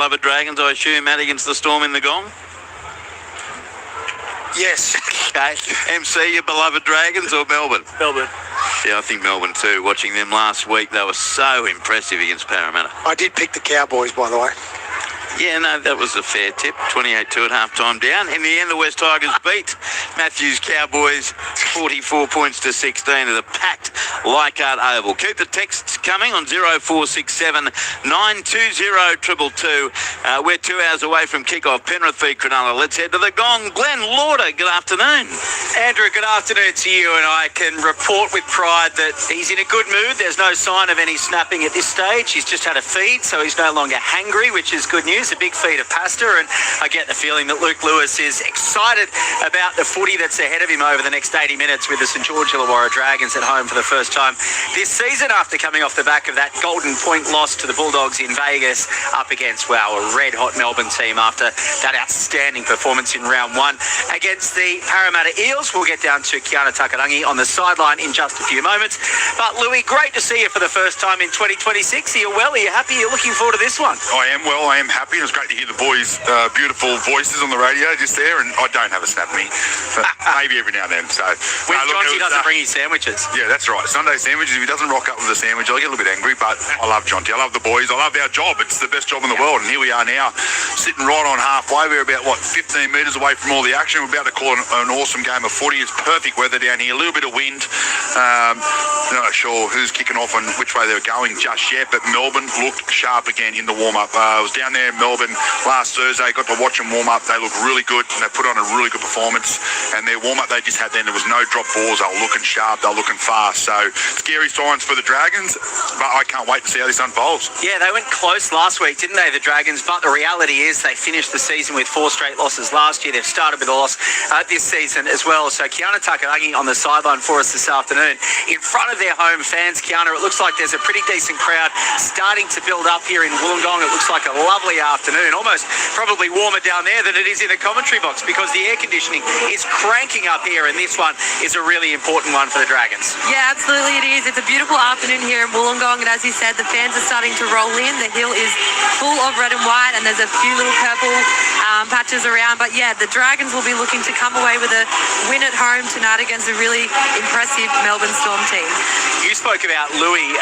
Beloved Dragons, I assume, Matt, against the Storm in the Gong? Yes. Okay. MC, your beloved Dragons or Melbourne? Melbourne. Yeah, I think Melbourne too. Watching them last week, they were so impressive against Parramatta. I did pick the Cowboys, by the way. Yeah, no, that was a fair tip. 28-2 at half-time down. In the end, the West Tigers beat Matthews Cowboys 44 points to 16 at a packed Leichhardt Oval. Keep the texts coming on 0467 920 222. We're 2 hours away from kickoff. Penrith v Cronulla. Let's head to the Gong. Glenn Lauder, good afternoon. Andrew, good afternoon to you, and I can report with pride that he's in a good mood. There's no sign of any snapping at this stage. He's just had a feed, so he's no longer hangry, which is good news. A big feed of pasta, and I get the feeling that Luke Lewis is excited about the footy that's ahead of him over the next 80 minutes with the St.George Illawarra Dragons at home for the first time this season, after coming off the back of that golden point loss to the Bulldogs in Vegas, up against, wow, a red-hot Melbourne team after that outstanding performance in round one against the Parramatta Eels. We'll get down to Kiana Takarangi on the sideline in just a few moments. But, Louis, great to see you for the first time in 2026. Are you well? Are you happy? Are you looking forward to this one? I am well. I am happy. It was great to hear the boys' beautiful voices on the radio just there, and I don't have a snap me, but maybe every now and then. So when Jonty doesn't bring his sandwiches. Yeah, that's right. Sunday sandwiches. If he doesn't rock up with a sandwich, I get a little bit angry, but I love Jonty. I love the boys. I love our job. It's the best job in the world, and here we are now, sitting right on halfway. We're about, 15 metres away from all the action. We're about to call an awesome game of footy. It's perfect weather down here. A little bit of wind. Not sure who's kicking off and which way they're going just yet, but Melbourne looked sharp again in the warm-up. I was down there in Melbourne last Thursday, got to watch them warm up. They look really good, and they put on a really good performance. And their warm up they just had then, there was no drop balls. They were looking sharp, they were looking fast. So scary signs for the Dragons, but I can't wait to see how this unfolds. Yeah, they went close last week, didn't they, the Dragons? But the reality is they finished the season with 4 straight losses last year. They've started with a loss this season as well. So Kiana Takarangi on the sideline for us this afternoon in front of their home fans. Kiana, it looks like there's a pretty decent crowd starting to build up here in Wollongong. It looks like a lovely afternoon, almost probably warmer down there than it is in the commentary box, because the air conditioning is cranking up here, and this one is a really important one for the Dragons. Yeah, absolutely it is. It's a beautiful afternoon here in Wollongong, and as you said, the fans are starting to roll in. The hill is full of red and white, and there's a few little purple patches around. But yeah, the Dragons will be looking to come away with a win at home tonight against a really impressive Melbourne Storm team. You spoke about Louis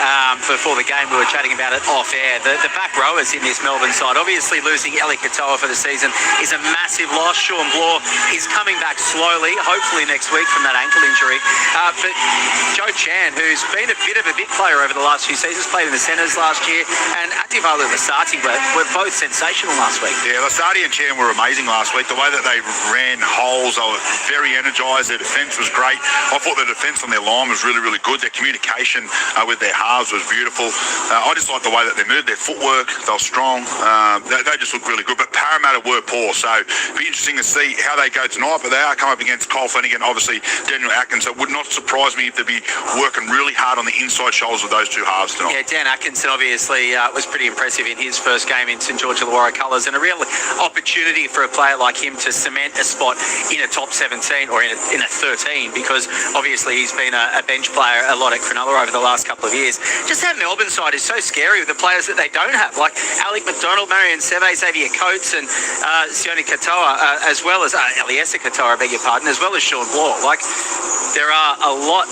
before the game. We were chatting about it off air. The back rowers in this Melbourne side, obviously losing Eli Katoa for the season is a massive loss. Sean Bloor is coming back slowly, hopefully next week from that ankle injury. But Joe Chan, who's been a bit of a big player over the last few seasons, played in the centres last year, and Ativalu Lasati were both sensational last week. Yeah, Lasati and Chan were amazing last week. The way that they ran holes, they were very energised. Their defence was great. I thought the defence on their line was really, really good. Their communication with their halves was beautiful. I just like the way that they moved, their footwork. They were strong. They just looked really good. But Parramatta were poor, so it'll be interesting to see how they go tonight. But they are coming up against Cole Flanagan, obviously Daniel Atkins. So it would not surprise me if they'd be working really hard on the inside shoulders of those two halves tonight. Yeah, Dan Atkinson obviously was pretty impressive in his first game in St. George Illawarra colours, and a real opportunity for a player like him to cement a spot in a top 17 or in a 13, because obviously he's been a bench player a lot at Cronulla over the last couple of years. Just that Melbourne side is so scary with the players that they don't have, like Alec McDonald, Marion Seve, Xavier Coates, and Sione Katoa, as well as Eliesa Katoa, I beg your pardon, as well as Sean Bloor. Like, there are a lot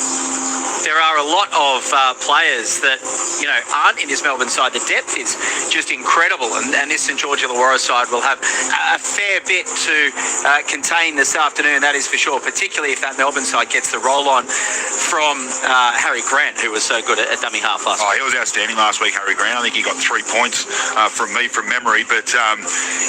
of players that, aren't in this Melbourne side. The depth is just incredible, and this St. George Illawarra side will have a fair bit to contain this afternoon, that is for sure, particularly if that Melbourne side gets the roll on from Harry Grant, who was so good at dummy half last week. He was outstanding last week, Harry Grant. I think he got 3 points from memory, but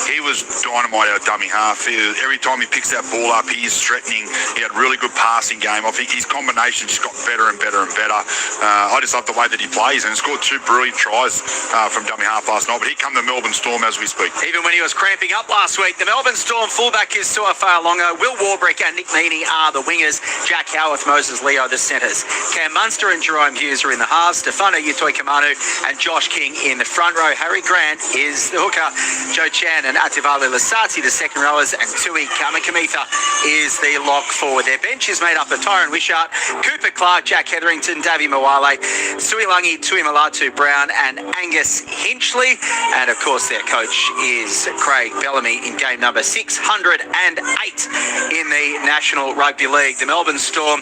he was dynamite at dummy half. Every time he picks that ball up, he is threatening. He had a really good passing game. I think his combination just got better and better and better. I just love the way that he plays, and scored 2 brilliant tries from dummy half last night. But here come the Melbourne Storm as we speak. Even when he was cramping up last week, the Melbourne Storm fullback is Suafaa Longo. Will Warbrick and Nick Meaney are the wingers. Jack Howarth, Moses Leo, the centres. Cam Munster and Jerome Hughes are in the halves. Stefano Utoi Kamanu and Josh King in the front row. Harry Grant is the hooker. Joe Chan and Ativali Lasati, the second rowers, and Tui Kamikamitha is the lock forward. Their bench is made up of Tyron Wishart, Cooper Clark, Jack Hetherington, Davy Mawale, Suilangi, Tui Malatu Brown, and Angus Hinchley. And of course, their coach is Craig Bellamy in game number 608 in the National Rugby League. The Melbourne Storm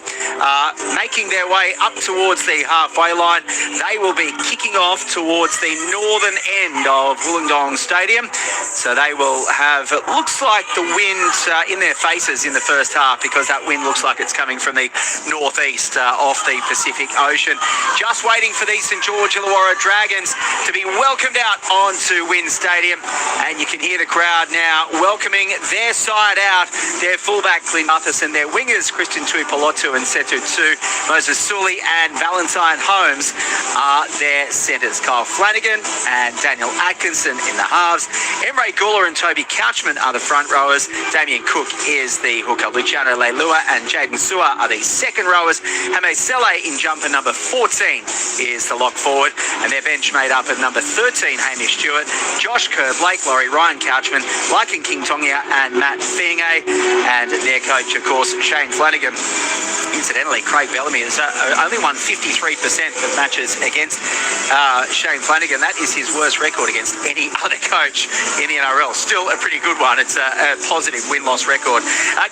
making their way up towards the halfway line. They will be kicking off towards the northern end of Wollongong Stadium. So they will have, it looks like the wind in their faces in the first half, because that wind looks like it's coming from the northeast off the Pacific Ocean. Just waiting for the St.George Illawarra Dragons to be welcomed out onto Wynn Stadium. And you can hear the crowd now welcoming their side out. Their fullback, Clint Matheson, their wingers, Christian Tuipulotu and Setu Tu, Moses Sully and Valentine Holmes are their centres. Kyle Flanagan and Daniel Atkinson in the halves. Emre Gula and Toby Couchman are the front rowers. Damien Cook is the hooker. Luciano Leilua and Jaden Sewer are the second rowers. Hame Sele in jumper number 14 is the lock forward. And their bench made up of number 13, Hamish Stewart, Josh Kerr, Blake Laurie, Ryan Couchman, Lycan King Tongia and Matt Fienge. And their coach, of course, Shane Flanagan. Incidentally, Craig Bellamy has only won 53% of matches against Shane Flanagan. That is his worst record against any other coach in the NRL. Still a pretty good one. It's a positive win-loss record.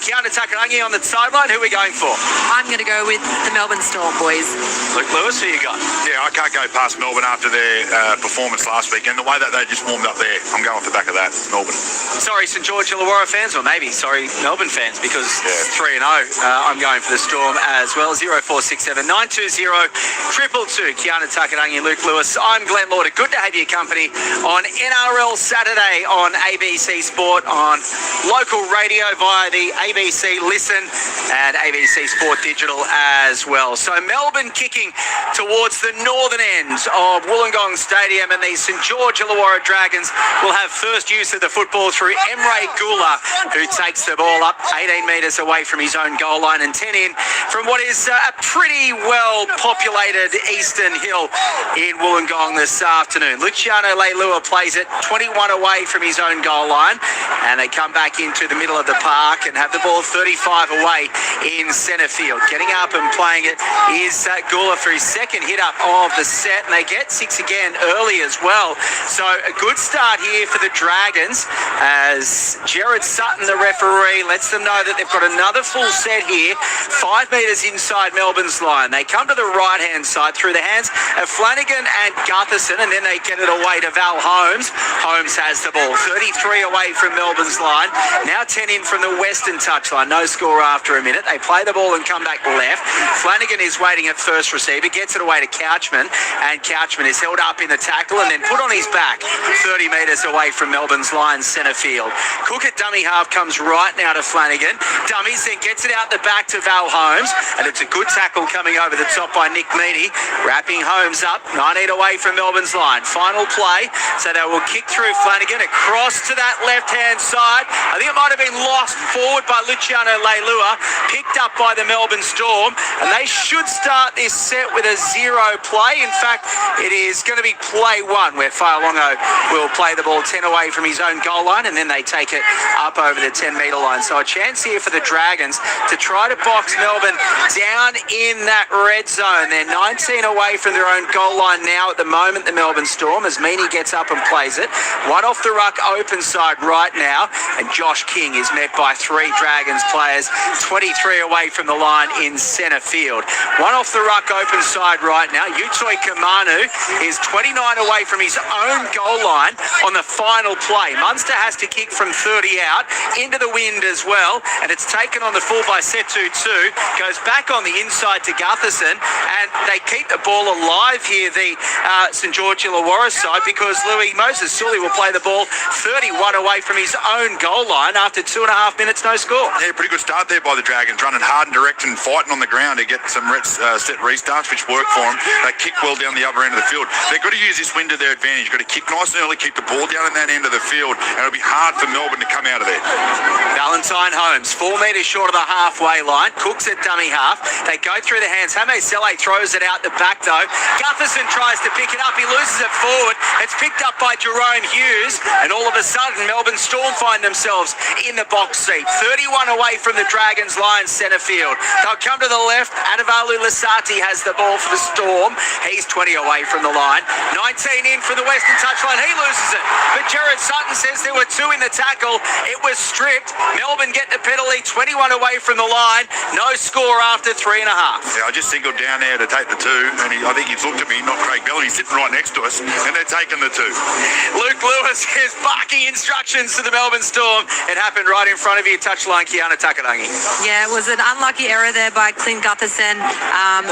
Kiana Takarangi on the sideline. Who are we going for? I'm going to go with the Melbourne Storm, boys. Luke Lewis, who you got? Yeah, I can't go past Melbourne after their performance last week, and the way that they just warmed up there. I'm going off the back of that, Melbourne. Sorry, St. George Illawarra fans, or maybe, sorry, Melbourne fans, because 3-0. I'm going for the Storm as well. 0467 920 222. Kiana Takarangi, Luke Lewis. I'm Glenn Lauder. Good to have your company on NRL Saturday on ABC Sport, on local radio via the ABC Listen and ABC Sport Digital as well. So Melbourne kicking towards the northern end of Wollongong Stadium, and the St. George Illawarra Dragons will have first use of the football through Emre Gula, who takes the ball up 18 metres away from his own goal line and 10 in from what is a pretty well populated eastern hill in Wollongong this afternoon. Luciano Leilua plays it 21 away from his own goal line, and they come back into the middle of the park and have the ball 35 away in centre field. Getting up and playing it is Gula for his second hit up of the set, and they get 6 again early as well. So a good start here for the Dragons, as Jared Sutton, the referee, lets them know that they've got another full set here, 5 metres inside Melbourne's line. They come to the right-hand side through the hands of Flanagan and Gutherson, and then they get it away to Val Holmes. Holmes has the ball, 33 away from Melbourne's line. Now 10 in from the western touchline. No score after a minute. They play the ball and come back left. Flanagan is waiting at first receiver, gets it away to Couchman, and Couchman is held up in the tackle and then put on his back 30 metres away from Melbourne's line, centre field. Cook at dummy half comes right now to Flanagan. Dummies, then gets it out the back to Val Holmes, and it's a good tackle coming over the top by Nick Meaney, wrapping Holmes up 19 away from Melbourne's line. Final play, so they will kick through Flanagan across to that left-hand side. I think it might have been lost forward by Luciano Leilua, picked up by the Melbourne Storm, and they should start this set with a 0 play. In fact, it is going to be play 1, where Fa'alongo will play the ball 10 away from his own goal line, and then they take it up over the 10-metre line. So a chance here for the Dragons to try to box Melbourne down in that red zone. They're 19 away from their own goal line now at the moment, the Melbourne Storm, as Meaney gets up and plays it. One off the ruck, open side right now, and Josh King is met by 3 Dragons players, 23 away from the line in centre field. One off the ruck, open side right now. Utoi Kamanu is 29 away from his own goal line on the final play. Munster has to kick from 30 out into the wind as well, and it's taken on the full by Setu Tu, goes back on the inside to Gutherson, and they keep the ball alive here, the St. George Illawarra side, because Moses Sully will play the ball 31 away from his own goal line after 2.5 minutes, no score. Yeah, pretty good start there by the Dragons, running hard and direct and fighting on the ground to get some set restarts, which work for them. They kick well down the other end of the field. They've got to use this wind to their advantage. You've got to kick nice and early, keep the ball down in that end of the field, and it'll be hard for Melbourne to come out of there. Valentine Holmes, 4 metres short of the halfway line. Cooks at dummy half. They go through the hands. Hame Sele throws it out the back, though. Gutherson tries to pick it up. He loses it forward. It's picked up by Jerome Hughes. And all of a sudden, Melbourne Storm find themselves in the box seat. 31 away from the Dragons' line centre field. They'll come to the left. Adavalu Lasati has the ball for the Storm. He's 20 away from the line. 19 in from the Western touchline. He loses it. But Jared Sutton says there were 2 in the tackle. It was stripped. Melbourne get the penalty. 21 away from the line. No score after 3.5. Yeah, I just singled down there to take the 2, and I think he's looked at me, not Craig Bellamy, sitting right next to us, and they're taking the 2. Luke Lewis is barking instructions to the Melbourne Storm. It happened right in front of you, touchline Kiana Takarangi. Yeah, it was an unlucky error there by Clint Gutherson,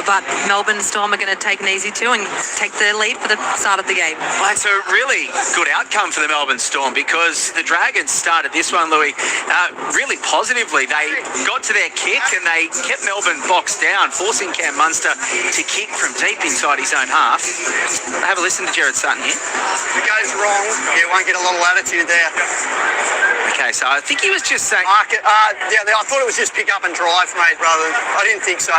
but Melbourne Storm are going to take an easy 2 and take the lead for the start of the game. Well, it's a really good outcome for the Melbourne Storm because the Dragons started this one, Louis, really positively. They got to their kick and they kept Melbourne boxed down, forcing Cam Munster to kick from deep inside his own half. Have a listen to Jared Sutton here. If it goes wrong, you won't get a lot of latitude there. Okay, so I think he was just saying... Yeah, I thought it was just pick up and drive, mate, rather than... I didn't think so.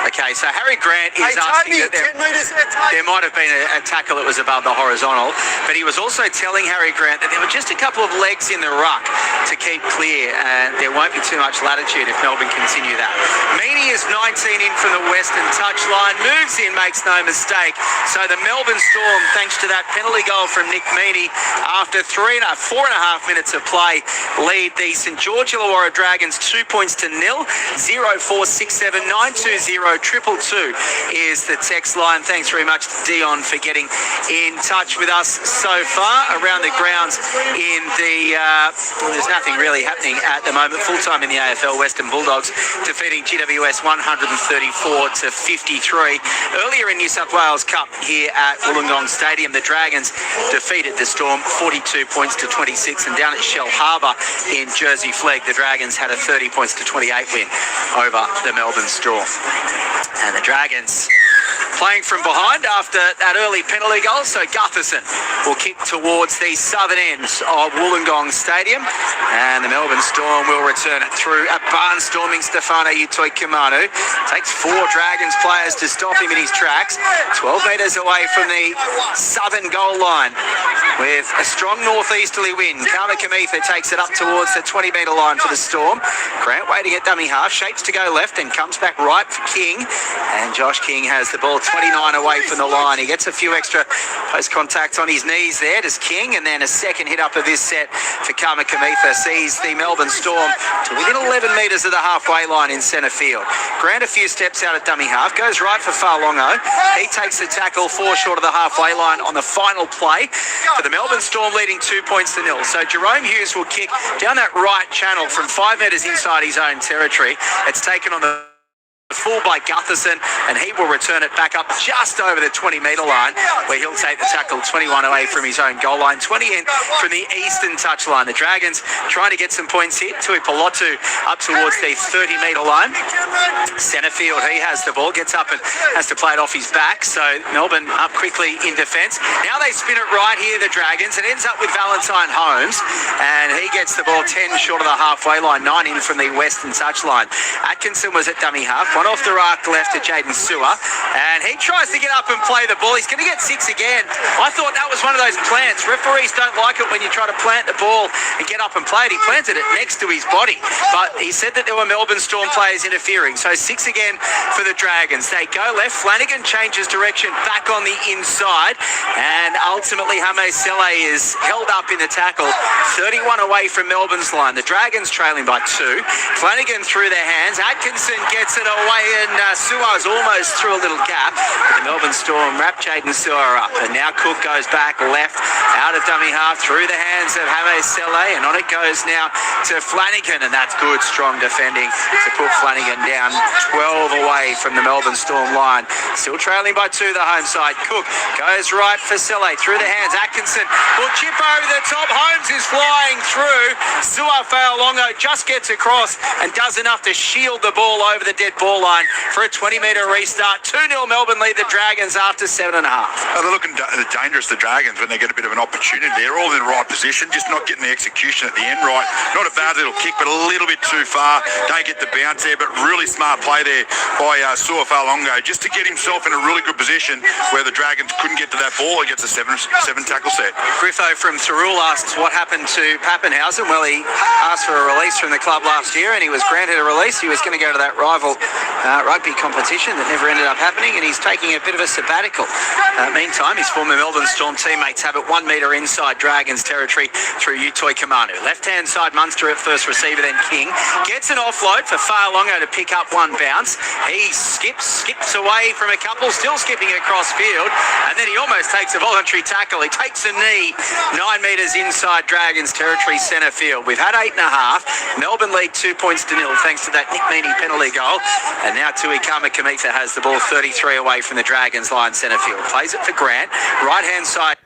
Okay, so Harry Grant is asking that there might have been a tackle that was above the horizontal, but he was also telling Harry Grant that there were just a couple of legs in the ruck to keep clear, and there won't be too much latitude if Melbourne continue that. Meany is 19 in from the Western touchline, moves in, makes no mistake. So the Melbourne Storm, thanks to that penalty goal from Nick Meany, after 4.5 minutes of play, lead the St. George Illawarra Dragons 2 points to 0. 0467 920 222 is the text line. Thanks very much to Dion for getting in touch with us so far around the grounds in the there's nothing really happening at the moment. Full time in the AFL, Western Bulldogs defeating GWS 134 to 53. Earlier in New South Wales Cup here at Wollongong Stadium, the Dragons defeated the Storm 42 points to 26, and down at Shell Harbour in Jersey Flegg, the Dragons had a 30 points to 28 win over the Melbourne Storm. And the Dragons playing from behind after that early penalty goal, so Gutherson will kick towards the southern ends of Wollongong Stadium, and the Melbourne Storm will return it through a barnstorming Stefano Utoikamanu. Takes 4 Dragons players to stop him in his tracks, 12 metres away from the southern goal line with a strong northeasterly wind. Kamikamitha takes it up towards the 20-metre line for the Storm. Grant waiting at dummy half, shapes to go left and comes back right for King, and Josh King has the ball 29 away from the line. He gets a few extra post contacts on his knees there, does King, and then a second hit up of this set for Kamikamitha sees the Melbourne Storm to within 11 metres of the halfway line in centre field. Grant a few steps out at dummy half, goes right for Farlongo. He takes the tackle 4 short of the halfway line on the final play for the Melbourne Storm, leading 2 points to 0. So Jerome Hughes will kick down that right channel from 5 metres inside his own territory. It's taken on the full by Gutherson, and he will return it back up just over the 20-metre line, where he'll take the tackle 21 away from his own goal line, 20 in from the eastern touchline. The Dragons trying to get some points here. Tui Pelotu up towards the 30-metre line. Centre field, he has the ball, gets up and has to play it off his back, so Melbourne up quickly in defence. Now they spin it right here, the Dragons. It ends up with Valentine Holmes, and he gets the ball 10 short of the halfway line, 9 in from the western touchline. Atkinson was at dummy half, one off the rack left to Jaden Sewer, and he tries to get up and play the ball. He's going to get 6 again. I thought that was one of those plants. Referees don't like it when you try to plant the ball and get up and play it. He planted it next to his body, but he said that there were Melbourne Storm players interfering. So 6 again for the Dragons. They go left. Flanagan changes direction back on the inside, and ultimately Hame Sele is held up in the tackle 31 away from Melbourne's line. The Dragons trailing by 2. Flanagan through their hands. Atkinson gets it away, and Suar's almost through a little gap. The Melbourne Storm wrap Jaden Suar up, and now Cook goes back left out of dummy half through the hands of Hame Sele, and on it goes now to Flanagan, and that's good strong defending to put Flanagan down 12 away from the Melbourne Storm line. Still trailing by 2, the home side. Cook goes right for Sele through the hands. Atkinson will chip over the top. Holmes is flying through. Suar Faolongo just gets across and does enough to shield the ball over the dead ball line for a 20-metre restart. 2-0 Melbourne lead the Dragons after 7.5. They're looking dangerous, the Dragons, when they get a bit of an opportunity. They're all in the right position, just not getting the execution at the end right. Not a bad little kick, but a little bit too far. Don't get the bounce there, but really smart play there by Suafalongo, just to get himself in a really good position where the Dragons couldn't get to that ball. He gets a seven tackle set. Griffo from Thirroul asks what happened to Pappenhausen. Well, he asked for a release from the club last year and he was granted a release. He was going to go to that rival rugby competition that never ended up happening, and he's taking a bit of a sabbatical. Meantime, his former Melbourne Storm teammates have it 1 metre inside Dragons territory through Utoi Kamanu. Left-hand side, Munster at first receiver, then King. Gets an offload for Fa'alongo to pick up one bounce. He skips away from a couple, still skipping across field, and then he almost takes a voluntary tackle. He takes a knee 9 metres inside Dragons territory centre field. We've had 8.5. Melbourne lead 2 points to 0 thanks to that Nick Meaney penalty goal. And now Tui Kamitha has the ball 33 away from the Dragons line centre field. Plays it for Grant. Right-hand side,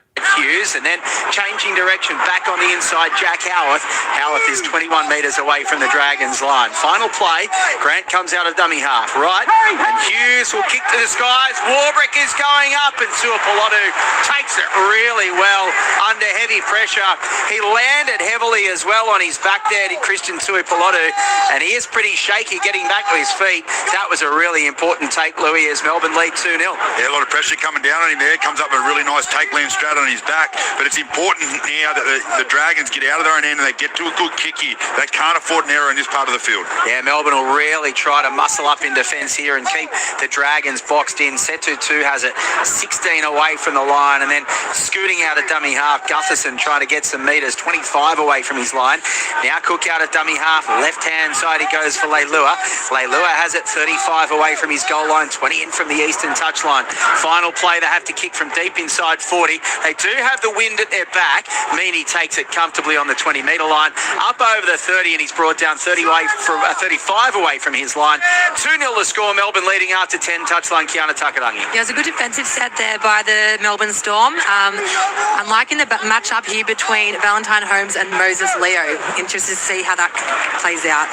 Hughes, and then changing direction back on the inside, Jack Howarth. Howarth is 21 metres away from the Dragons line. Final play, Grant comes out of dummy half, right, and Hughes will kick to the skies. Warbrick is going up, and Tuipulotu takes it really well under heavy pressure. He landed heavily as well on his back there, did Christian Tuipulotu, and he is pretty shaky getting back to his feet. That was a really important take, Louis, as Melbourne lead 2-0. Yeah, a lot of pressure coming down on him there. Comes up with a really nice take land straight on his back, but it's important now that the Dragons get out of their own end and they get to a good kicky. They can't afford an error in this part of the field. Yeah, Melbourne will really try to muscle up in defence here and keep the Dragons boxed in. Setu 2 has it 16 away from the line, and then scooting out of dummy half, Gutherson trying to get some metres, 25 away from his line. Now Cook out at dummy half, left-hand side he goes for Leilua. Leilua has it 35 away from his goal line, 20 in from the eastern touchline. Final play, they have to kick from deep inside 40. They do have the wind at their back. Meaney takes it comfortably on the 20-metre line, up over the 30, and he's brought down 35 away from his line. 2-0 the score, Melbourne leading after 10, touchline Kiana Takarangi. Yeah, it was a good defensive set there by the Melbourne Storm. I'm liking the match-up here between Valentine Holmes and Moses Leo. Interested to see how that plays out.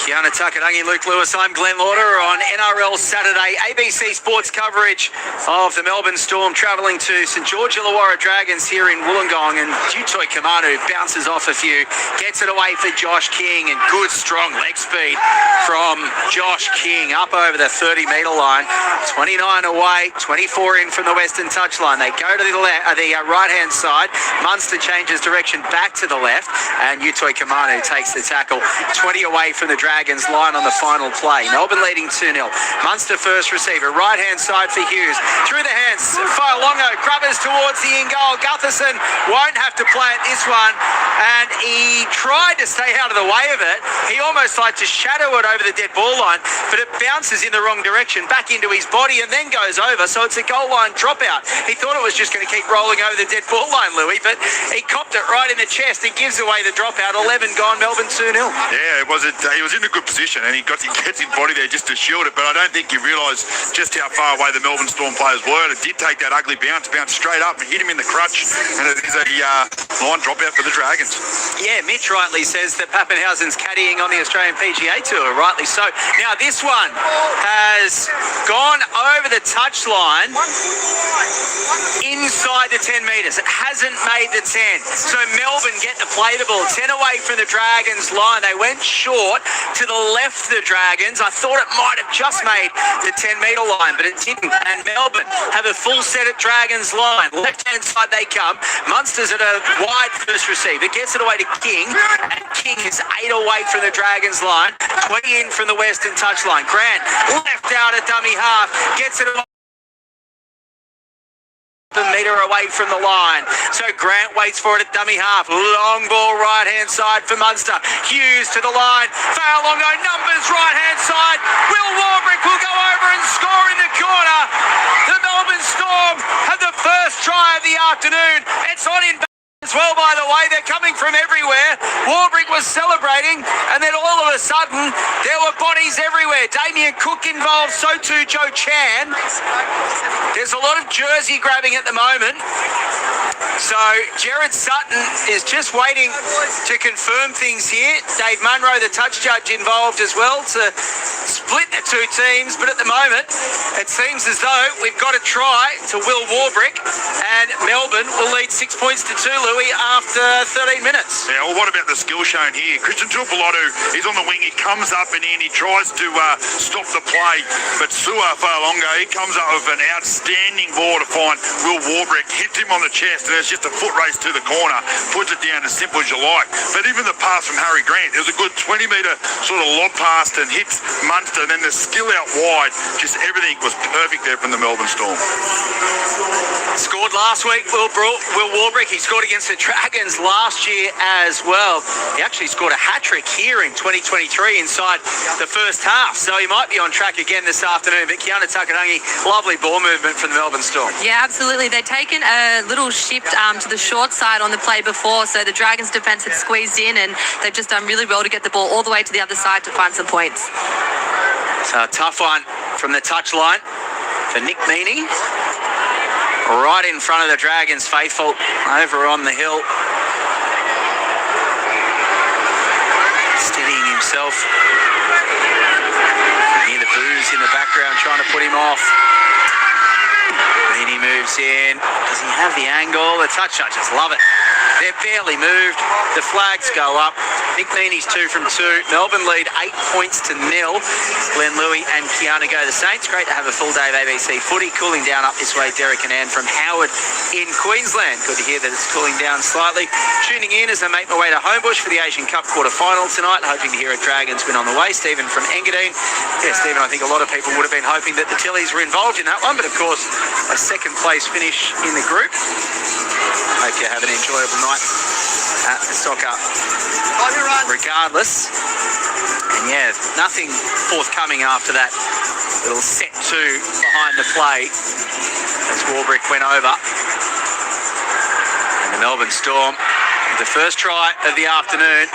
Kiana Takarangi, Luke Lewis, I'm Glenn Lauder on NRL Saturday. ABC Sports coverage of the Melbourne Storm travelling to St.George Illawarra Dragons here in Wollongong, and Utoi Kamanu bounces off a few, gets it away for Josh King, and good strong leg speed from Josh King up over the 30-metre line. 29 away, 24 in from the western touchline. They go to the right-hand side. Munster changes direction back to the left, and Utoi Kamanu takes the tackle 20 away from the Dragons line on the final play. Melbourne leading 2-0. Munster first receiver, right-hand side for Hughes. Through the hands, Fa'alongo grubbers towards the in-goal. Gutherson won't have to play at this one, and he tried to stay out of the way of it. He almost tried to shadow it over the dead ball line, but it bounces in the wrong direction, back into his body, and then goes over, so it's a goal line dropout. He thought it was just going to keep rolling over the dead ball line, Louis, but he copped it right in the chest and gives away the dropout. 11 gone, Melbourne 2-0. Yeah, he was in a good position, and he gets his body there just to shield it, but I don't think he realised just how far away the Melbourne Storm players were. It did take that ugly bounce straight up and hit him in the crutch, and it is a line dropout for the Dragons. Yeah, Mitch rightly says that Pappenhausen's caddying on the Australian PGA Tour, rightly so. Now this one has gone over the touchline inside the 10 metres. It hasn't made the 10. So Melbourne get to play the ball 10 away from the Dragons line. They went short to the left of the Dragons. I thought it might have just made the 10-metre line, but it didn't. And Melbourne have a full set at Dragons line. Left-hand side they come. Munster's at a wide first receiver. Gets it away to King. And King is 8 away from the Dragons line. 20 in from the western touchline. Grant left out at dummy half. Gets it away. A metre away from the line. So Grant waits for it at dummy half. Long ball right-hand side for Munster. Hughes to the line. Fa'alongo numbers right-hand side. Will Warbrick will go over and score in the corner. The Melbourne Storm have the first try of the afternoon. It's on in as well, by the way. They're coming from everywhere. Warbrick was celebrating, and then all of a sudden there were bodies everywhere. Damien Cook involved, so too Joe Chan. There's a lot of jersey grabbing at the moment. So Jared Sutton is just waiting to confirm things here. Dave Munro, the touch judge, involved as well to split the two teams, but at the moment, it seems as though we've got a try to Will Warbrick, and Melbourne will lead 6 points to 2, Louis, after 13 minutes. Yeah, well, what about the skill shown here? Christian Tuipulotu, he's on the wing, he comes up and in, he tries to stop the play, but Sua Fa'alonga, he comes up with an outstanding ball to find Will Warbrick, hits him on the chest, and it's just a foot race to the corner, puts it down as simple as you like. But even the pass from Harry Grant, it was a good 20-metre sort of lob pass and hits Munster, and then the skill out wide, just everything was perfect there from the Melbourne Storm. Scored last week, Will Warbrick. He scored against the Dragons last year as well. He actually scored a hat-trick here in 2023 inside the first half, so he might be on track again this afternoon. But Kiana Takarangi, lovely ball movement from the Melbourne Storm. Yeah, absolutely. They'd taken a little shift to the short side on the play before, so the Dragons defence had squeezed in, and they've just done really well to get the ball all the way to the other side to find some points. So a tough one from the touchline for Nick Meaney. Right in front of the Dragons faithful over on the hill. Steadying himself. You hear the boos in the background trying to put him off. Meaney moves in. Does he have the angle? The touch judges love it. They're barely moved. The flags go up. Nick Meaney's 2 from 2. Melbourne lead 8 points to 0. Glenn Louis and Kiana go the Saints. Great to have a full day of ABC footy. Cooling down up this way, Derek and Ann from Howard in Queensland. Good to hear that it's cooling down slightly. Tuning in as I make my way to Homebush for the Asian Cup quarter-final tonight. Hoping to hear a Dragons win on the way. Stephen from Engadine. Yeah, Stephen, I think a lot of people would have been hoping that the Tillies were involved in that one, but of course, a second-place finish in the group. Hope you have an enjoyable night at the soccer regardless. And yeah, nothing forthcoming after that little set 2 behind the play as Warbrick went over. And the Melbourne Storm, the first try of the afternoon,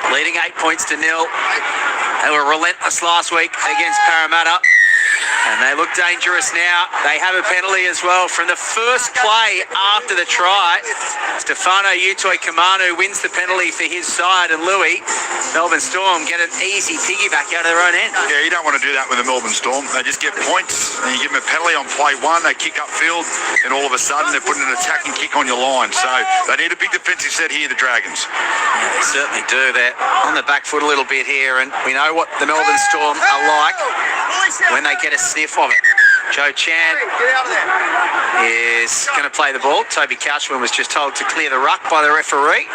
leading 8 points to 0. They were relentless last week against Parramatta, and they look dangerous now. They have a penalty as well from the first play after the try. Stefano Utoi-Kamanu wins the penalty for his side, and Louis, Melbourne Storm get an easy piggyback out of their own end. Yeah, you don't want to do that with the Melbourne Storm. They just get points, and you give them a penalty on play 1, they kick upfield, and all of a sudden they're putting an attacking kick on your line. So they need a big defensive set here, the Dragons. Yeah, they certainly do. They're on the back foot a little bit here, and we know what the Melbourne Storm are like when they get a sniff of it. Joe Chan is going to play the ball. Toby Couchman was just told to clear the ruck by the referee,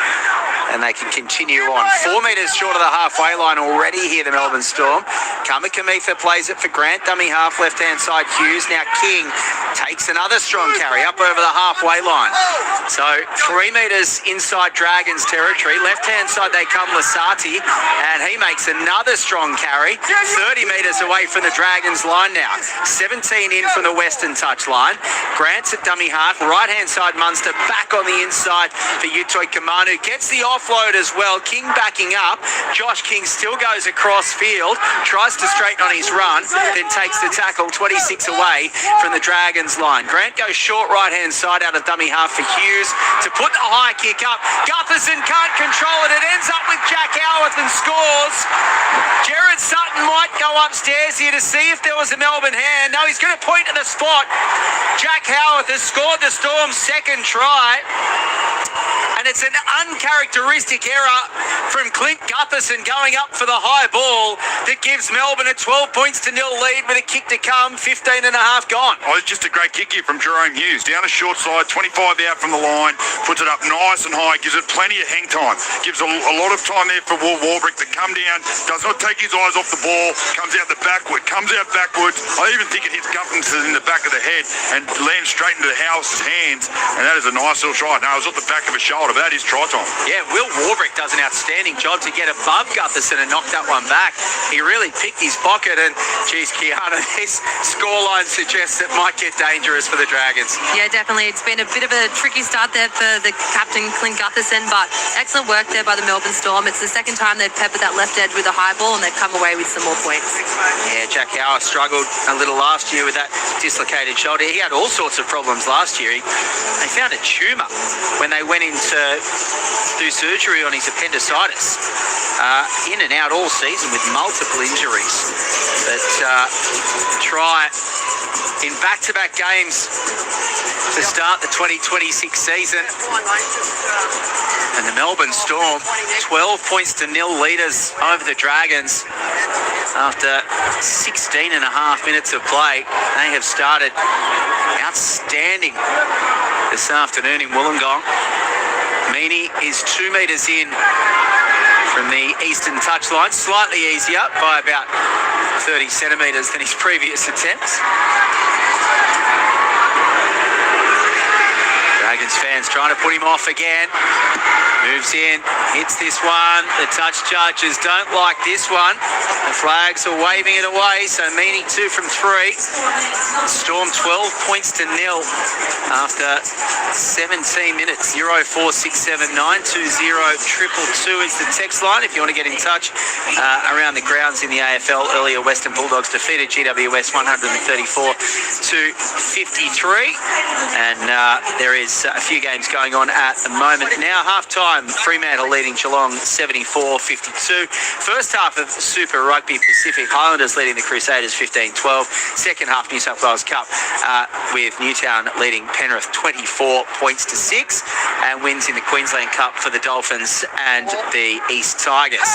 and they can continue on. 4 metres short of the halfway line already here, the Melbourne Storm. Kamikamitha plays it for Grant, dummy half, left-hand side Hughes. Now King takes another strong carry up over the halfway line. So 3 metres inside Dragons territory. Left-hand side they come, Lasati, and he makes another strong carry. 30 metres away from the Dragons line now. 17 in from the western touchline. Grant's at dummy half. Right-hand side Munster back on the inside for Utoi-Kamanu. Gets the offload as well. King backing up. Josh King still goes across field. Tries to straighten on his run. Then takes the tackle 26 away from the Dragons line. Grant goes short right-hand side out of dummy half for Hughes to put the high kick up. Gutherson can't control it. It ends up with Jack Howarth and scores. Jared Sutton might go upstairs here to see if there was a Melbourne hand. No, he's going to point to the spot. Jack Howarth has scored the Storm's second try. And it's an uncharacteristic error from Clint Gutherson going up for the high ball that gives Melbourne a 12 points to 0 lead with a kick to come, 15 and a half gone. Oh, it's just a great kick here from Jerome Hughes. Down a short side, 25 out from the line, puts it up nice and high, gives it plenty of hang time. Gives a lot of time there for Will Warbrick to come down, does not take his eyes off the ball, comes out backwards. I even think it hits Gutherson in the back of the head and lands straight into House's hands, and that is a nice little try. Now, it was off the back of a shoulder, but that is try time. Yeah, Will Warbrick does an outstanding job to get above Gutherson and knock that one back. He really picked his pocket, and geez, Kiana, this scoreline suggests it might get dangerous for the Dragons. Yeah, definitely. It's been a bit of a tricky start there for the captain, Clint Gutherson, but excellent work there by the Melbourne Storm. It's the second time they've peppered that left edge with a high ball, and they've come away with some more points. Yeah, Jack Howarth struggled a little last year with that dislocated shoulder. He had all sorts of problems last year. They found a tumour when they went into do surgery on his appendicitis. In and out all season with multiple injuries. But try in back-to-back games to start the 2026 season. And the Melbourne Storm, 12 points to 0 leaders over the Dragons. After 16 and a half minutes of play, they have started outstanding this afternoon in Wollongong. Mini is 2 metres in from the eastern touchline, slightly easier by about 30 centimetres than his previous attempts. Dragons fans trying to put him off again. Moves in, hits this one. The touch judges don't like this one. The flags are waving it away, so Mini 2 from 3. Storm 12 points to 0 after 17 minutes. 0467 920 222 is the text line if you want to get in touch. Around the grounds in the AFL earlier, Western Bulldogs defeated GWS 134 to 53. And there is a few games going on at the moment. Now half-time, Fremantle leading Geelong 74-52. First half of Super Rugby Pacific, Highlanders leading the Crusaders 15-12. Second half New South Wales Cup with Newtown leading Penrith 24 points to 6, and wins in the Queensland Cup for the Dolphins and the East Tigers.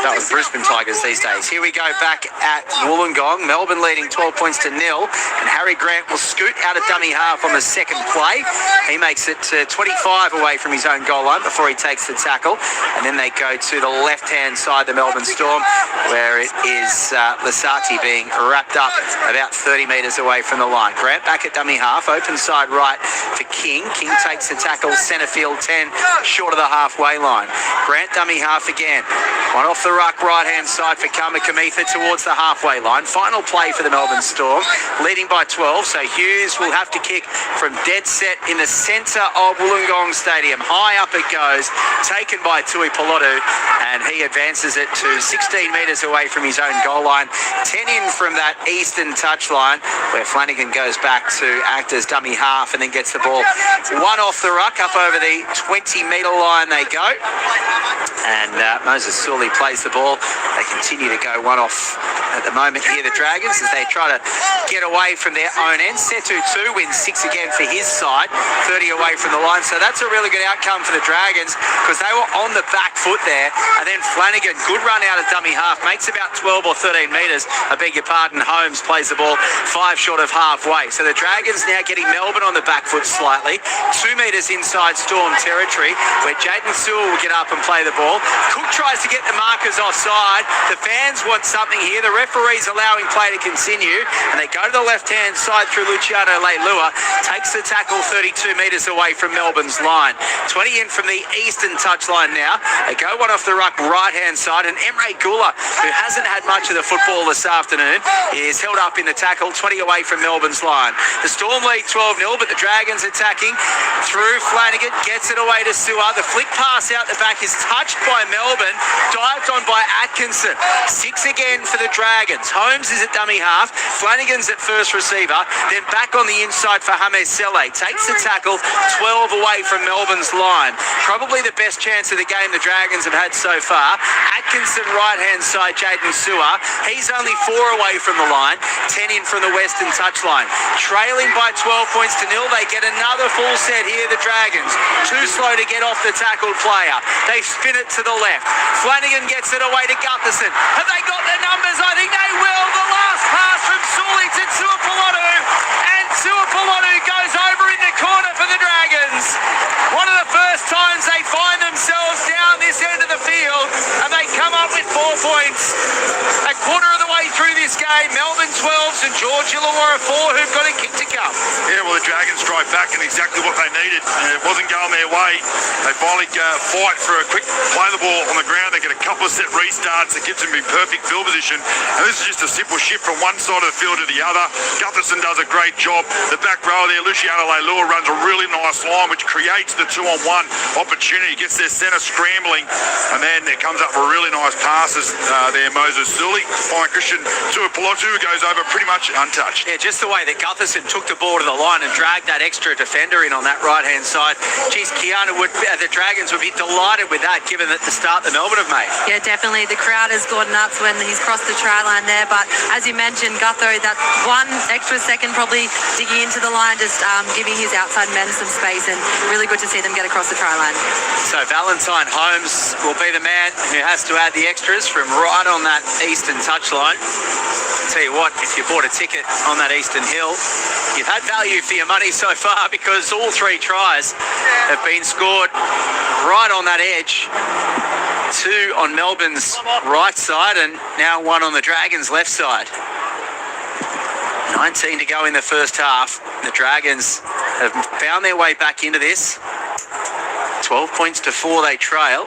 That was Brisbane Tigers these days. Here we go back at Wollongong. Melbourne leading 12 points to 0, and Harry Grant will scoot out of dummy half on the second play. He makes it to 25 away from his own goal line before he takes the tackle, and then they go to the left-hand side, the Melbourne Storm, where it is Lasati being wrapped up about 30 metres away from the line. Grant back at dummy half, open side right for King. King takes the tackle, centre field 10, short of the halfway line. Grant dummy half again. One off the ruck, right-hand side for Kamikamitha towards the halfway line. Final play for the Melbourne Storm, leading by 12, so Hughes will have to kick from dead set in the centre of Wollongong Stadium. High up it goes, taken by Tui Polotu, and he advances it to 16 metres away from his own goal line. 10 in from that eastern touchline, where Flanagan goes back to act as dummy half and then gets the ball one off the ruck, up over the 20-metre line they go. And Moses Sully plays the ball. They continue to go one off at the moment here, the Dragons, as they try to get away from their own end. Setu 2 wins 6 again for his side, 30 away from the line. So that's a really good outcome for the Dragons, because they were on the back foot there. And then Flanagan, good run out of dummy half, makes about 12 or 13 metres. I beg your pardon, Holmes plays the ball 5 short of halfway. So the Dragons now getting Melbourne on the back foot slightly. 2 metres inside Storm territory, where Jaden Sewell will get up and play the ball. Cook tries to get the markers offside. The fans want something here. The referee's allowing play to continue, and they go to the left-hand side through Luciano Leilua. Takes the tackle 32 metres away from Melbourne's line. 20 in from the eastern touchline now. They go one off the ruck, right-hand side, and Emre Gula, who hasn't had much of the football this afternoon, is held up in the tackle, 20 away from Melbourne's line. The Storm lead 12-0, but the Dragons attacking through Flanagan, gets it away to Sewer. The flick pass out the back is touched by Melbourne, dived on by Atkinson. 6 again for the Dragons. Holmes is at dummy half, Flanagan's at first receiver, then back on the inside for Hamed Saleh. Takes the tackle, 12 away from Melbourne's line. Probably the best chance of the game the Dragons have had so far. Atkinson, right-hand side, Jaden Sewer. He's only 4 away from the line, 10 in from the western touchline. Trailing by 12 points to 0, they get another full set here, the Dragons. Too slow to get off the tackled player. They spin it to the left. Flanagan gets it away to Gutherson. Have they got the numbers? I think they will. The last pass from Sully to Tuapolotu, and Tuapolotu goes over in the corner for the Dragons. One of the first times they find themselves down this end of the field, and they come up with 4 points. A quarter of the way through this game, Melbourne 12, St.George Illawarra 4, who've got a kick to come. Yeah, well, the Dragons drive back and exactly what they needed. It wasn't going their way. They finally fight for a quick play the ball on the ground. They get get a couple of set restarts that gets him in perfect field position. And this is just a simple shift from one side of the field to the other. Gutherson does a great job. The back row there, Luciano Leilua runs a really nice line, which creates the 2-on-1 opportunity, gets their centre scrambling, and then it comes up for really nice passes there, Moses Sully. Fine Christian Tuipulotu goes over pretty much untouched. Yeah, just the way that Gutherson took the ball to the line and dragged that extra defender in on that right-hand side. Geez, Kiana the Dragons would be delighted with that, given that the start that Melbourne have made. Yeah, definitely. The crowd has gone nuts when he's crossed the try line there. But as you mentioned, Gutho, that one extra second probably digging into the line, just giving his outside men some space, and really good to see them get across the try line. So Valentine Holmes will be the man who has to add the extras from right on that eastern touchline. Tell you what, if you bought a ticket on that Eastern Hill, you've had value for your money so far, because all 3 tries have been scored right on that edge. 2 on Melbourne's right side and now 1 on the Dragons' left side. 19 to go in the first half. The Dragons have found their way back into this. 12 points to 4 they trail.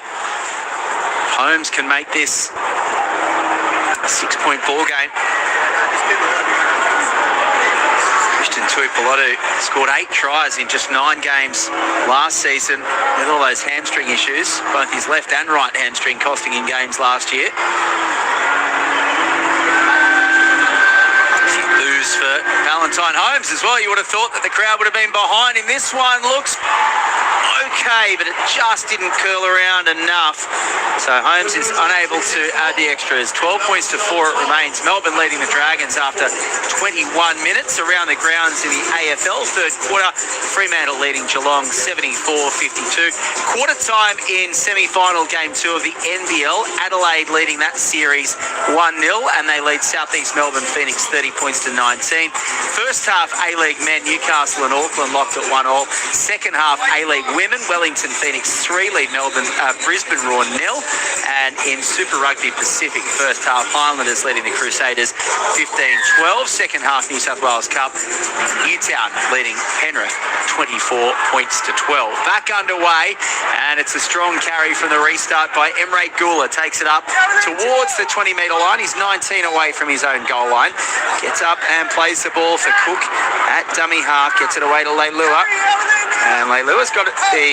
Holmes can make this a 6-point ball game. Christian Tuipulotu scored 8 tries in just 9 games last season with all those hamstring issues, both his left and right hamstring costing him games last year. Booze for Valentine Holmes as well. You would have thought that the crowd would have been behind him. This one looks okay, but it just didn't curl around enough. So Holmes is unable to add the extras. 12 points to 4 it remains. Melbourne leading the Dragons after 21 minutes around the grounds in the AFL third quarter. Fremantle leading Geelong 74-52. Quarter time in semi-final game 2 of the NBL. Adelaide leading that series 1-0, and they lead Southeast Melbourne Phoenix 30 points to 19. First half A-League men, Newcastle and Auckland locked at 1-1. Second half A-League women, Wellington Phoenix 3 lead Brisbane Roar 0. And in Super Rugby Pacific, first half Highlanders leading the Crusaders 15-12. Second half New South Wales Cup, Newtown leading Penrith 24 points to 12. Back underway, and it's a strong carry from the restart by Emre Gula. Takes it up towards the 20-metre line. He's 19 away from his own goal line. Gets up and plays the ball for Cook at dummy half. Gets it away to Leilua. And Leilua's got the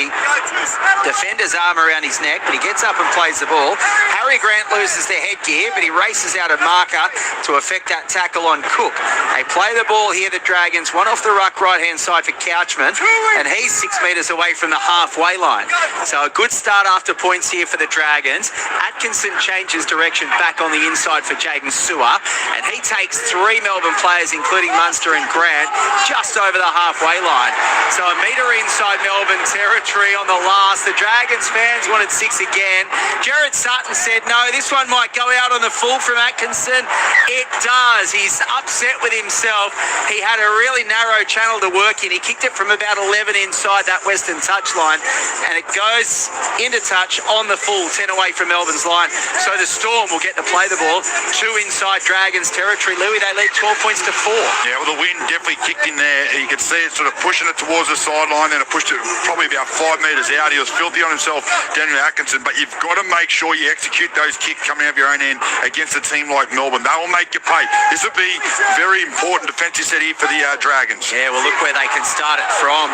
defender's arm around his neck, but he gets up and plays the ball. Harry Grant loses the headgear, but he races out a marker to effect that tackle on Cook. They play the ball here, the Dragons. One off the ruck right-hand side for Couchman, and he's 6 metres away from the halfway line. So a good start after points here for the Dragons. Atkinson changes direction back on the inside for Jaden Sewer, and he takes 3 Melbourne players, including Munster and Grant, just over the halfway line. So a metre inside Melbourne territory on the last. The Dragons fans wanted 6 again. Jared Sutton said, no, this one might go out on the full from Atkinson. It does. He's upset with himself. He had a really narrow channel to work in. He kicked it from about 11 inside that western touchline, and it goes into touch on the full, 10 away from Melbourne's line. So the Storm will get to play the ball 2 inside Dragons territory. Louis, they lead 12 points to 4. Yeah, well, the wind definitely kicked in there. You could see it sort of pushing it towards the sideline, then it pushed it probably about 5 metres out. He was filthy on himself, Daniel Atkinson, but you've got to make sure you execute those kicks coming out of your own end against a team like Melbourne. They will make you pay. This will be very important defensive set here for the Dragons. Yeah, well, look where they can start it from.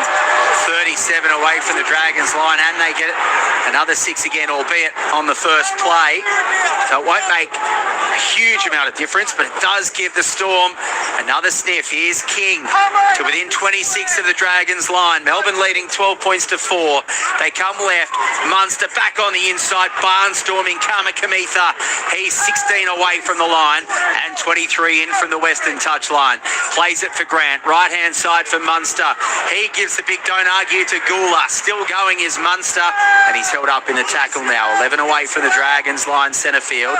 37 away from the Dragons line, and they get another 6 again, albeit on the first play. So it won't make a huge amount of difference, but it does give the Storm another sniff. Here's King to within 26 of the Dragons line. Melbourne leading 12 points to 4. They come left. Munster back on the inside. Barnstorming Kamikamitha. He's 16 away from the line and 23 in from the western touchline. Plays it for Grant. Right-hand side for Munster. He gives the big don't argue to Gula. Still going is Munster, and he's held up in the tackle now. 11 away from the Dragons line, centre field.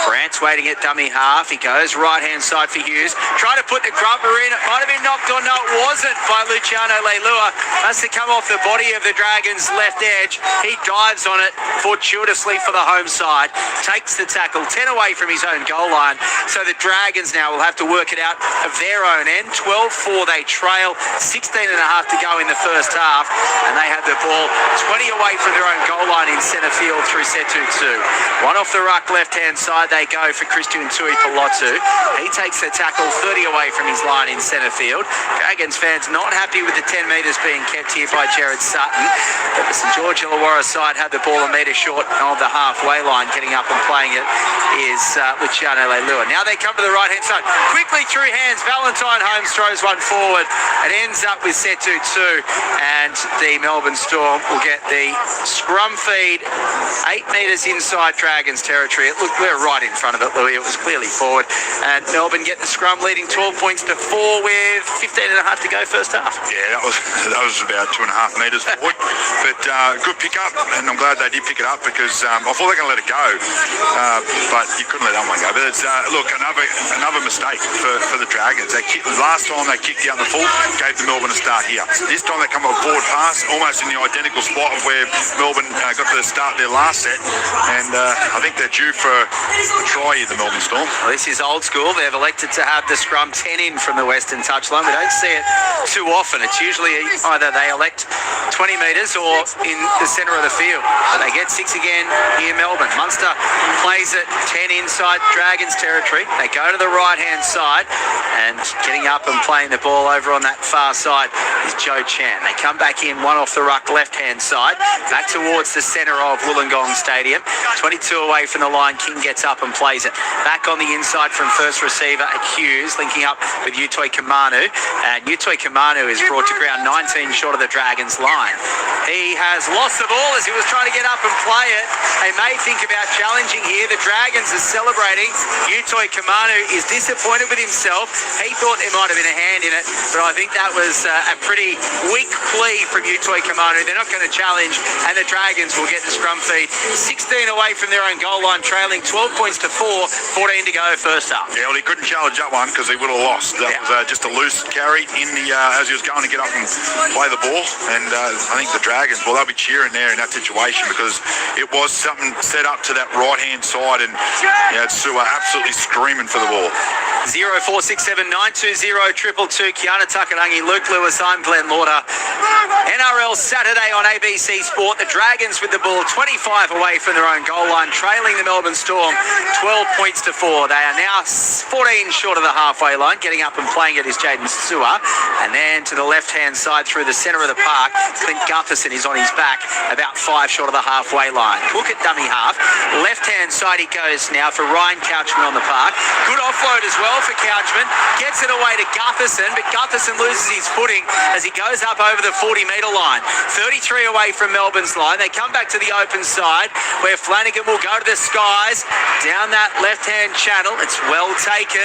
Grant's waiting at dummy half. He goes right-hand side for Hughes. Try to put the grubber in. It might have been knocked on. No, it wasn't by Luciano Leilua. Must have come off the body of the Dragons' left edge. He dives on it fortuitously nicely for the home side, takes the tackle 10 away from his own goal line. So the Dragons now will have to work it out of their own end. 12-4 they trail, 16 and a half to go in the first half, and they have the ball 20 away from their own goal line in centre field through Setu 2. One off the ruck left-hand side they go for Christian Tui Pilotu. He takes the tackle 30 away from his line in centre field. Dragons fans not happy with the 10 metres being kept here by Jared Sutton, but the St.George Illawarra side had the ball a metre short of the halfway line. Getting up and playing it is Luciano Leilua. Now they come to the right-hand side. Quickly through hands, Valentine Holmes throws one forward. It ends up with Setu 2, and the Melbourne Storm will get the scrum feed 8 metres inside Dragons territory. Look, we're right in front of it, Louis. It was clearly forward. And Melbourne get the scrum leading 12 points to 4 with 15 and a half to go first half. Yeah, that was about 2.5 metres forward. But good pick up, and I'm glad they did pick it up because I thought they were going to let it go. But you couldn't let that one go. But it's, look, another mistake for the Dragons. Last time they kicked out the full, gave the Melbourne a start here. This time they come up forward pass, almost in the identical spot of where Melbourne got to start their last set. And I think they're due for a try here, the Melbourne Storm. Well, this is old school. They've elected to have the scrum 10 in from the western touchline. We don't see it too often. It's usually either they elect 20 metres or in the centre of the field. But they get 6 again here, Melbourne. Munster plays it 10 inside Dragons territory. They go to the right-hand side, and getting up and playing the ball over on that far side is Joe Chan. They come back in, one off the ruck left-hand side, back towards the centre of Wollongong Stadium. 22 away from the line, King gets up and plays it. Back on the inside from first receiver at Hughes, linking up with Utoi Kamanu. And Utoi Kamanu is brought to ground 19 short of the Dragons line. He has lost the ball as he was trying to get up and play it. They may think about challenging here. The Dragons are celebrating. Utoi Kamanu is disappointed with himself. He thought there might have been a hand in it, but I think that was a pretty weak plea from Utoi Kamanu. They're not going to challenge, and the Dragons will get the scrum feed. 16 away from their own goal line, trailing 12 points to 4, 14 to go first half. Yeah, well, he couldn't challenge that one because he would have lost. That was just a loose carry in the as he was going to get up and play the ball. And I think the Dragons, well, they'll be cheering there in that situation because it was something set up to that right-hand side, and Sua absolutely screaming for the ball. 0467 920 222. Kiana Takarangi, Luke Lewis, I'm Glenn Lauder. NRL Saturday on ABC Sport. The Dragons with the ball 25 away from their own goal line, trailing the Melbourne Storm 12 points to 4. They are now 14 short of the halfway line. Getting up and playing it is Jaden Sua. And then to the left-hand side through the centre of the park, Clint Gutherson is on his back, about 5 short of the halfway line. Hook at dummy half. Left-hand side he goes now for Ryan Couchman on the park. Good offload as well for Couchman. Gets it away to Gutherson, but Gutherson loses his footing as he goes up over the 40-metre line. 33 away from Melbourne's line. They come back to the open side where Flanagan will go to the skies down that left-hand channel. It's well taken,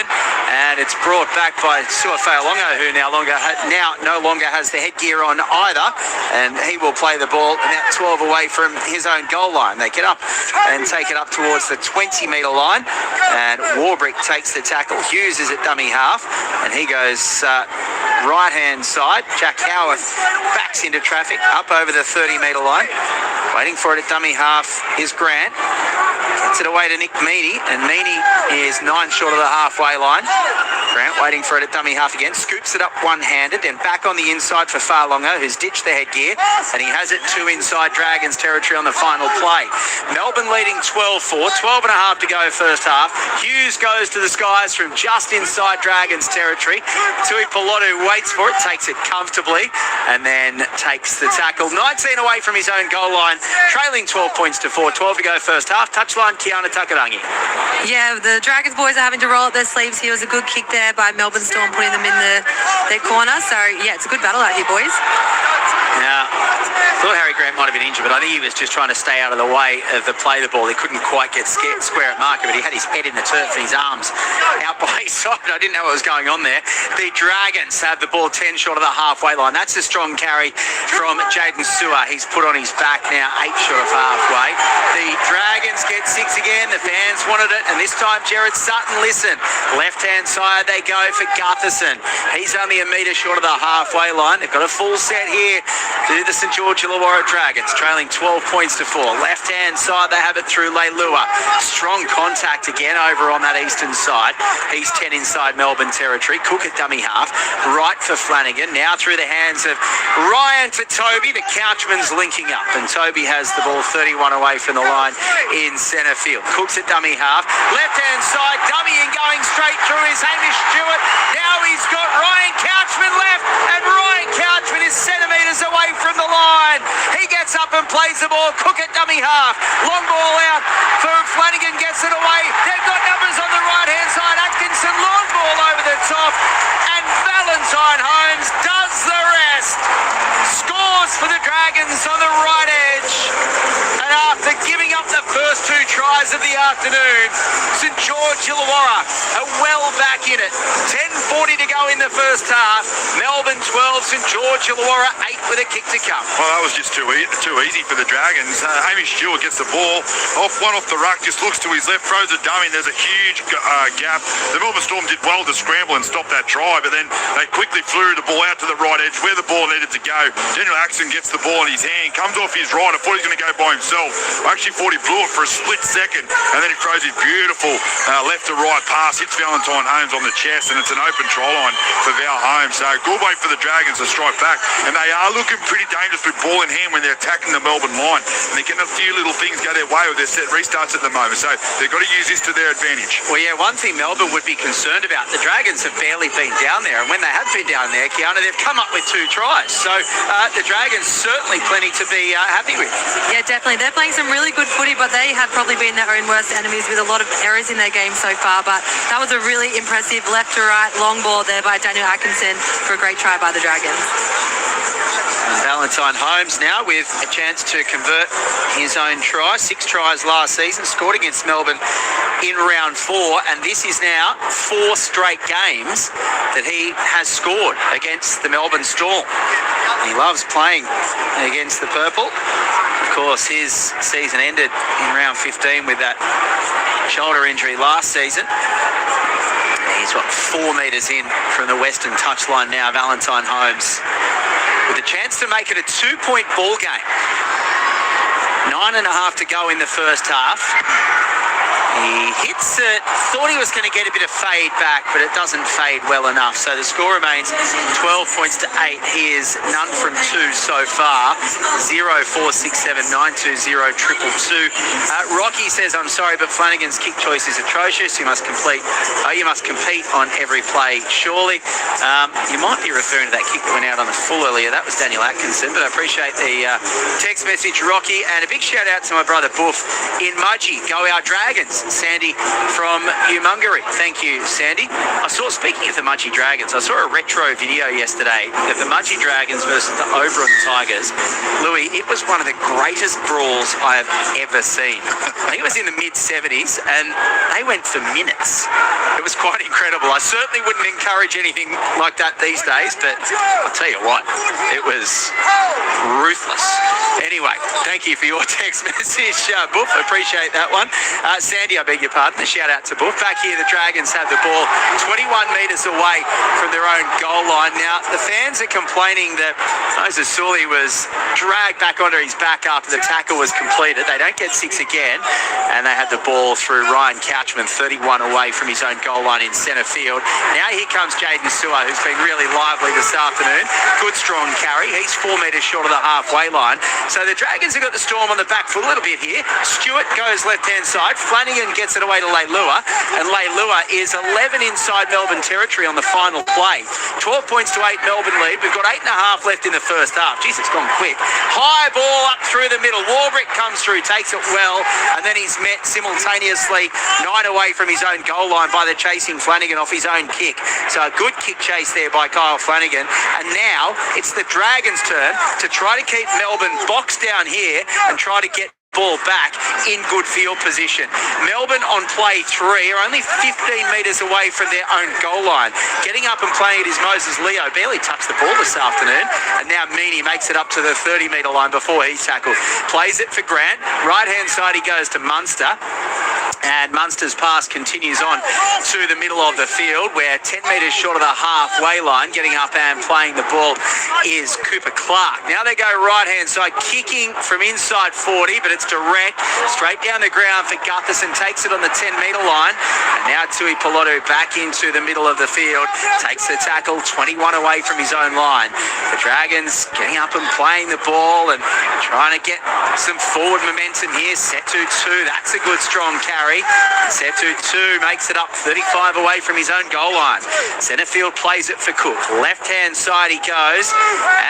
and it's brought back by Sua Fa'alongo, who no longer has the headgear on either, and he will play the ball about 12 away from his own goal line. They get up and take it up towards the 20-metre line, and Warbrick takes the tackle. Hughes is at dummy half, and he goes right-hand side. Jack Howarth backs into traffic up over the 30-metre line. Waiting for it at dummy half is Grant. Gets it away to Nick Meaney, and Meaney is 9 short of the halfway line. Grant waiting for it at dummy half again. Scoops it up one-handed, then back on the inside for Fa'alongo, who's ditched the headgear, and he has it 2 inside Dragons territory on the final play. Melbourne leading 12-4, 12 and a half to go first half. Hughes goes to the skies from just inside Dragons territory. Tui Pilotu waits for it, takes it comfortably, and then takes the tackle. 19 away from his own goal line, trailing 12 points to 4, 12 to go first half. Touchline, Kiana Takarangi. Yeah, the Dragons boys are having to roll up their sleeves here. It was a good kick there by Melbourne Storm, putting them in their corner. So, yeah, it's a good battle out here, boys. Now, I thought Harry Grant might have been injured, but I think he was just trying to stay out of the way of the play the ball. He couldn't quite get square at marker, but he had his head in the turf and his arms out by his side. I didn't know what was going on there. The Dragons have the ball 10 short of the halfway line. That's a strong carry from Jaden Sua. He's put on his back now, 8 short of halfway. The Dragons get 6 again. The fans wanted it, and this time Jared Sutton, listen. Left-hand side they go for Gutherson. He's only a metre short of the halfway line. They've got a full set here to the St. George Illawarra Dragons, trailing 12 points to 4. Left-hand side they have it through Leilua. Strong contact again over on that eastern side. He's 10 inside Melbourne territory. Cook at dummy half. Right for Flanagan. Now through the hands of Ryan to Toby. The Couchman's linking up, and Toby has the ball 31 away from the line in centre field. Cook's at dummy half. Left-hand side, dummy and going straight through is Hamish Stewart. Now he's got Ryan Couchman left, and Ryan Couchman is centimetres away from the line. He gets up and plays the ball. Cook at dummy half. Long ball out for Flanagan, gets it away. They've got numbers on the right-hand side. Atkinson, long ball over the top, and Valentine Holmes does the rest. Scores for the Dragons on the right edge. And after giving up the first 2 tries of the afternoon, St. George Illawarra are well back in it. 10:40 to go in the first half. Melbourne 12, St. George Illawarra 8 with a kick to come. Well, that was just too easy for the Dragons. Hamish Stewart gets the ball off the ruck, just looks to his left, throws a dummy, and there's a huge gap. The Melbourne Storm did well to scramble and stop that try, but then they quickly flew the ball out to the right edge where the ball needed to go. Daniel Axon gets the ball in his hand, comes off his right. I thought he was going to go by himself. I actually thought he blew it for a split second, and then he throws his beautiful left to right pass, hits Valentine Holmes on the chest, and it's an open try line for Val Holmes. So good way for the Dragons to strike back, and they are looking pretty dangerous with ball in hand when they're attacking the Melbourne line, and they're getting a few little things go their way with their set restarts at the moment. So they've got to use this to their advantage. Well, yeah, one thing Melbourne would be concerned about, the Dragons have barely been down there, and when they have been down there, Kiana, they've come up with 2 tries. So the Dragons certainly plenty to be happy with. Yeah, definitely. They're playing some really good footy, but they have probably been their own worst enemies with a lot of errors in their game so far. But that was a really impressive left to right long ball there by Daniel Atkinson for a great try by the Dragons. And Valentine Holmes now with a chance to convert his own try. 6 tries last season, scored against Melbourne in round 4, and this is now 4 straight games that he has scored against the Melbourne Storm. He loves playing against the Purple. Of course, his season ended in round 15 with that shoulder injury last season. He's got 4 metres in from the western touchline now, Valentine Holmes, with a chance to make it a 2-point ball game. 9.5 to go in the first half. He hits it, thought he was going to get a bit of fade back, but it doesn't fade well enough. So the score remains 12 points to 8. He is none from 2 so far. 0, 4, 6, 7, 9, 2, 0, 222. Rocky says, I'm sorry, but Flanagan's kick choice is atrocious. You must compete on every play, surely. You might be referring to that kick that went out on the full earlier. That was Daniel Atkinson, but I appreciate the text message, Rocky. And a big shout out to my brother Boof in Mudgee. Go our Dragons. Sandy from Umungary. Thank you, Sandy. Speaking of the Mudgee Dragons, I saw a retro video yesterday of the Mudgee Dragons versus the Oberon Tigers. Louis, it was one of the greatest brawls I have ever seen. I think it was in the mid-70s, and they went for minutes. It was quite incredible. I certainly wouldn't encourage anything like that these days, but I'll tell you what, it was ruthless. Anyway, thank you for your text message, Boof. I appreciate that one. Sandy, I beg your pardon. A shout out to Boof. Back here, the Dragons have the ball 21 metres away from their own goal line. Now, the fans are complaining that Moses Sully was dragged back onto his back after the tackle was completed. They don't get 6 again, and they had the ball through Ryan Couchman, 31 away from his own goal line in centre field. Now here comes Jaden Sewer, who's been really lively this afternoon. Good strong carry. He's 4 metres short of the halfway line. So the Dragons have got the Storm on the back foot a little bit here. Stewart goes left-hand side. Flanagan gets it away to Leilua, and Leilua is 11 inside Melbourne territory on the final play. 12 points to 8 Melbourne lead. We've got 8.5 left in the first half. Jeez, it's gone quick. High ball up through the middle. Warbrick comes through, takes it well, and then he's met simultaneously 9 away from his own goal line by the chasing Flanagan off his own kick. So a good kick chase there by Kyle Flanagan. And now it's the Dragons' turn to try to keep Melbourne boxed down here and try to get ball back in good field position. Melbourne on play 3 are only 15 metres away from their own goal line. Getting up and playing it is Moses Leo. Barely touched the ball this afternoon. And now Mini makes it up to the 30-metre line before he's tackled. Plays it for Grant. Right-hand side he goes to Munster. And Munster's pass continues on to the middle of the field, where 10 metres short of the halfway line, getting up and playing the ball, is Cooper Clark. Now they go right-hand side, kicking from inside 40, but it's direct, straight down the ground for Gutherson, takes it on the 10-metre line. And now Tui Pilotu back into the middle of the field, takes the tackle, 21 away from his own line. The Dragons getting up and playing the ball and trying to get some forward momentum here. Setu 2, that's a good strong carry. Setu 2 makes it up 35 away from his own goal line. Centerfield plays it for Cook. Left-hand side he goes,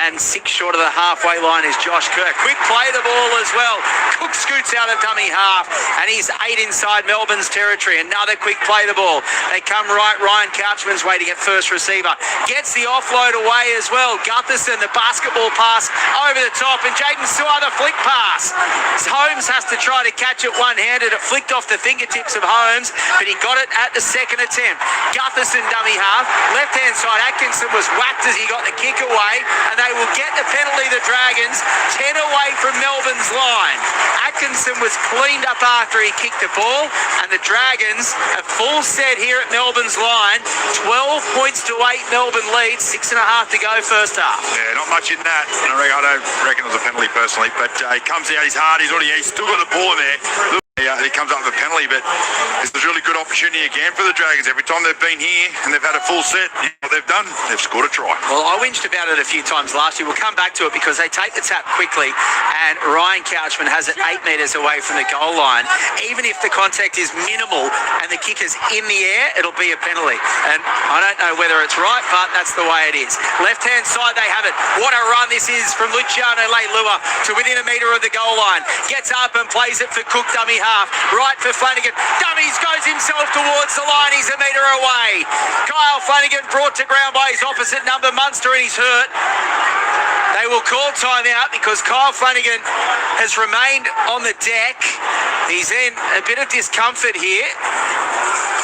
and 6 short of the halfway line is Josh Kerr. Quick play the ball as well. Cook scoots out of dummy half, and he's 8 inside Melbourne's territory. Another quick play the ball. They come right. Ryan Couchman's waiting at first receiver. Gets the offload away as well. Gutherson, the basketball pass over the top, and Jaden Suar, the flick pass. Holmes has to try to catch it one-handed. It flicked off the fingertips of Holmes, but he got it at the second attempt. Gutherson dummy half. Left-hand side, Atkinson was whacked as he got the kick away, and they will get the penalty, the Dragons, 10 away from Melbourne's line. Atkinson was cleaned up after he kicked the ball, and the Dragons have full set here at Melbourne's line. 12 points to 8, Melbourne leads, 6.5 to go first half. Yeah, not much in that. I don't reckon it was a penalty personally, but he comes out, he's hard, he's still got the ball in there. He comes up with a penalty, but it's a really good opportunity again for the Dragons. Every time they've been here and they've had a full set, what they've done, they've scored a try. Well, I whinged about it a few times last year. We'll come back to it because they take the tap quickly, and Ryan Couchman has it 8 metres away from the goal line. Even if the contact is minimal and the kick is in the air, it'll be a penalty. And I don't know whether it's right, but that's the way it is. Left-hand side, they have it. What a run this is from Luciano Leilua to within a metre of the goal line. Gets up and plays it for Cook dummy half. Right for Flanagan. Dummies goes himself towards the line. He's a metre away. Kyle Flanagan brought to ground by his opposite number, Munster, and he's hurt. They will call timeout because Kyle Flanagan has remained on the deck. He's in a bit of discomfort here.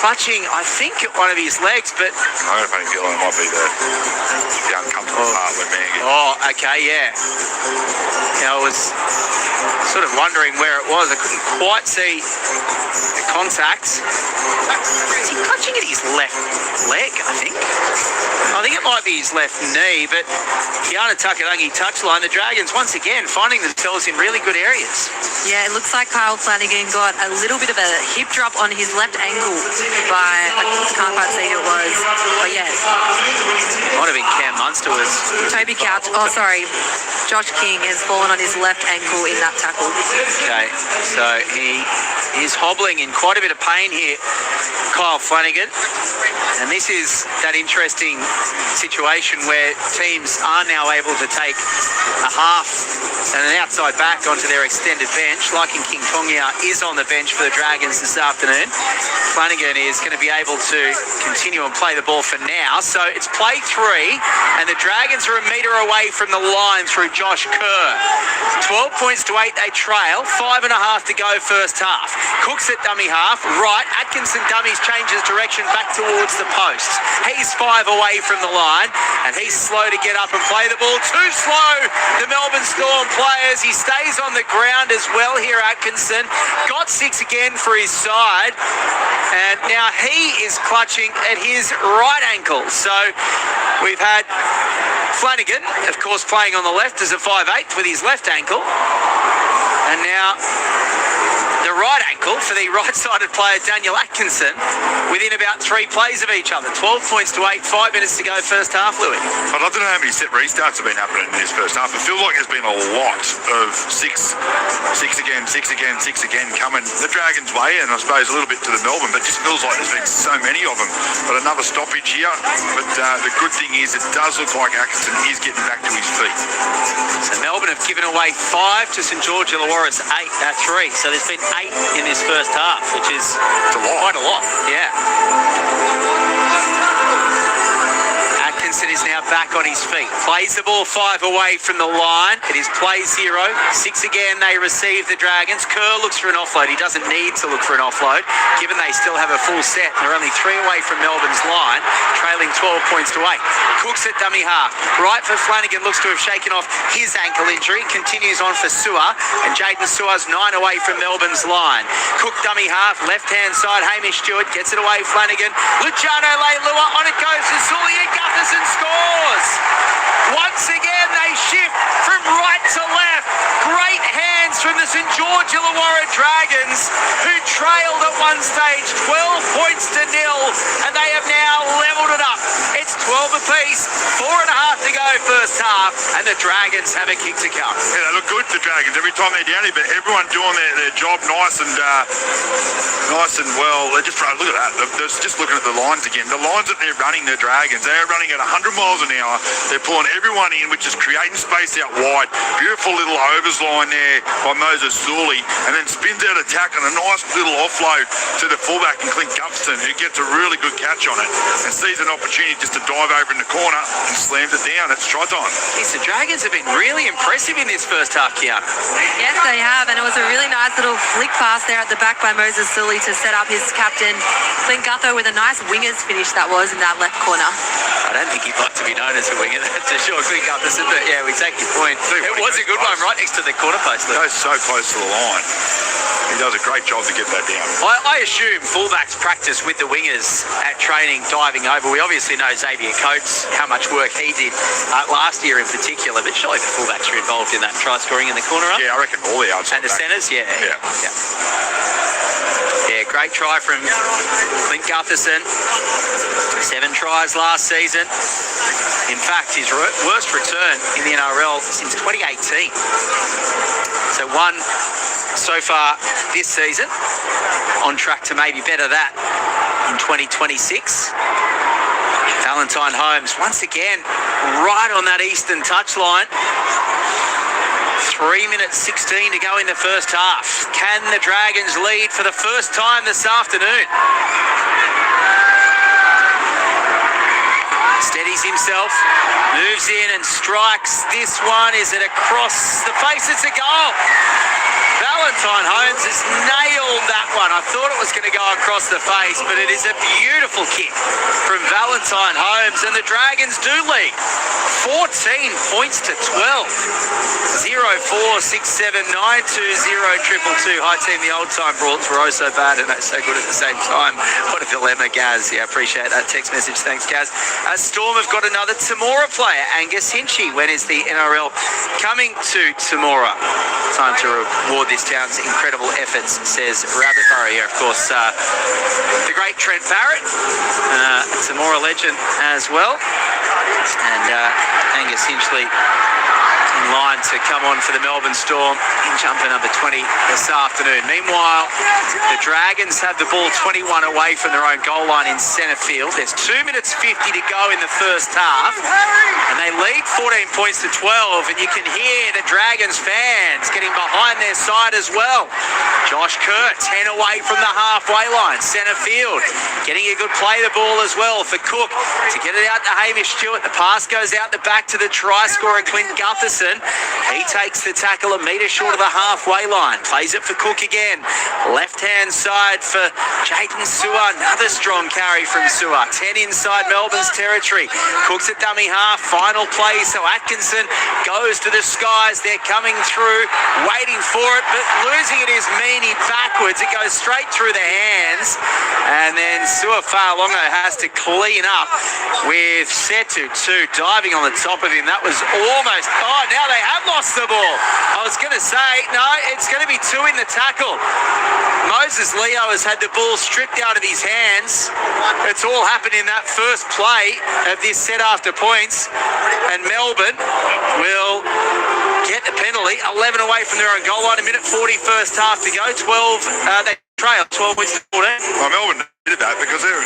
Clutching, I think, at one of his legs, but... I got a funny feeling it might be the uncomfortable part when Mangan... Oh, okay, yeah. I was sort of wondering where it was. I couldn't quite see the contacts. Is he clutching at his left leg, I think? I think it might be his left knee, but Kiana Takarangi touchline. The Dragons, once again, finding themselves in really good areas. Yeah, it looks like Kyle Flanagan got a little bit of a hip drop on his left ankle by, I can't quite see who it was, but yeah. Might have been Cam Munster was... Toby Couch, Josh King has fallen on his left ankle in that tackle. Okay, so he is hobbling in quite a bit of pain here, Kyle Flanagan. And this is that interesting situation where teams are now able to take a half and an outside back onto their extended bench. Like in King Tongia is on the bench for the Dragons this afternoon. Flanagan is going to be able to continue and play the ball for now. So it's play 3, and the Dragons are a metre away from the line through Josh Kerr. 12 points to 8, they trail. 5.5 to go first half. Cooks at dummy half. Right, Atkinson dummies changes direction back towards the posts. He's 5 away from the line, and he's slow to get up and play the ball. Too slow, the Melbourne Storm players. He stays on the ground as well here, Atkinson. Got 6 again for his side, and now he is clutching at his right ankle. So we've had Flanagan, of course, playing on the left as a 5'8" with his left ankle, and now the right ankle for the right-sided player Daniel Atkinson within about 3 plays of each other. 12 points to 8, 5 minutes to go first half, Louis. I don't know how many set restarts have been happening in this first half. It feels like there's been a lot of 6 again coming the Dragons' way, and I suppose a little bit to the Melbourne, but it just feels like there's been so many of them. But another stoppage here, but the good thing is it does look like Atkinson is getting back to his feet. So Melbourne have given away 5 to St.George Illawarra's 3. So there's been 8 in this first half, which is quite a lot. Yeah. Atkinson is now back on his feet. Plays the ball 5 away from the line. It is play 0. 6 again, they receive the Dragons. Kerr looks for an offload. He doesn't need to look for an offload, given they still have a full set. They're only 3 away from Melbourne's line, trailing 12 points to 8. Cooks at dummy half. Right for Flanagan, looks to have shaken off his ankle injury. Continues on for Sewer, and Jaden Sewer's 9 away from Melbourne's line. Cook dummy half, left-hand side, Hamish Stewart gets it away, Flanagan. Luciano Leilua, on it goes to Sully, and Gutherson scores! Once again, they shift from right to left. Great hands from the St.George Illawarra Dragons, who trailed at one stage 12 points to 0, and they have now levelled it up. It's 12 apiece, 4.5 to go first half, and the Dragons have a kick to come. Yeah, they look good, the Dragons, every time they're down here, but everyone doing their job nice and well. They just look at that. They're just looking at the lines again. The lines that they're running, the Dragons, they're running at 100 miles an hour. They're pulling everyone in, which is creating space out wide. Beautiful little overs line there by Moses Sully, and then spins out attack and a nice little offload to the fullback and Clint Gupston, who gets a really good catch on it and sees an opportunity just to dive over in the corner and slams it down. It's try time. Yes, the Dragons have been really impressive in this first half, Kian. Yes, they have, and it was a really nice little flick pass there at the back by Moses Sully to set up his captain, Clint Gutho, with a nice wingers finish that was in that left corner. I don't think he'd like to be known as a winger, that's for sure. Clint Gutherson, but yeah, we take your point. It was a good one right next to the corner post. He goes so close to the line. He does a great job to get that down. I assume fullbacks practice with the wingers at training, diving over. We obviously know Xavier Coates, how much work he did last year in particular, but surely the fullbacks are involved in that try scoring in the corner. Yeah, I reckon all the outside. And the centres, yeah. Yeah, great try from Clint Gutherson. 7 tries last season. In fact, his worst return in the NRL since 2018. So 1 so far this season. On track to maybe better that in 2026. Valentine Holmes, once again, right on that eastern touchline. 3 minutes 16 to go in the first half. Can the Dragons lead for the first time this afternoon? Steadies himself, moves in and strikes. This one, is it across the face? It's a goal. Valentine Holmes has nailed that one. I thought it was going to go across the face, but it is a beautiful kick from Valentine Holmes, and the Dragons do lead 14 points to 12. 0467920222. Hi team, the old time brawls were oh so bad and so good at the same time. What a dilemma, Gaz. Yeah, appreciate that text message. Thanks, Gaz. Storm have got another Temora player, Angus Hinchy. When is the NRL coming to Temora? Time to reward this town's incredible efforts, says Rabbit Murray. Of course, the great Trent Barrett, Temora legend as well. And Angus Hinchley in line to come on for the Melbourne Storm in jumper number 20 this afternoon. Meanwhile, the Dragons have the ball 21 away from their own goal line in centre field. There's 2 minutes 50 to go in the first half, and they lead 14 points to 12, and you can hear the Dragons fans getting behind their side as well. Josh Kerr, 10 away from the halfway line, centre field, getting a good play the ball as well for Cook to get it out to Hamish Stewart. The pass goes out the back to the try scorer Clint Gutherson. He takes the tackle a metre short of the halfway line. Plays it for Cook again. Left-hand side for Jaden Sewer. Another strong carry from Sewer. 10 inside Melbourne's territory. Cook's at dummy half. Final play. So Atkinson goes to the skies. They're coming through, waiting for it, but losing it is Mini backwards. It goes straight through the hands. And then Sewer Fa'alongo has to clean up with Setu diving on the top of him. That was almost... Oh, now they have lost the ball. I was going to say, no, it's going to be 2 in the tackle. Moses Leo has had the ball stripped out of his hands. It's all happened in that first play of this set after points. And Melbourne will get the penalty. 11 away from their own goal line. A minute 40 first half to go. They trail 12 points to 14. Well, Melbourne Did that because they're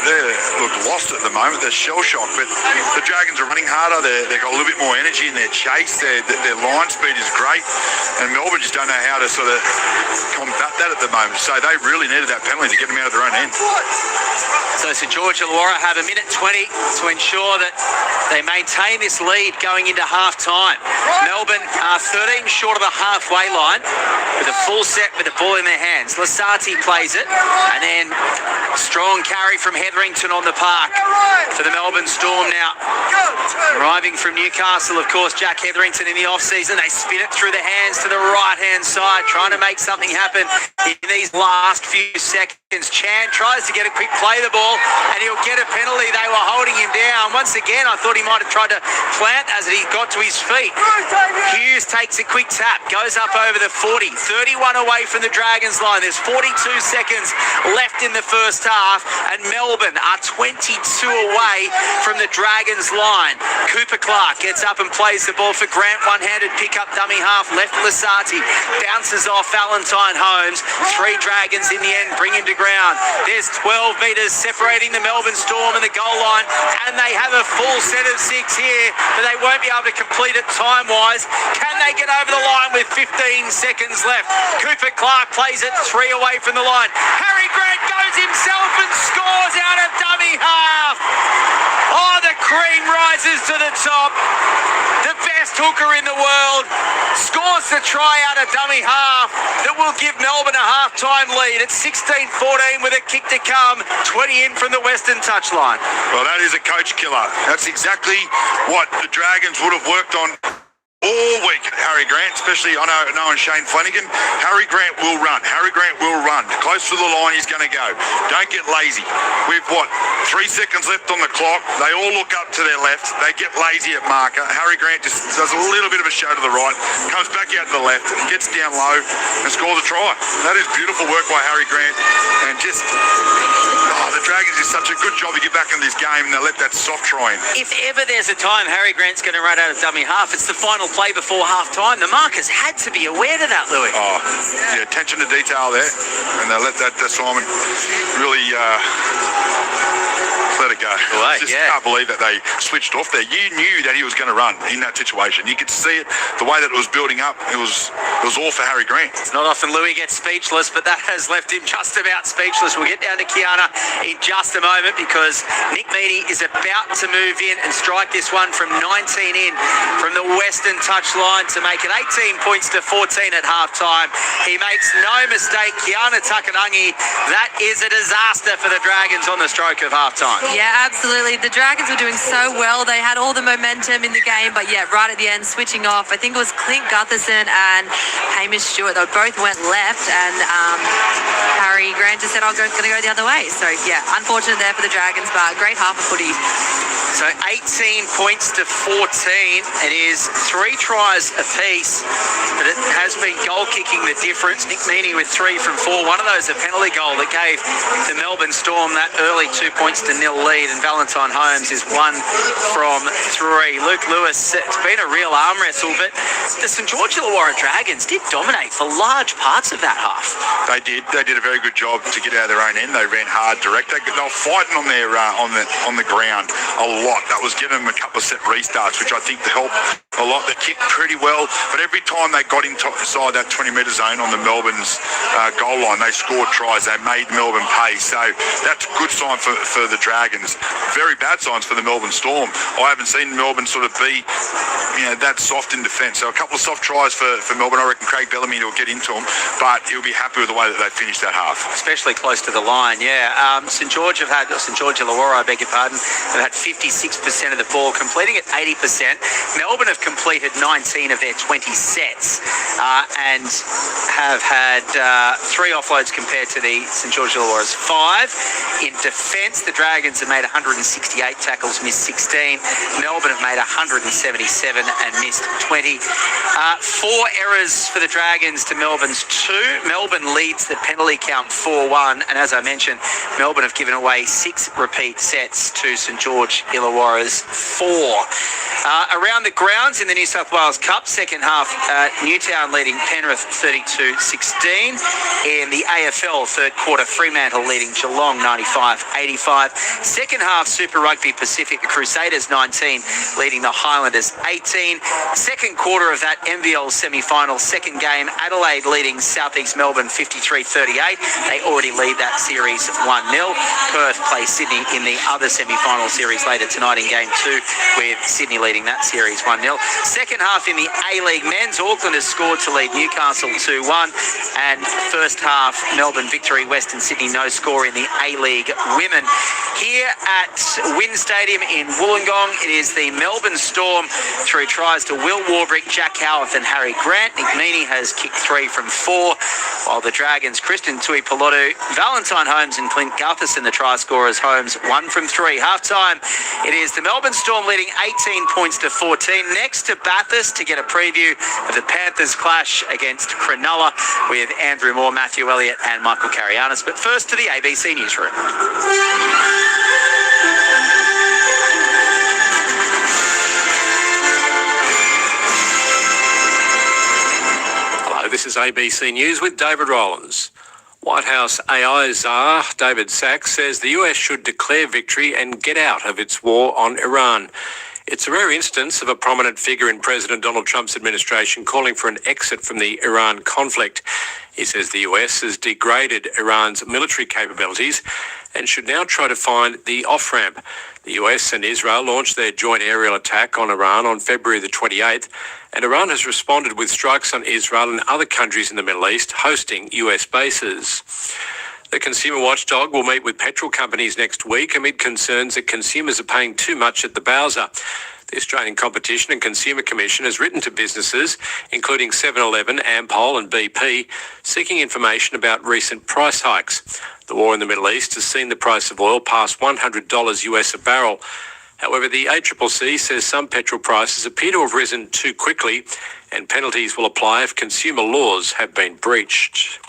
look lost at the moment. They're shell shocked, but the Dragons are running harder. They've got a little bit more energy in their chase. Their line speed is great, and Melbourne just don't know how to sort of combat that at the moment. So they really needed that penalty to get them out of their own end. So St.George Illawarra have a minute 20 to ensure that they maintain this lead going into half-time. Melbourne are 13 short of the halfway line with a full set with the ball in their hands. Lasati plays it, and then strong carry from Hetherington on the park for the Melbourne Storm now. Arriving from Newcastle, of course, Jack Hetherington in the off-season. They spin it through the hands to the right-hand side, trying to make something happen in these last few seconds. Chan tries to get a quick play the ball, and he'll get a penalty. They were holding him down. Once again, I thought he might have tried to plant as he got to his feet. Hughes takes a quick tap, goes up over the 40, 31 away from the Dragons line. There's 42 seconds left in the first half, and Melbourne are 22 away from the Dragons line. Cooper Clark gets up and plays the ball for Grant. One-handed pick-up dummy half left. Lasati bounces off Valentine Holmes. 3 Dragons in the end bring him to ground. There's 12 metres separating the Melbourne Storm and the goal line, and they have a full set of 6 here, but they won't be able to complete it time-wise. Can they get over the line with 15 seconds left? Cooper Clark plays it 3 away from the line. Harry Grant goes himself and scores out of dummy half. Oh, the cream rises to the top. The best hooker in the world scores the try out of dummy half that will give Melbourne a half-time lead at 16-14 with a kick to come, 20 in from the western touchline. Well, that is a coach killer. That's exactly what the Dragons would have worked on all week. Harry Grant, especially, I know Shane Flanagan. Harry Grant will run. Harry Grant will run. Close to the line, he's going to go. Don't get lazy. We've, 3 seconds left on the clock. They all look up to their left. They get lazy at marker. Harry Grant just does a little bit of a show to the right, comes back out to the left, gets down low, and scores a try. That is beautiful work by Harry Grant. And just, the Dragons did such a good job to get back in this game, and they let that soft try in. If ever there's a time Harry Grant's going to run out of dummy half, it's the final play before half-time. The markers had to be aware of that, Louis. Oh, yeah, attention to detail there, and they let that Simon really let it go. Can't believe that they switched off there. You knew that he was going to run in that situation. You could see it, the way that it was building up. It was all for Harry Grant. It's not often Louis gets speechless, but that has left him just about speechless. We'll get down to Kiana in just a moment because Nick Mini is about to move in and strike this one from 19 in from the western touchline to make it 18 points to 14 at halftime. He makes no mistake. Kiana Takanangi, that is a disaster for the Dragons on the stroke of halftime. Yeah, absolutely. The Dragons were doing so well. They had all the momentum in the game, but yeah, right at the end, switching off. I think it was Clint Gutherson and Hamish Stewart. They both went left, and Harry Grant just said, I'm going to go the other way. So yeah, unfortunate there for the Dragons, but great half of footy. So 18 points to 14. It is 3 tries apiece, but it has been goal kicking the difference. Nick Meaney with 3 from 4. One of those a penalty goal that gave the Melbourne Storm that early 2 points to 0 lead, and Valentine Holmes is 1 from 3. Luke Lewis, it's been a real arm wrestle, but the St. George Illawarra Dragons did dominate for large parts of that half. They did. They did a very good job to get out of their own end. They ran hard, direct. They were fighting on their on the ground a lot. That was giving them a couple of set restarts, which I think helped a lot. They kicked pretty well, but every time they got inside that 20-metre zone on the Melbourne's goal line, they scored tries. They made Melbourne pay. So that's a good sign for the Dragons. Very bad signs for the Melbourne Storm. I haven't seen Melbourne sort of be that soft in defence. So a couple of soft tries for Melbourne. I reckon Craig Bellamy will get into them, but he'll be happy with the way that they finished that half. Especially close to the line, yeah. St. George Illawarra, I beg your pardon, have had 56% of the ball, completing at 80%. Melbourne have completed 19 of their 20 sets and have had 3 offloads compared to the St. George Illawarra's 5. In defence, the Dragons have made 168 tackles, missed 16. Melbourne have made 177 and missed 20. 4 errors for the Dragons to Melbourne's 2. Melbourne leads the penalty count 4-1, and as I mentioned, Melbourne have given away 6 repeat sets to St. George Illawarra's 4. Around the ground, rounds in the New South Wales Cup. Second half, Newtown leading Penrith 32-16. In the AFL, third quarter, Fremantle leading Geelong 95-85. Second half, Super Rugby Pacific, the Crusaders 19, leading the Highlanders 18. Second quarter of that NBL semi-final, second game, Adelaide leading Southeast Melbourne 53-38. They already lead that series 1-0. Perth plays Sydney in the other semi-final series later tonight in game 2, with Sydney leading that series 1-0. Second half in the A-League men's, Auckland has scored to lead Newcastle 2-1. And first half, Melbourne victory, Western Sydney no score in the A-League women. Here at Wynn Stadium in Wollongong, it is the Melbourne Storm through tries to Will Warbrick, Jack Howarth and Harry Grant. Nick Meaney has kicked 3 from 4, while the Dragons, Kristen Tuipulotu, Valentine Holmes and Clint Gutherson, the try scorers. Holmes 1 from 3. Half-time, it is the Melbourne Storm leading 18 points to 14. Next to Bathurst to get a preview of the Panthers clash against Cronulla with Andrew Moore, Matthew Elliott and Michael Carianis. But first to the ABC Newsroom. Hello, this is ABC News with David Rowlands. White House AI czar David Sachs says the US should declare victory and get out of its war on Iran. It's a rare instance of a prominent figure in President Donald Trump's administration calling for an exit from the Iran conflict. He says the US has degraded Iran's military capabilities and should now try to find the off-ramp. The US and Israel launched their joint aerial attack on Iran on February the 28th, and Iran has responded with strikes on Israel and other countries in the Middle East hosting US bases. The consumer watchdog will meet with petrol companies next week amid concerns that consumers are paying too much at the bowser. The Australian Competition and Consumer Commission has written to businesses, including 7-Eleven, Ampol and BP, seeking information about recent price hikes. The war in the Middle East has seen the price of oil pass $100 US a barrel. However, the ACCC says some petrol prices appear to have risen too quickly, and penalties will apply if consumer laws have been breached.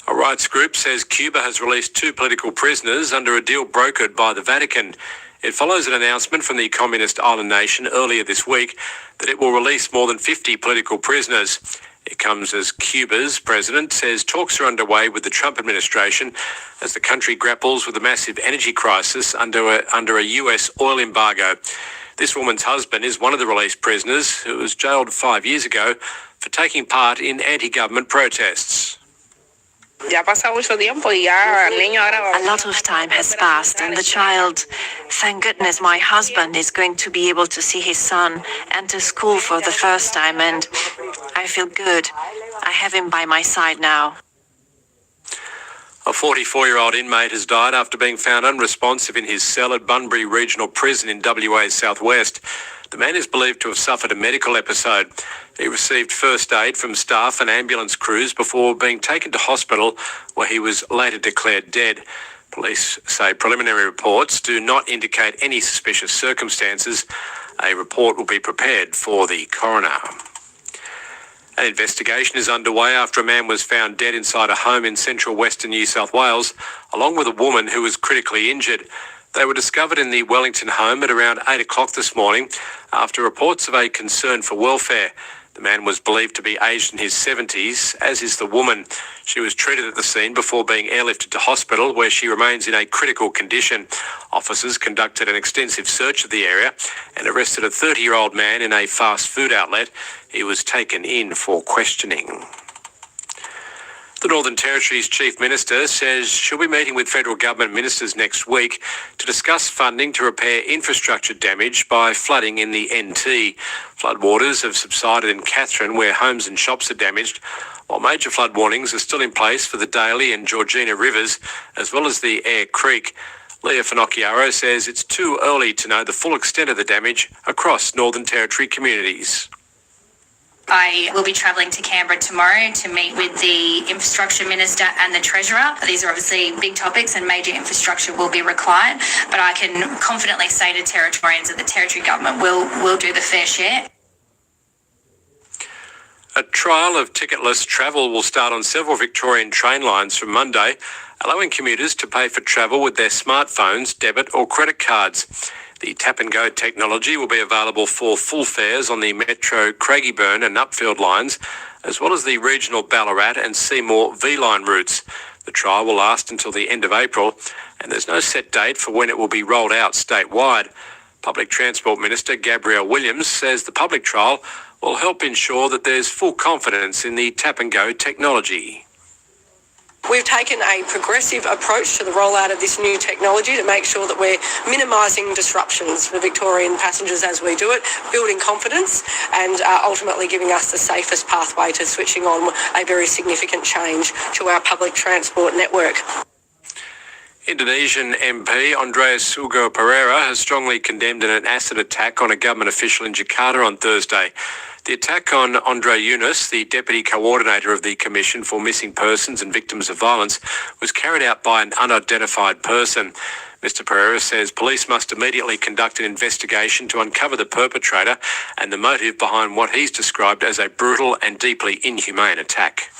A rights group says Cuba has released 2 political prisoners under a deal brokered by the Vatican. It follows an announcement from the communist island nation earlier this week that it will release more than 50 political prisoners. It comes as Cuba's president says talks are underway with the Trump administration as the country grapples with a massive energy crisis under a US oil embargo. This woman's husband is one of the released prisoners who was jailed 5 years ago for taking part in anti-government protests. A lot of time has passed, and the child, thank goodness my husband is going to be able to see his son enter school for the first time, and I feel good. I have him by my side now. A 44-year-old inmate has died after being found unresponsive in his cell at Bunbury Regional Prison in WA's southwest. The man is believed to have suffered a medical episode. He received first aid from staff and ambulance crews before being taken to hospital, where he was later declared dead. Police say preliminary reports do not indicate any suspicious circumstances. A report will be prepared for the coroner. An investigation is underway after a man was found dead inside a home in central western New South Wales, along with a woman who was critically injured. They were discovered in the Wellington home at around 8 o'clock this morning after reports of a concern for welfare. The man was believed to be aged in his 70s, as is the woman. She was treated at the scene before being airlifted to hospital, where she remains in a critical condition. Officers conducted an extensive search of the area and arrested a 30-year-old man in a fast food outlet. He was taken in for questioning. The Northern Territory's Chief Minister says she'll be meeting with federal government ministers next week to discuss funding to repair infrastructure damage by flooding in the NT. Floodwaters have subsided in Katherine, where homes and shops are damaged, while major flood warnings are still in place for the Daly and Georgina rivers, as well as the Eyre Creek. Leah Finocchiaro says it's too early to know the full extent of the damage across Northern Territory communities. I will be travelling to Canberra tomorrow to meet with the Infrastructure Minister and the Treasurer. These are obviously big topics and major infrastructure will be required, but I can confidently say to Territorians that the Territory Government will do the fair share. A trial of ticketless travel will start on several Victorian train lines from Monday, allowing commuters to pay for travel with their smartphones, debit or credit cards. The tap-and-go technology will be available for full fares on the Metro Craigieburn and Upfield lines, as well as the regional Ballarat and Seymour V-line routes. The trial will last until the end of April, and there's no set date for when it will be rolled out statewide. Public Transport Minister Gabrielle Williams says the public trial will help ensure that there's full confidence in the tap-and-go technology. We've taken a progressive approach to the rollout of this new technology to make sure that we're minimising disruptions for Victorian passengers as we do it, building confidence and ultimately giving us the safest pathway to switching on a very significant change to our public transport network. Indonesian MP Andreas Hugo Pereira has strongly condemned an acid attack on a government official in Jakarta on Thursday. The attack on Andre Yunus, the Deputy Coordinator of the Commission for Missing Persons and Victims of Violence, was carried out by an unidentified person. Mr Pereira says police must immediately conduct an investigation to uncover the perpetrator and the motive behind what he's described as a brutal and deeply inhumane attack.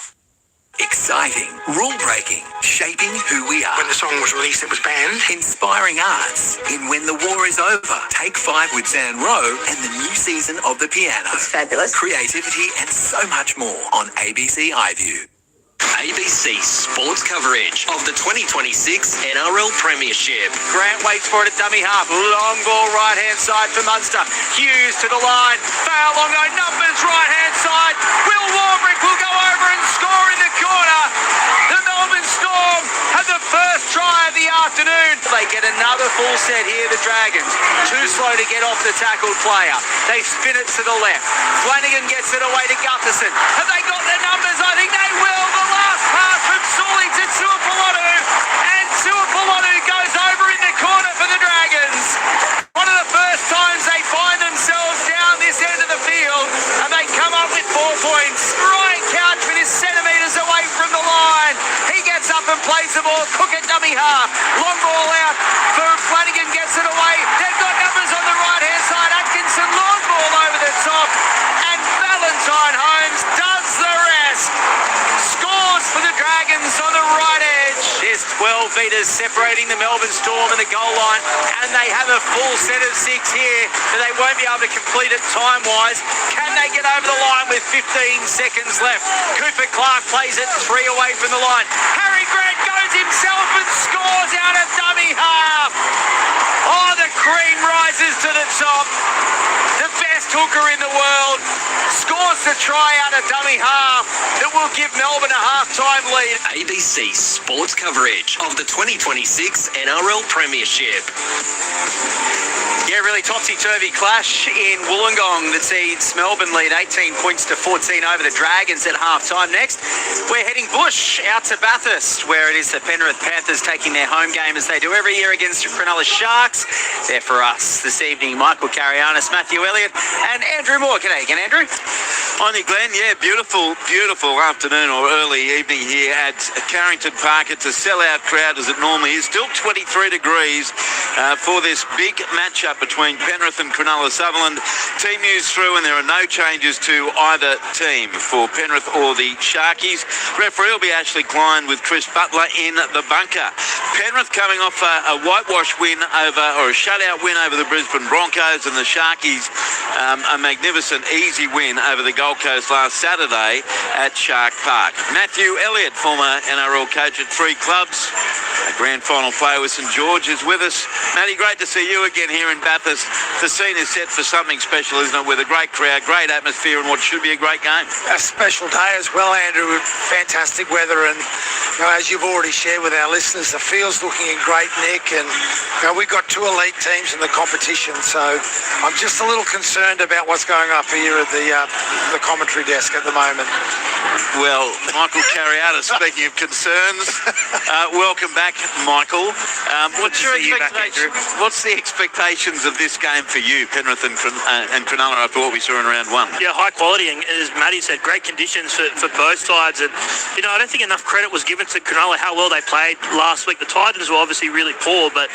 Exciting, rule-breaking, shaping who we are. When the song was released, it was banned. Inspiring arts in When the War is Over. Take 5 with Zan Rowe and the new season of The Piano. It's fabulous. Creativity and so much more on ABC iView. ABC sports coverage of the 2026 NRL Premiership. Grant waits for it at dummy half. Long ball right-hand side for Munster. Hughes to the line. Fairlongo numbers right-hand side. Will Warbrick will go over and score in the corner. The Melbourne Storm have the first try of the afternoon. They get another full set here, the Dragons. Too slow to get off the tackled player. They spin it to the left. Flanagan gets it away to Gutherson. Have they got the numbers? I think they will. The last pass from Sully to Tuapolotu, and Tuapolotu goes over in the corner for the Dragons. One of the first times they find themselves down this end of the field, and they come up with 4 points. Ryan Couchman is centimetres away from the line. He gets up and plays the ball. Cook at dummy half. Long ball out for Flanagan, gets it away. They've got numbers on the right-hand side. Atkinson, long ball over the top, and Valentine Holmes does the rest. Scores for the Dragons on the right edge. There's 12 metres separating the Melbourne Storm and the goal line, and they have a full set of 6 here, but they won't be able to complete it time-wise. Can they get over the line with 15 seconds left? Cooper Clark plays it 3 away from the line. Harry Grant goes himself and scores out of dummy half. Oh, the cream rises to the top. The best hooker in the world scores the try out of dummy half that will give Melbourne a half-time lead. ABC sports coverage of the 2026 NRL Premiership. Yeah, really topsy-turvy clash in Wollongong that sees Melbourne lead 18 points to 14 over the Dragons at half-time. Next, we're heading bush out to Bathurst, where it is the Penrith Panthers taking their home game as they do every year against the Cronulla Sharks. There for us this evening, Michael Carianis, Matthew Elliott and Andrew Moore. G'day again, Andrew. Morning, Glenn. Yeah, beautiful afternoon or early evening here at Carrington Park. It's a sellout crowd as it normally is. Still 23 degrees for this big matchup between Penrith and Cronulla Sutherland. Team news through, and there are no changes to either team for Penrith or the Sharkies. Referee will be Ashley Klein with Chris Butler in the bunker. Penrith coming off a whitewash win or a shutout win over the Brisbane Broncos, and the Sharkies a magnificent easy win over the Gold Coast last Saturday at Shark Park. Matthew Elliott, former NRL coach at 3 clubs, a grand final player with St.George, is with us. Matty, great to see you again here in Bathurst. The scene is set for something special, isn't it, with a great crowd, great atmosphere, and what should be a great game. A special day as well, Andrew, with fantastic weather, and as you've already shared with our listeners, the field's looking in great nick, and we've got 2 elite teams in the competition, so I'm just a little concerned about what's going up here at the commentary desk at the moment. Well, Michael Cariatis, speaking of concerns, welcome back, Michael. What's the expectations of this game for you, Penrith and Cronulla, after what we saw in round 1? Yeah, high quality, and as Matty said, great conditions for both sides. And I don't think enough credit was given performance at Cronulla, how well they played last week. The Titans were obviously really poor, but,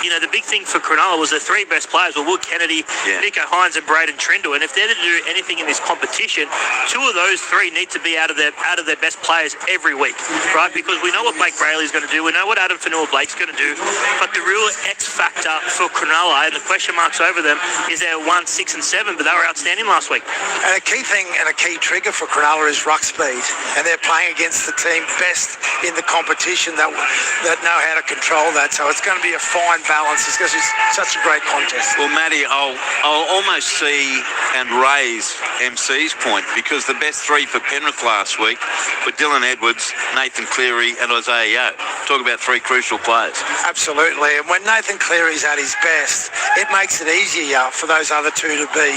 you know, the big thing for Cronulla was the three best players were Wood Kennedy, Nico Hines and Braden Trindle. And if they're to do anything in this competition, two of those three need to be out of their best players every week, right? Because we know what Blake Brayley's going to do. We know what Adam Fanua-Blake's going to do. But the real X factor for Cronulla and the question marks over them is they're 1, 6 and 7, but they were outstanding last week. And a key thing and a key trigger for Cronulla is ruck speed. And they're playing against the team best in the competition that know how to control that. So it's going to be a fine balance. It's going to be such a great contest. Well, Matty, I'll almost see and raise MC's point, because the best three for Penrith last week were Dylan Edwards, Nathan Cleary and Isaiah Yeo. Talk about three crucial players. Absolutely. And when Nathan Cleary's at his best, it makes it easier for those other two to be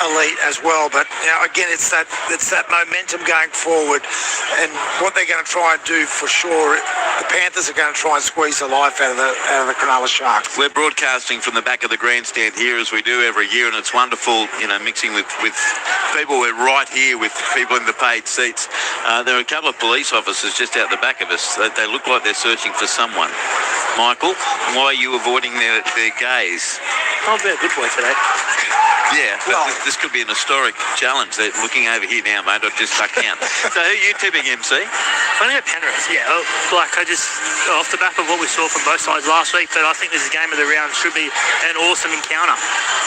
elite as well. But, you know, again, it's that momentum going forward, and what they're going to try and do for sure. The Panthers are going to try and squeeze the life out of the Cronulla Sharks. We're broadcasting from the back of the grandstand here, as we do every year, and it's wonderful, you know, mixing with people. We're right here with people in the paid seats. There are a couple of police officers just out the back of us. They look like they're searching for someone. Michael, why are you avoiding their gaze? I'll be a good boy today. Yeah, well, this could be an historic challenge. They're looking over here now, mate. I've just ducked down. So who are you tipping, MC? I think Penrith, yeah. Like, I just, off the back of what we saw from both sides last week, but I think this game of the round should be an awesome encounter.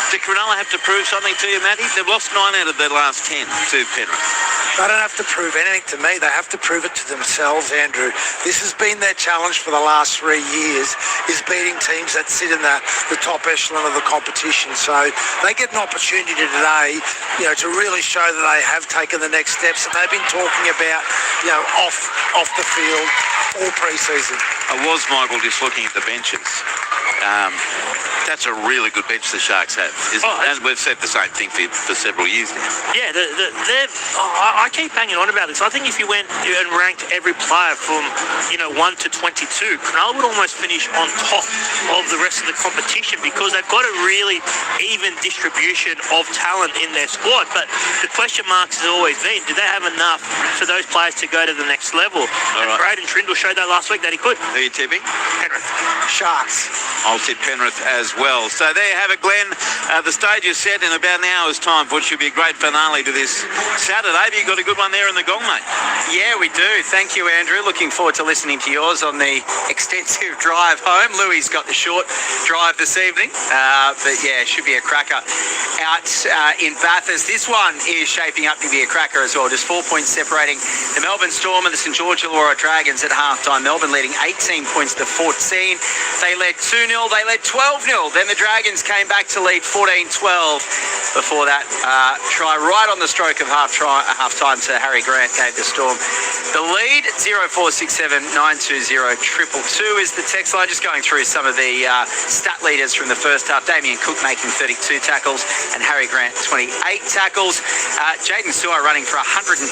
Did Cronulla have to prove something to you, Matty? They've lost 9 out of their last 10 to Penrith. They don't have to prove anything to me. They have to prove it to themselves, Andrew. This has been their challenge for the last 3 years, is beating teams that sit in the top echelon of the competition. So they get an opportunity today, you know, to really show that they have taken the next steps that they've been talking about, you know, off the field all pre-season. I was, Michael, just looking at the benches. That's a really good bench the Sharks have. And we've said the same thing for several years now. Yeah, I keep banging on about this. I think if you went and ranked every player from, you know, 1 to 22, Cronulla would almost finish on top of the rest of the competition, because they've got a really even distribution of talent in their squad. But the question marks has always been, did they have enough for those players to go to the next level? And Braden Trindle showed that last week that he could. Who are you tipping? Penrith. Sharks. I'll tip Penrith as well. So there you have it, Glenn. The stage is set in about an hour's time for what should be a great finale to this Saturday. Have you got a good one there in the Gong, mate? Yeah, we do. Thank you, Andrew. Looking forward to listening to yours on the extensive drive home. Louis got the short drive this evening. But yeah, should be a cracker out in Bathurst. This one is shaping up to be a cracker as well. Just 4 points separating the Melbourne Storm and the St.George Illawarra Dragons at halftime. Melbourne leading 18 points to 14. They led 2-0. They led 12-0. Then the Dragons came back to lead 14-12 before that try right on the stroke of half-time to Harry Grant gave the Storm the lead. 0467 920 222 is the text line. Just going through some of the stat leaders from the first half. Damien Cook making 32 tackles and Harry Grant 28 tackles. Jaden Suar running for 122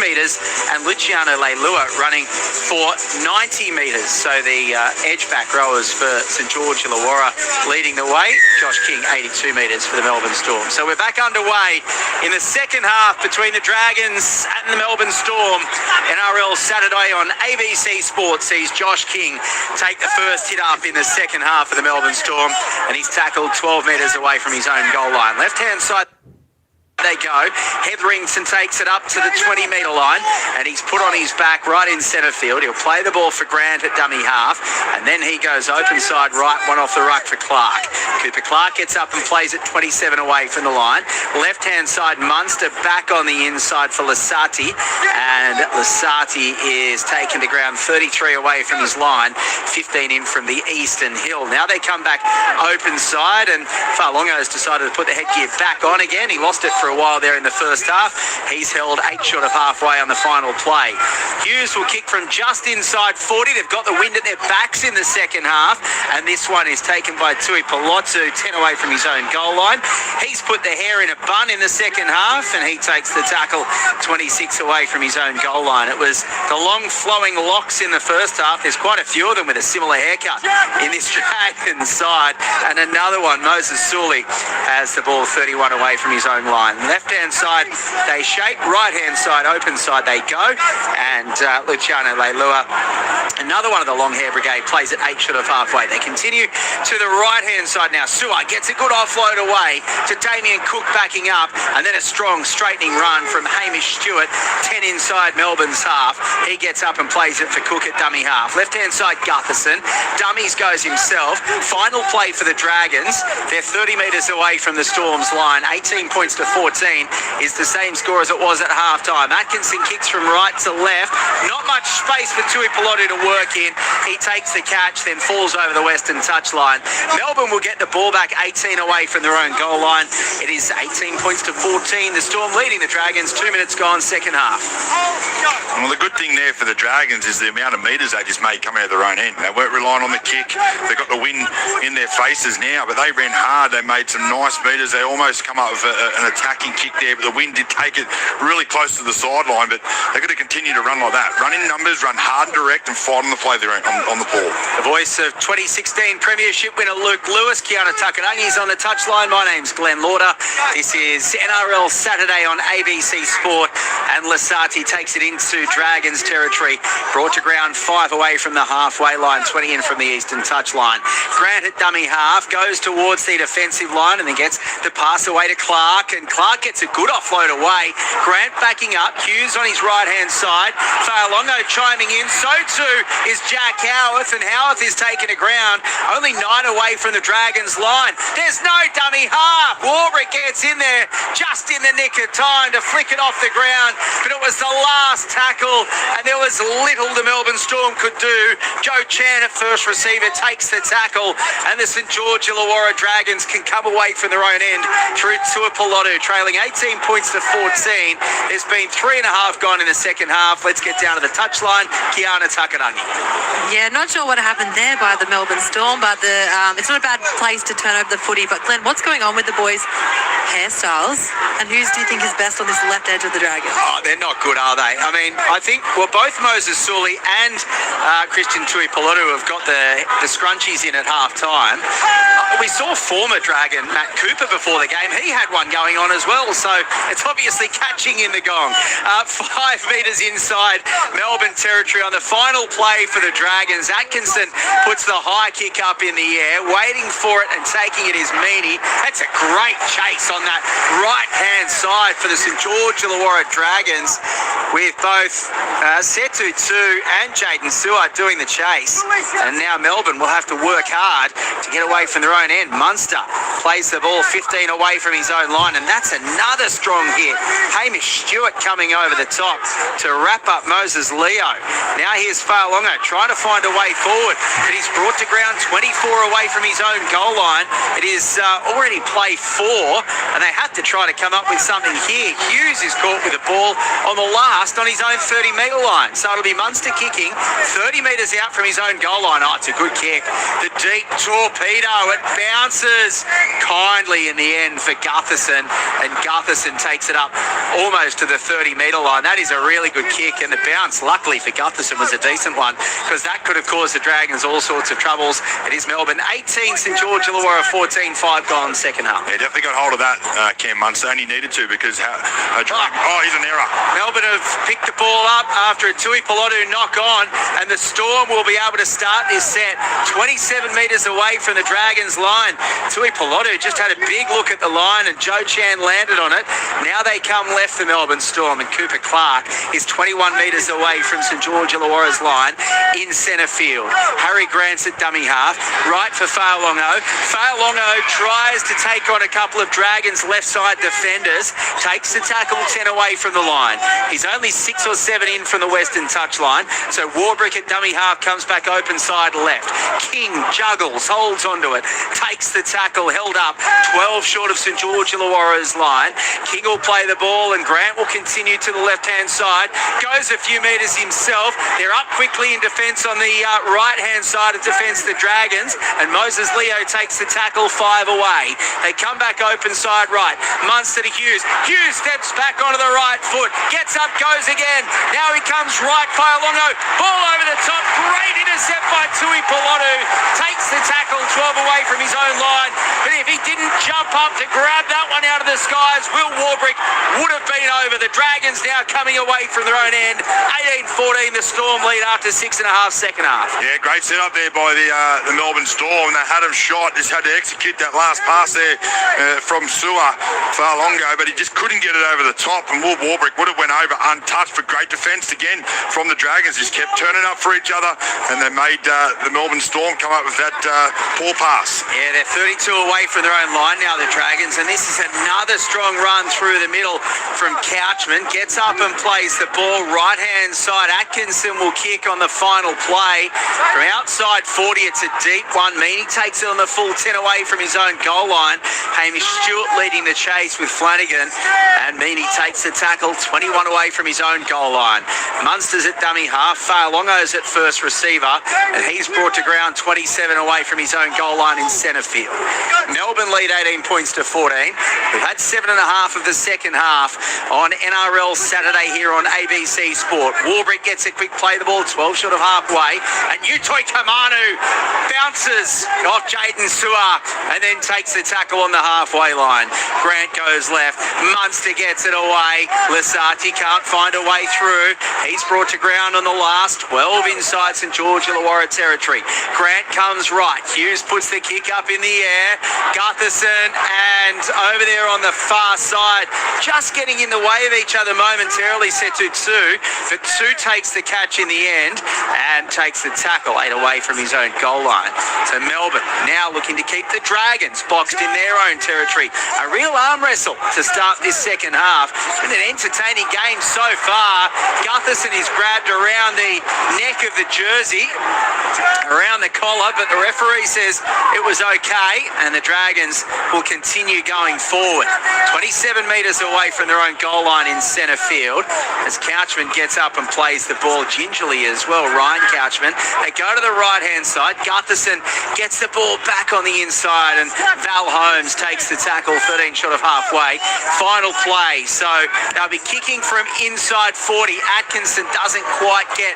metres and Luciano Leilua running for 90 metres. So the edge back rowers for St. George Illawarra leading the way. Josh King 82 metres for the Melbourne Storm. So we're back underway in the second half between the Dragons and the Melbourne Storm. NRL Saturday on ABC Sports sees Josh King take the first hit up in the second half of the Melbourne Storm, and he's tackled 12 metres away from his own goal line. Left-hand side they go. Hetherington takes it up to the 20-metre line, and he's put on his back right in centre field. He'll play the ball for Grant at dummy half, and then he goes open side right, one off the ruck for Clark. Cooper Clark gets up and plays it 27 away from the line. Left-hand side, Munster back on the inside for Lasati, and Lasati is taken to ground 33 away from his line, 15 in from the eastern hill. Now they come back open side, and Farlongo's decided to put the headgear back on again. He lost it for a while there in the first half. He's held 8 short of halfway on the final play. Hughes will kick from just inside 40. They've got the wind at their backs in the second half, and this one is taken by Tui Palottu, 10 away from his own goal line. He's put the hair in a bun in the second half, and he takes the tackle 26 away from his own goal line. It was the long flowing locks in the first half. There's quite a few of them with a similar haircut in this Dragons side. And another one, Moses Sully has the ball 31 away from his own line. Left-hand side, they shake. Right-hand side, open side, they go. And Luciano Leilua, another one of the long hair brigade, plays at 8 short of halfway. They continue to the right-hand side now. Sua gets a good offload away to Damien Cook backing up, and then a strong straightening run from Hamish Stewart, 10 inside Melbourne's half. He gets up and plays it for Cook at dummy half. Left-hand side, Gutherson. Dummies goes himself. Final play for the Dragons. They're 30 metres away from the Storm's line. 18 points to 14 is the same score as it was at half-time. Atkinson kicks from right to left. Not much space for Tui Pilotu to work in. He takes the catch, then falls over the western touchline. Melbourne will get the ball back 18 away from their own goal line. It is 18 points to 14. The Storm leading the Dragons. 2 minutes gone, second half. Well, the good thing there for the Dragons is the amount of metres they just made coming out of their own end. They weren't relying on the kick. They got the win in their faces now, but they ran hard. They made some nice metres. They almost come up with an attacking kick there, but the wind did take it really close to the sideline. But they've got to continue to run like that. Run in numbers, run hard and direct, and fight on the play there on the ball. The voice of 2016 Premiership winner Luke Lewis, Kiana Takanangi's on the touchline. My name's Glenn Lauder. This is NRL Saturday on ABC Sport, and Lasati takes it into Dragons territory. Brought to ground 5 away from the halfway line, 20 in from the eastern touchline. Grant at dummy half, goes towards the defensive line and then gets the pass away to Clark, and Clark gets a good offload away. Grant backing up, Hughes on his right-hand side. Fa'alongo chiming in, so too is Jack Howarth, and Howarth is taken to ground, only 9 away from the Dragons line. There's no dummy half. Warbrick gets in there just in the nick of time to flick it off the ground, but it was the last tackle, and there was little the Melbourne Storm could do. Joe Chan at first receiver takes the tackle, and the St. George Illawarra Dragons can come away from their own end through Tui Pilotu, trailing 18 points to 14. There's been 3.5 gone in the second half. Let's get down to the touchline. Kiana Takanangi. Yeah, not sure what happened there by the Melbourne Storm, but it's not a bad place to turn over the footy. But Glenn, what's going on with the boys' hairstyles? And whose do you think is best on this left edge of the Dragons? Oh, they're not good, are they? I mean, I think, well, both Moses Sully and Christian Tui Pilotu have got the scrunchies in at half-time. We saw former Dragon Matt Cooper before the game. He had one going on as well, so it's obviously catching in the Gong. 5 metres inside Melbourne territory on the final play for the Dragons. Atkinson puts the high kick up in the air, waiting for it and taking it is Mini. That's a great chase on that right-hand side for the St. George Illawarra Dragons, with both Setu and Jaden Seward doing the chase. And now Melbourne will have to work hard to get away from their own end. Munster plays the ball 15 away from his own line, and that's another strong hit. Hamish Stewart coming over the top to wrap up Moses Leo. Now here's Fa'alongo trying to find a way forward, but he's brought to ground 24 away from his own goal line. It is already play 4, and they have to try to come up with something here. Hughes is caught with the ball on the last on his own 30-metre line. So it'll be Munster kicking 30 metres out from his own goal line. Oh, it's a good kick. The deep torpedo. It bounces kindly in the end for Gutherson, and Gutherson takes it up almost to the 30-metre line. That is a really good kick, and the bounce, luckily for Gutherson, was a decent one, because that could have caused the Dragons all sorts of troubles. It is Melbourne 18, St. George Illawarra 14, 5 gone second half. Yeah, definitely got hold of that, Cam Munster, and he needed to, because he's an error. Melbourne have picked the ball up after a Tui Pilotu knock on, and the Storm will be able to start this set 27 metres away from the Dragons line. Tui Pilotu just had a big look at the line, and Joe Chan landed on it. Now they come left for Melbourne Storm, and Cooper Clark is 21 metres away from St. George Illawarra's line in centre field. Harry Grant's at dummy half, right for Fa'alongo. Fa'alongo tries to take on a couple of Dragons left side defenders, takes the tackle 10 away from the line. He's only 6 or 7 in from the western touchline, so Warbrick at dummy half comes back open side left. King juggles, holds onto it, takes the tackle, held up 12 short of St. George Illawarra's line. King will play the ball, and Grant will continue to the left-hand side, goes a few metres himself. They're up quickly in defence on the right-hand side of defence, the Dragons, and Moses Leo takes the tackle 5 away. They come back open side right. Munster to Hughes. Hughes steps back onto the right foot. Gets up, goes again. Now he comes right, Faialongo. Ball over the top. Great intercept by Tui Polonu. Takes the tackle 12 away from his own line. But if he didn't jump up to grab that one out of the skies, Will Warbrick would have been over. The Dragons now coming away from their own end. 18-14, the Storm lead after 6.5 second half. Yeah, great setup there by the Melbourne Storm. They had him shot, just had to execute that last pass there from Sua Fa'alongo, but he just couldn't get it over the top, and Will Warbrick would have went over untouched. For great defence again from the Dragons, just kept turning up for each other, and they made the Melbourne Storm come up with that poor pass. Yeah, they're 32 away from their own line now, the Dragons, and this is another strong run through the middle from Couchman. Gets up and plays the ball right-hand side. Atkinson will kick on the final play. From outside 40, it's a deep one. Meany takes it on the full 10 away from his own goal line. Hamish Stewart leading the chase with Flanagan, and Meany takes the tackle 21 away from his own goal line. Munster's at dummy half. Fa'alongo's at first receiver, and he's brought to ground 27 away from his own goal line in centre field. Melbourne lead 18 points to 14. We've had 7.5 of the second half on NRL Saturday here on ABC Sport. Warbrick gets a quick play, the ball 12 short of halfway, and Utoi Kamanu bounces off Jaden Sua and then takes the tackle on the halfway line. Grant goes left. Munster gets it away. Lasati can't find a way through. He's brought to ground on the last 12 inside St.George Illawarra territory. Grant comes right. Hughes puts the kick up in the air. Gutherson and over there on the far side, just getting in the way of each other momentarily, set to two. But two takes the catch in the end and takes the tackle 8 away from his own goal line. So Melbourne now looking to keep the Dragons boxed in their own territory. A real arm wrestle to start this second half. It's been an entertaining game so far. Gutherson is grabbed around the neck of the jersey, around the collar, but the referee says it was okay, and the Dragons will continue going forward. 27 metres away from their own goal line in centre field as Couchman gets up and plays the ball gingerly as well. Ryan Couchman. They go to the right-hand side. Gutherson gets the ball back on the inside, and Val Holmes takes the tackle 13 short of halfway. Final play. So they'll be kicking from inside 40. Atkinson doesn't quite get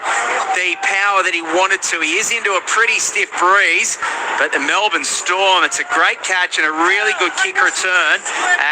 the power that he wanted to. He is into a pretty stiff breeze, but the Melbourne Storm, it's a great catch and a really good kick return,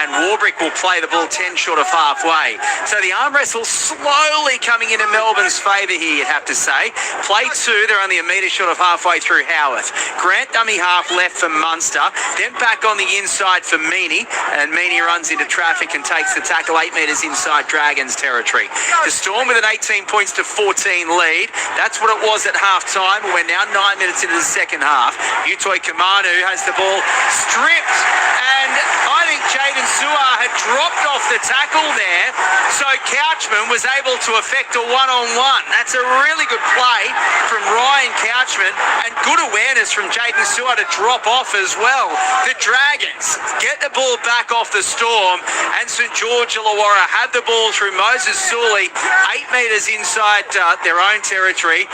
and Warbrick will play the ball 10 short of halfway. So the arm wrestle slowly coming into Melbourne's favour here, you'd have to say. Play 2, they're only a metre short of halfway through Howarth. Grant dummy half left for Munster, then back on the inside for Meany, and Meany runs into traffic and takes the tackle 8 metres inside Dragons territory. The Storm with an 18 points to 14 lead. That's what it was at half-time. We're now 9 minutes into the second half. Utoi Kamanu has the ball stripped, and I think Jaden Sua had dropped off the tackle there, so Couchman was able to effect a one-on-one. That's a really good play from Ryan Couchman, and good awareness from Jaden Sua to drop off as well. The Dragons get the ball back off the Storm, and St. George Illawarra had the ball through Moses Sully, 8 metres inside their own territory,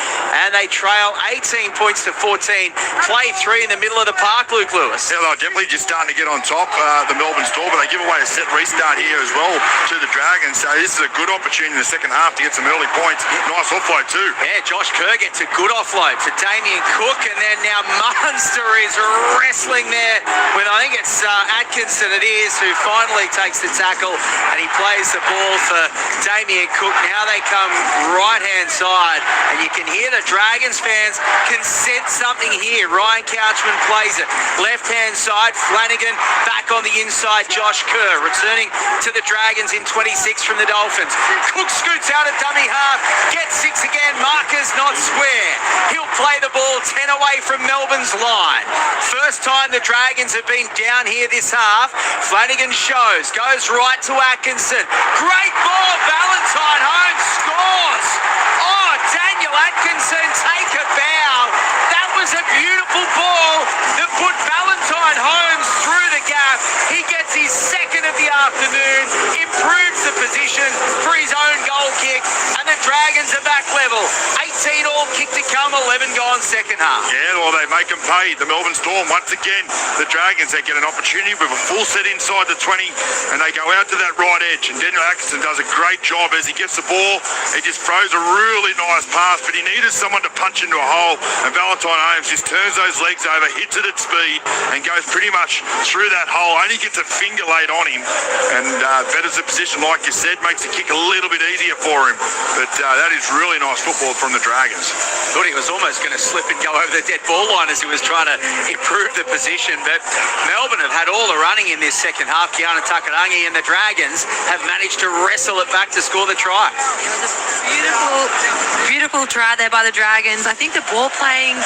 and they trail 18 points to 14. Play 3 in the middle of the park, Luke Lewis. Yeah, they're definitely just starting to get on top, the Melbourne Storm, but they give away a set restart here as well to the Dragons. So this is a good opportunity in the second half to get some early points. Nice offload too. Yeah, Josh Kerr gets a good offload to Damien Cook, and then now Munster is wrestling there with, I think it's Atkinson it is, who finally takes the tackle, and he plays the ball for Damien Cook. Now they come right-hand side, and you can hear the Dragons fans can sense something here. Ryan Couchman plays it. Left-hand side, Flanagan back on the inside, Josh Kerr returning to the Dragons in 26 from the Dolphins. Cook scoots out at dummy half, gets 6 again, markers not square. He'll play the ball 10 away from Melbourne's line. First time the Dragons have been down here this half. Flanagan shows, goes right to Atkinson. Great ball, Valentine Holmes scores. Oh, Daniel Atkinson, take a bow. That was a beautiful ball that put Valentine Holmes through the gap. He gets his second of the afternoon, improves the position for his own goal kick, and the the Dragons are back level. 18 all kick to come, 11 gone second half. Yeah, well, they make them pay. The Melbourne Storm, once again, the Dragons, they get an opportunity with a full set inside the 20, and they go out to that right edge, and Daniel Atkinson does a great job as he gets the ball. He just throws a really nice pass, but he needed someone to punch into a hole, and Valentine Holmes just turns those legs over, hits it at speed, and goes pretty much through that hole. Only gets a finger laid on him, and betters the position, like you said, makes the kick a little bit easier for him. But that is really nice football from the Dragons. Thought he was almost going to slip and go over the dead ball line as he was trying to improve the position, but Melbourne have had all the running in this second half. Kiana Takarangi and the Dragons have managed to wrestle it back to score the try. It was a beautiful try there by the Dragons. I think the ball playing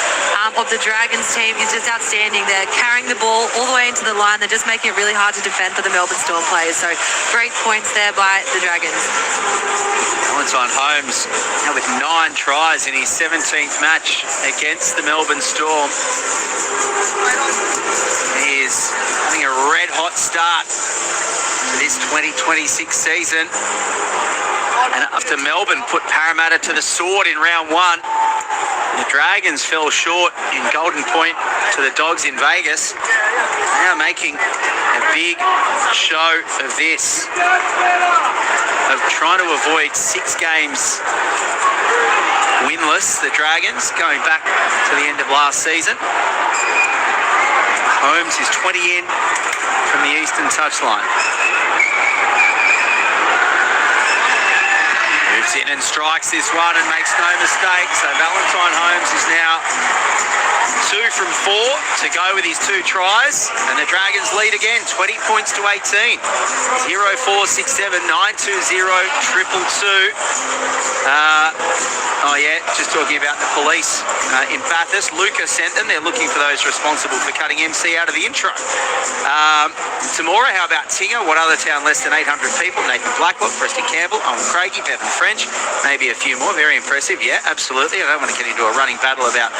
of the Dragons team is just outstanding. They're carrying the ball all the way into the line. They're just making it really hard to defend for the Melbourne Storm players. So great points there by the Dragons. Valentine Holmes now with 9 tries in his 17th match against the Melbourne Storm. He is having a red-hot start to this 2026 season. And after Melbourne put Parramatta to the sword in round 1, the Dragons fell short in Golden Point to the Dogs in Vegas. They are making a big show of this, of trying to avoid 6 games winless, the Dragons, going back to the end of last season. Holmes is 20 in from the eastern touchline. Moves in and strikes this one and makes no mistake. So Valentine Holmes is now 2 from 4 to go with his 2 tries, and the Dragons lead again, 20 points to 18. 0467 920 222. Just talking about the police in Bathurst. Luca sent them. They're looking for those responsible for cutting MC out of the intro. Tomorrow, how about Tinger? What other town less than 800 people? Nathan Blacklock, Preston Campbell, Owen Craigie, Bevan French, maybe a few more. Very impressive. Yeah, absolutely. I don't want to get into a running battle about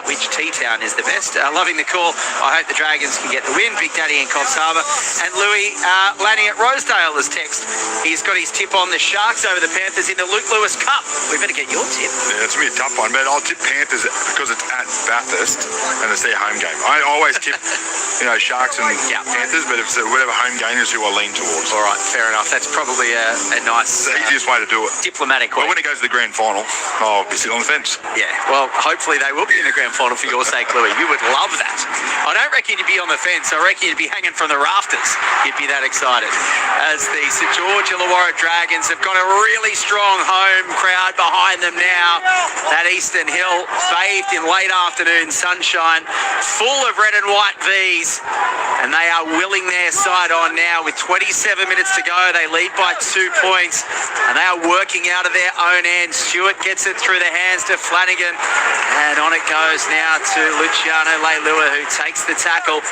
which T-town is the best. Loving the call. I hope the Dragons can get the win. Big Daddy in Coffs Harbour. And Louis Lanning at Rosedale has text. He's got his tip on the Sharks over the Panthers in the Luke Lewis Cup. We better get your tip. Yeah, it's going to be a tough one, but I'll tip Panthers because it's at Bathurst and it's their home game. I always tip, Sharks and Panthers, but if it's whatever home game is who I lean towards. All right, fair enough. That's probably a nice... It's the easiest way to do it. Diplomatic way. But when it goes to the grand final, I'll be sitting on the fence. Yeah, well, hopefully they will be in the grand final for your sake, Louis. You would love that. I don't reckon you'd be on the fence. I reckon you'd be hanging from the rafters. You'd be that excited. As the St.George Illawarra Dragons have got a really strong home crowd behind them now. That Eastern Hill bathed in late afternoon sunshine, full of red and white Vs, and they are willing their side on now with 27 minutes to go. They lead by 2 points, and they are working out of their own end. Stewart gets it through the hands to Flanagan, and on it goes now to Luciano Leilua, who takes the tackle.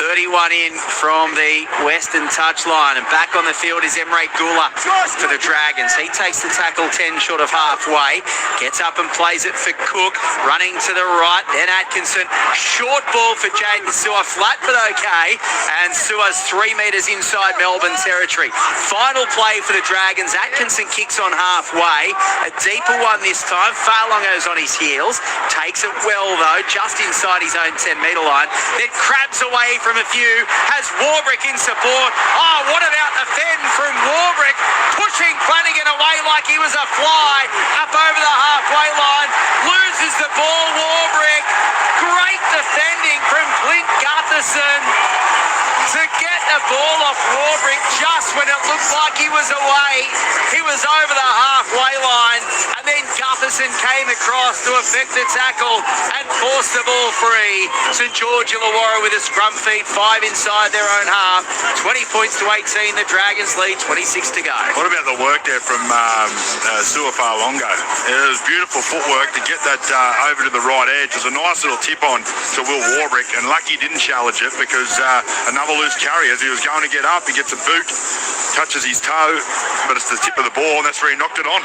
31 in from the western touchline, and back on the field is Emre Gula for the Dragons. He takes the tackle 10 short of halfway, gets up and plays it for Cook, running to the right, then Atkinson, short ball for Jaden Sewer, flat but okay, and Sewer's 3 metres inside Melbourne territory. Final play for the Dragons. Atkinson kicks on halfway, a deeper one this time. Farlongo's on his heels, takes it well though, just inside his own 10-metre line, then crabs away from a few, has Warbrick in support. Oh, what about the fend from Warbrick, pushing Flanagan away like he was a fly up over the halfway line, loses the ball. Warbrick, great defending from Clint Gutherson to get the ball off Warbrick just when it looked like he was away. He was over the halfway line, and then Gutherson came across to effect the tackle and forced the ball free. St. George Illawarra with a scrum feed, 5 inside their own half. 20 points to 18. The Dragons lead, 26 to go. What about the work there from Sewer Farlongo? It was beautiful footwork to get that over to the right edge. It was a nice little tip on to Will Warbrick, and lucky he didn't challenge it because another loose carry as he was going to get up. He gets a boot touches his toe, but it's the tip of the ball, and that's where he knocked it on.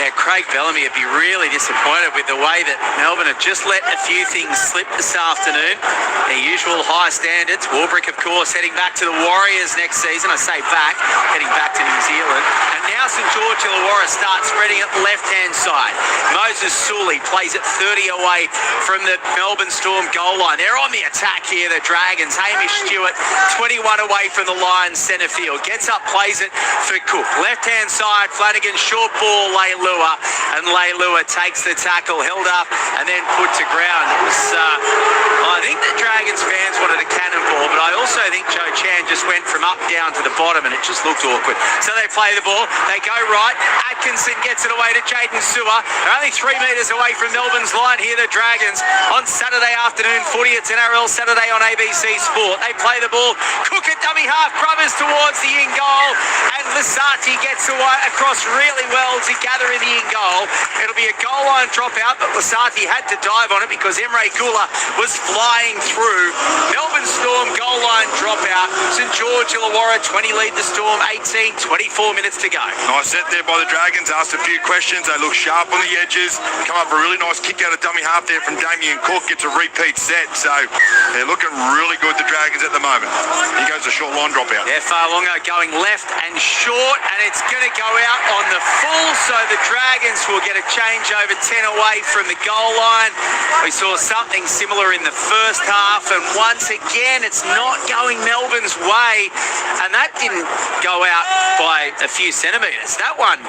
Yeah, Craig Bellamy would be really disappointed with the way that Melbourne have just let a few things slip this afternoon. Their usual high standards. Warbrick, of course, heading back to the Warriors next season. I say back, heading back to New Zealand. And now St. George Illawarra starts spreading it left-hand side. Moses Sully plays it 30 away from the Melbourne Storm goal line. They're on the attack here, the Dragons. Hamish Stewart, 21 away from the Lions centre field. Gets up, plays it for Cook. Left-hand side, Flanagan, short ball, Leilua. And Leilua takes the tackle, held up, and then put to ground. It was, I think the Dragons fans wanted a cannonball, but I also think Joe Chan just went from up down to the bottom, and it just looked awkward. So they play the ball, they go right. Atkinson gets it away to Jaden Sewer. They're only 3 metres away from Melbourne's line here, the Dragons. On Saturday afternoon footy, it's NRL Saturday on ABC Sport. They play the ball. Cook at dummy half, Grubbers towards the in goal, and Lasati gets away across really well to gather in the in goal. It'll be a goal line dropout, but Lasati had to dive on it because Emre Gula was flying through. Melbourne Storm goal line dropout. St. George Illawarra 20 lead the Storm, 18, 24 minutes to go. Nice set there by the Dragons. Asked a few questions. They look sharp on the edges. Come up with a really nice kick out of dummy half there from Damien Cook. Gets a repeat set. So they're looking really good, the Dragons, at the moment. He goes a short line dropout. Yeah, Farlonga going left and short, and it's going to go out on the full, so the Dragons will get a change over 10 away from the goal line. We saw something similar in the first half, and once again, it's not going Melbourne's way, and that didn't go out by a few centimetres. That one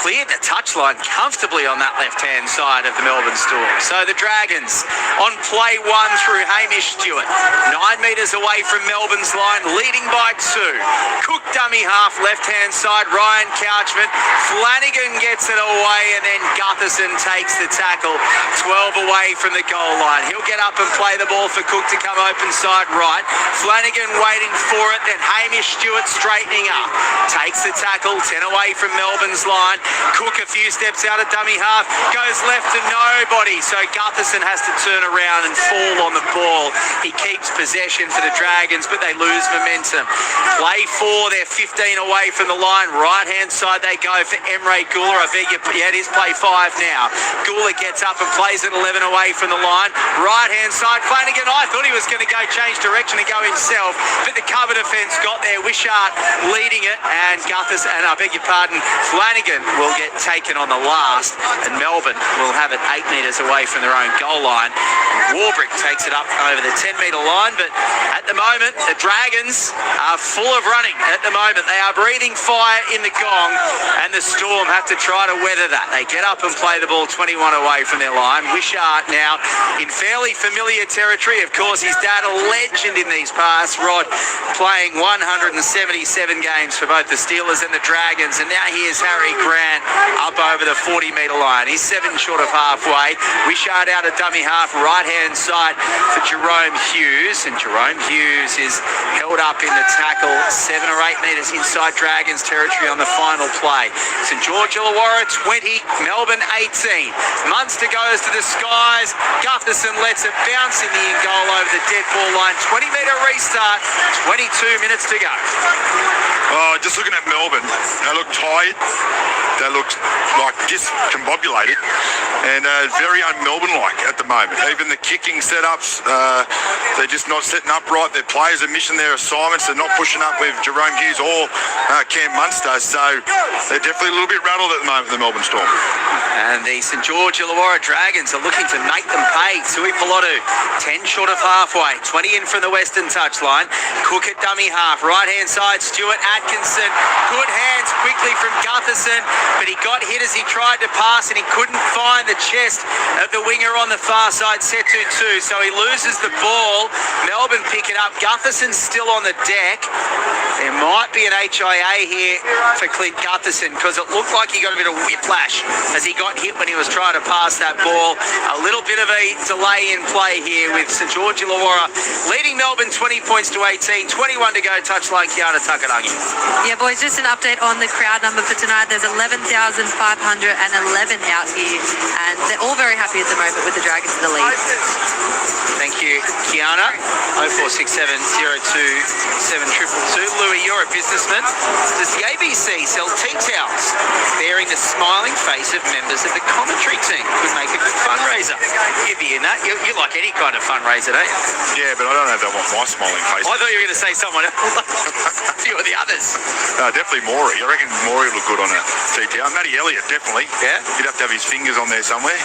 cleared the touchline comfortably on that left-hand side of the Melbourne Storm. So the Dragons on play one through Hamish Stewart, 9 metres away from Melbourne's line, leading by 2. Cook dummy half, left-hand side, Ryan Couchman. Flanagan gets it away, and then Gutherson takes the tackle, 12 away from the goal line. He'll get up and play the ball for Cook to come open side right. Flanagan waiting for it, then Hamish Stewart straightening up. Takes the tackle, 10 away from Melbourne's line. Cook a few steps out of dummy half, goes left to nobody, so Gutherson has to turn around and fall on the ball. He keeps possession for the Dragons, but they lose momentum. Play 4, they're 15 away from the line. Right-hand side they go for Emre Gula. It is play 5 now. Gula gets up and plays it 11 away from the line. Right-hand side, Flanagan, I thought he was going to go change direction and go himself, but the cover defence got there. Wishart leading it, and Flanagan will get taken on the last, and Melbourne will have it 8 metres away from their own goal line. Warbrick takes it up over the 10-metre line, but at the moment, the Dragons are full of running at the moment. They are breathing fire in the Gong, and the Storm have to try to weather that. They get up and play the ball 21 away from their line. Wishart now in fairly familiar territory. Of course, his dad, a legend in these parts, Rod, playing 177 games for both the Steelers and the Dragons, and now here's Harry Grant up over the 40-metre line. He's 7 short of halfway. Wishart out of dummy half, right-hand side for Jerome Hughes, and Jerome Hughes is held up in the tackle 7 or 8 metres inside Dragons territory on the final play. St. George Illawarra 20, Melbourne 18. Munster goes to the skies. Gutherson lets it bounce in the in goal over the dead ball line. 20-metre restart, 22 minutes to go. Oh, just looking at Melbourne, they look tired. They look like discombobulated and very un-Melbourne-like at the moment. Even the kicking setups, they're just not setting up right. Their players are missing their assignments. They're not pushing up with Jerome Hughes or Cam Munster. So they're definitely a little bit rattled at the moment, the Melbourne Storm. And the St. George Illawarra Dragons are looking to make them pay. Tui Pilotu, 10 short of halfway, 20 in from the western touchline. Cook at dummy half, right-hand side, Stuart Atkinson. Good hands quickly from Gutherson, but he got hit as he tried to pass, and he couldn't find the chest of the winger on the far side, Setu 2, so he loses the ball. Melbourne pick it up. Gutherson's still on the deck. There might be an HIA here for Clint Gutherson, because it looked like he got a bit of whiplash as he got hit when he was trying to pass that ball. A little bit of a delay in play here with St. George Illawarra leading Melbourne 20 points to 18, 21 to go, touchline Kiana Takarangi. Yeah, boys, just an update on the crowd number for tonight. There's 11,511 out here, and they're all very happy at the moment with the Dragons in the lead. Thank you, Kiana. Kiana, 0467027222. Louis, you're a businessman. Does the ABC sell tea towels bearing the smiling face of members of the commentary team? Could make a good fundraiser. You'd be in that. You like any kind of fundraiser, don't you? Yeah, but I don't know if they want my smiling face. I thought you were going to say someone else. A few of the others. Definitely Maury. I reckon Maury would look good on a tea towel. Matty Elliott, definitely. Yeah? You'd have to have his fingers on there somewhere.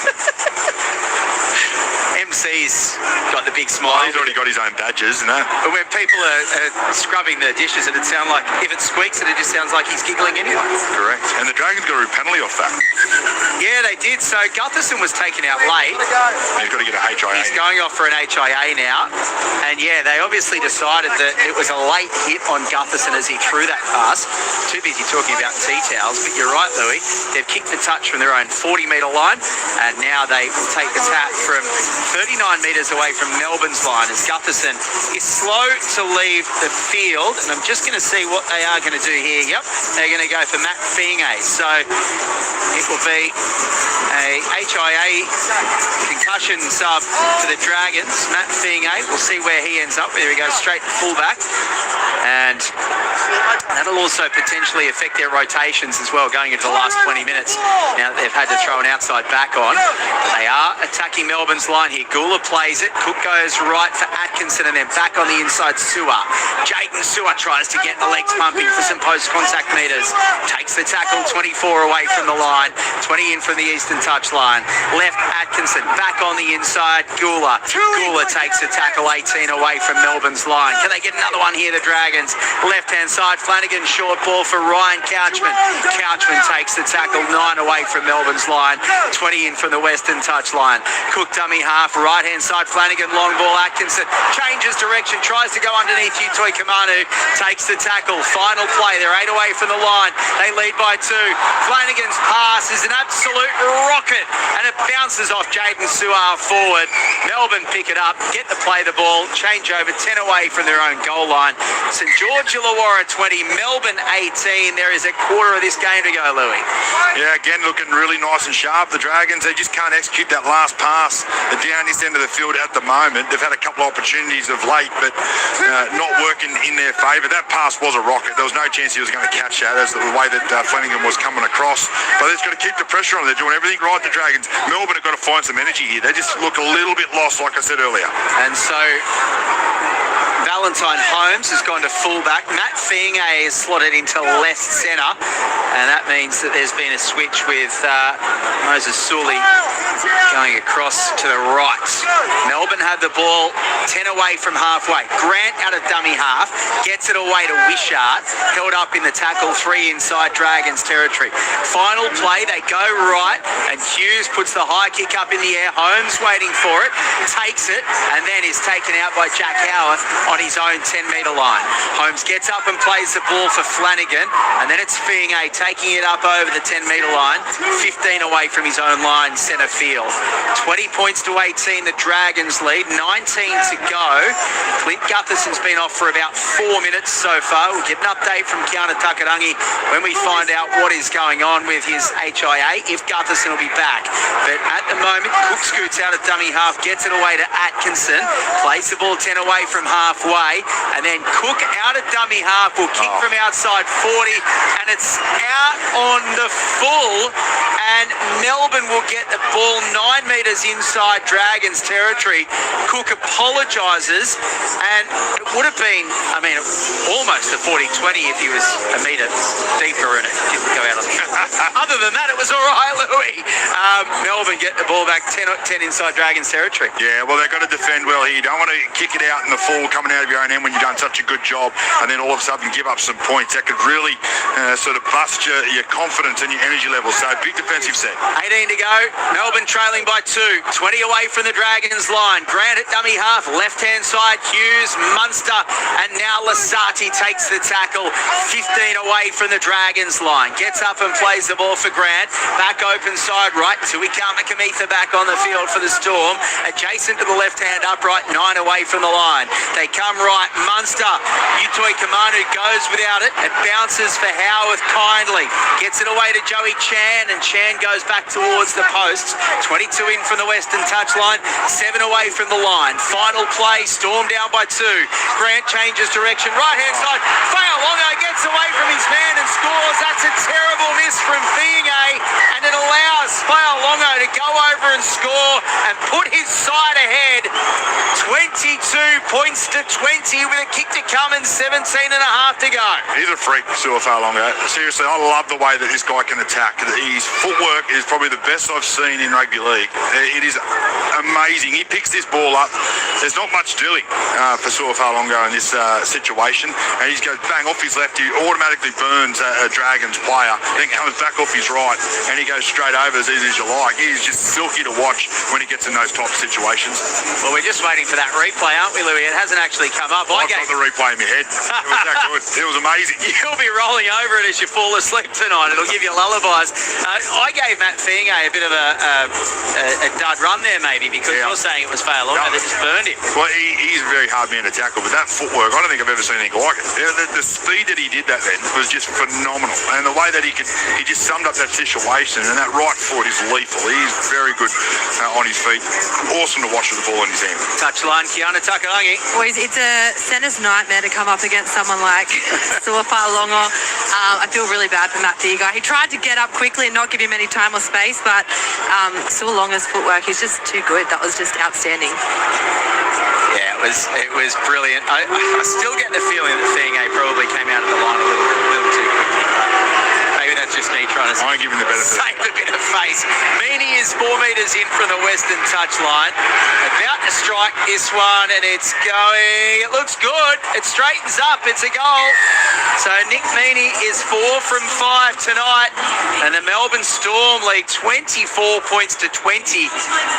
MC's got the big smile. He's already got his own badges, you know. But when people are scrubbing the dishes, it'd sound like, if it squeaks, it just sounds like he's giggling anyway. Correct. And the Dragons got a penalty off that. Yeah, they did. So Gutherson was taken out late. He's got to get a HIA. He's going off for an HIA now. And yeah, they obviously decided that it was a late hit on Gutherson as he threw that pass. Too busy talking about tea towels, but you're right, Louis. They've kicked the touch from their own 40-metre line, and now they will take the tap from 39 metres away from Melbourne's line as Gutherson is slow to leave the field. And I'm just going to see what they are going to do here. Yep, they're going to go for Matt Fienge. So it will be a HIA concussion sub for the Dragons. Matt Fienge, we'll see where he ends up. There he goes, straight to fullback. And that'll also potentially affect their rotations as well going into the last 20 minutes. Now that they've had to throw an outside back on. They are attacking Melbourne's line here. Gula plays it. Cook goes right for Atkinson and then back on the inside Sewer. Jayden Sewer tries to get the legs pumping for some post-contact metres. Takes the tackle 24 away from the line. 20 in from the eastern touchline. Left Atkinson. Back on the inside Gula. Gula takes the tackle 18 away from Melbourne's line. Can they get another one here, the Dragons? Left-hand side, Flanagan, short ball for Ryan Couchman. Couchman takes the tackle 9 away from Melbourne's line. 20 in from the western touchline. Cook dummy half, right-hand side, Flanagan, long ball, Atkinson. Changes direction, tries to go underneath Utoi Kamanu. Takes the tackle. Final play. They're 8 away from the line. They lead by 2. Flanagan's pass is an absolute rocket and it bounces off Jayden Sewer forward. Melbourne pick it up, get the play the ball, change over 10 away from their own goal line. St.George Illawarra 20, Melbourne 18. There is a quarter of this game to go, Louis. Yeah, again, looking really nice and sharp. The Dragons, they just can't execute that last pass. They're down this end of the field at the moment. They've had a couple of opportunities of late, but not working in their favour. That pass was a rocket. There was no chance he was going to catch that as the way that Flanagan was coming across. But they've got to keep the pressure on. They're doing everything right, the Dragons. Melbourne have got to find some energy here. They just look a little bit lost, like I said earlier. And so Valentine Holmes has gone to fullback. Matt Fienge is slotted into left centre, and that means that there's been a switch with Moses Sully going across to the right. Melbourne had the ball 10 away from halfway. Grant out of dummy half, gets it away to Wishart, held up in the tackle, 3 inside Dragons territory. Final play, they go right, and Hughes puts the high kick up in the air. Holmes waiting for it, takes it, and then is taken out by Jack Howarth on his own 10-metre line. Holmes gets up and plays the ball for Flanagan, and then it's Fienge taking it up over the 10-metre line, 15 away from his own line, centre field. 20 points to 18, the Dragons lead, 19 to go. Clint Gutherson's been off for about 4 minutes so far. We'll get an update from Kiana Takarangi when we find out what is going on with his HIA, if Gutherson will be back. But at the moment, Cook scoots out of dummy half, gets it away to Atkinson, plays the ball 10 away from halfway, and then Cook out of dummy half will kick from outside 40, and it's out on the full, and Melbourne will get the ball 9 metres inside Dragons territory. Cook apologises, and it would have been, almost a 40-20 if he was a metre deeper and it didn't go out on the Other than that, it was all right, Louis. Melbourne get the ball back 10 inside Dragons territory. Yeah, well, they've got to defend well here. You don't want to kick it out in the full coming out of your own end when you've done such a good job and then all of a sudden give up some points. That could really sort of bust your confidence and your energy levels. So big defensive set. 18 to go. Melbourne trailing by 2. 20 away from the Dragons line. Grant at dummy half. Left-hand side, Hughes, Munster, and now Lasati takes the tackle. 15 away from the Dragons line. Gets up and plays the ball for Grant. Back open side right. Tuikama Kamitha back on the field for the Storm. Adjacent to the left-hand upright. 9 away from the line. They come right. Munster. Utoi Kamanu goes without it. It bounces for Howarth kindly. Gets it away to Joey Chan, and Chan Chan goes back towards the posts. 22 in from the western touchline, 7 away from the line. Final play, Storm down by 2. Grant changes direction, right-hand side. Fa'alongo gets away from his man and scores. That's a terrible miss from Fiinga, and it allows Fa'alongo to go over and score and put his side ahead. 22 points to 20 with a kick to come and 17 and a half to go. He's a freak, Sua Fa'alongo. Seriously, I love the way that this guy can attack. His footwork is probably the best I've seen in rugby league. It is amazing. He picks this ball up. There's not much doing for Sua Fa'alongo in this situation. And he goes bang off his left. He automatically burns a Dragons player, then comes back off his right, and he goes straight over as easy as you like. He's just silky to watch when he gets in those type of situations. Well, we're just waiting for that replay, aren't we, Louis? It hasn't actually come up. I've got the replay in my head. It was that good. It was amazing. You'll be rolling over it as you fall asleep tonight. It'll give you lullabies. I gave Matt Fiinga a bit of a dud run there, maybe, because you're saying it was Fa'alongo that just burned him. Well, he's a very hard man to tackle, but that footwork, I don't think I've ever seen anything like it. The speed that he did that then was just phenomenal. And the way that he just summed up that situation, and that right foot is lethal. He's very good on his feet. Awesome to watch with the ball in his hand. Touchline, Kiana Takarangi. Boys, it's a centre's nightmare to come up against someone like Sua Fa'alongo. I feel really bad for Matt Fiinga. He tried to get up quickly and not give him any time or space, but Sua Longo's footwork is just too good. That was just outstanding. Yeah, it was brilliant. I still get the feeling that Fiinga probably came out of the line a little too quickly. Maybe that's just me trying to give him the benefit. Save a bit of face. Mini is 4 metres in from the western touchline. About to strike this one, and it's going. It looks good. It straightens up. It's a goal. So Nick Meaney is 4 from 5 tonight, and the Melbourne Storm lead 24 points to 20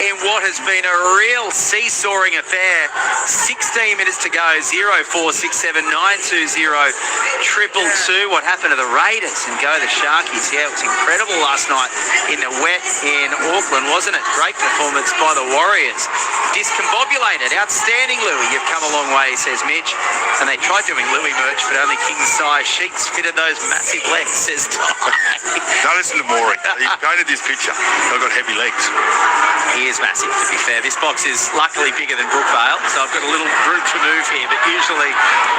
in what has been a real seesawing affair. 16 minutes to go. 0467 920 222. What happened to the Raiders? And go the Sharkies. Yeah, it was incredible last night in the wet in Auckland, wasn't it? Great performance by the Warriors. Discombobulated. Outstanding, Louis. You've come a long way, says Mitch. And they tried doing Louis merch, but only king-size sheets fitted those massive legs, says Ty. Don't listen to Maury. He painted this picture. They've got heavy legs. He is massive, to be fair. This box is luckily bigger than Brookvale, so I've got a little group to move here, but usually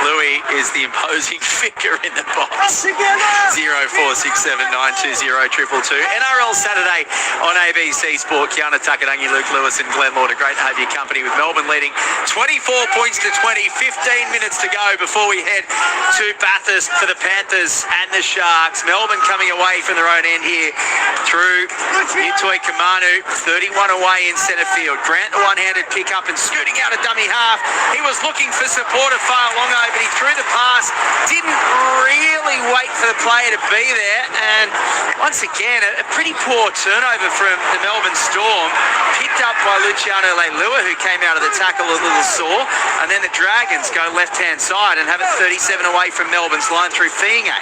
Louis is the imposing figure in the box. 0467 920 222. NRL Saturday on ABC Sport. Kiana Takarangi, Luke Lewis and Glenn Lord. A great to have your company with Melbourne leading 24 points to 20. 15 minutes to go before we head to Bathurst for the Panthers and the Sharks. Melbourne coming away from their own end here through Utoi Kamanu. 31 away in centre field. Grant the one-handed pick up and scooting out a dummy half. He was looking for support of Fa'alongo, but he threw the pass. Didn't really wait for the player to be there. And once again, a pretty poor turnover from the Melbourne Storm. Picked up by Luciano Leilua, who came out of the tackle a little sore. And then the Dragons go left-hand side and have it 37 away from Melbourne's line through Fiinga.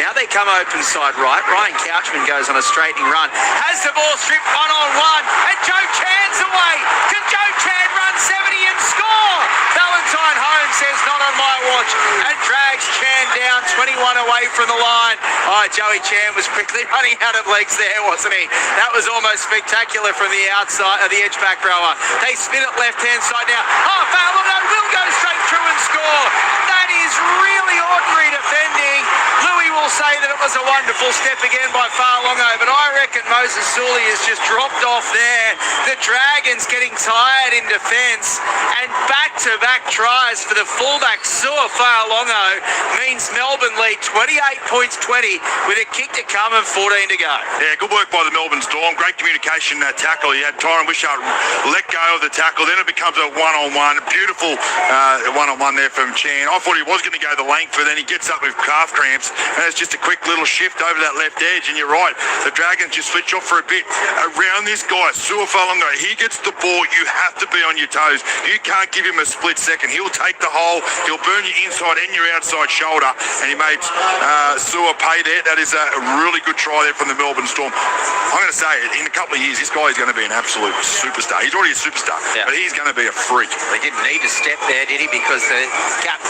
Now they come open side right. Ryan Couchman goes on a straightening run. Has the ball stripped one-on-one. And Joe Chan's away. Can Joe Chan run 70 and score? Valentine Holmes says not on my watch and drags Chan down 21 away from the line. Oh, Joey Chan was quickly running out of legs there, wasn't he? That was almost spectacular from the outside of the edge back rower. They spin it left-hand side now. Oh, Fa'alongo will go straight through and score. That is really ordinary defending. Louis will say that it was a wonderful step again by Fa'alongo, but I reckon Moses Sully has just dropped off there. The Dragons getting tired in defence, and back-to-back tries for the fullback Sua Fa'alongo means Melbourne lead 28 points 20 with a kick to come and 14 to go. Yeah, good work by the Melbourne Storm. Great communication tackle. You had Tyron Wishart let go of the tackle, then it becomes a one-on-one. Beautiful one-on-one there from Chan. I thought he was going to go the length, but then he gets up with calf cramps, and it's just a quick little shift over that left edge, and you're right. The Dragons just switch off for a bit. Around this guy, Sua Fa'alongo, he gets the ball, you have to be on your toes. You can't give him a split second. He'll take the hole, he'll burn your inside and your outside shoulder, and he made Sua pay there. That is a really good try there from the Melbourne Storm. I'm going to say it, in a couple of years, this guy is going to be an absolute superstar. He's already a superstar, but he's going to be a freak. He didn't need to step there, did he? Because the gap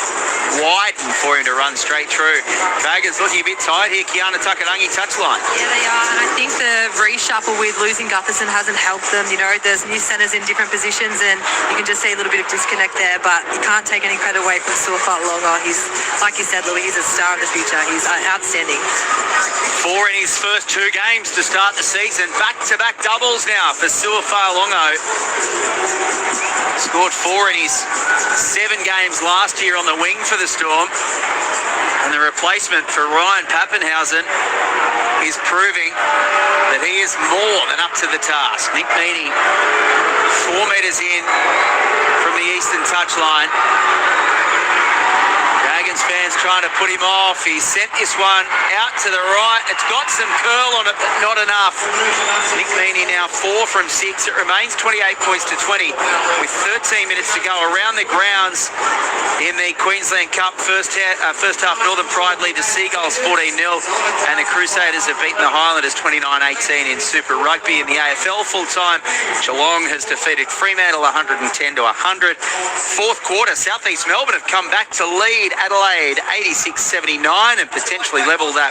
widened for him to run straight through. Dragons looking a bit tight here, Kiana Takarangi touchline. Yeah, they are, and I think the reshuffle with losing Gutherson hasn't helped them. You know, there's new centres in different positions, and you can just see a little bit of disconnect there, but you can't take any credit away from Suafa'alogo. He's, like you said, Louis, he's a star of the future. He's outstanding. 4 in his first 2 games to start the season. Back-to-back doubles now for Suafa'alogo. Scored 4 in his 7 games last year on the wing for the Storm. And the replacement for Ryan Pappenhausen is proving that he is more than up to the task. Nick Meaney, 4 metres in from the eastern touchline. Dragons fans trying to put him off. He sent this one out to the right. It's got some curl on it, but not enough. Nick Meaney now 4 from 6. It remains 28 points to 20 with 13 minutes to go around the grounds in the Queensland Cup. First half, Northern Pride lead the Seagulls 14-0, and the Crusaders have beaten the Highlanders 29-18 in Super Rugby. In the AFL full-time, Geelong has defeated Fremantle 110-100. Fourth quarter, South East Melbourne have come back to lead Adelaide 86-79 and potentially level that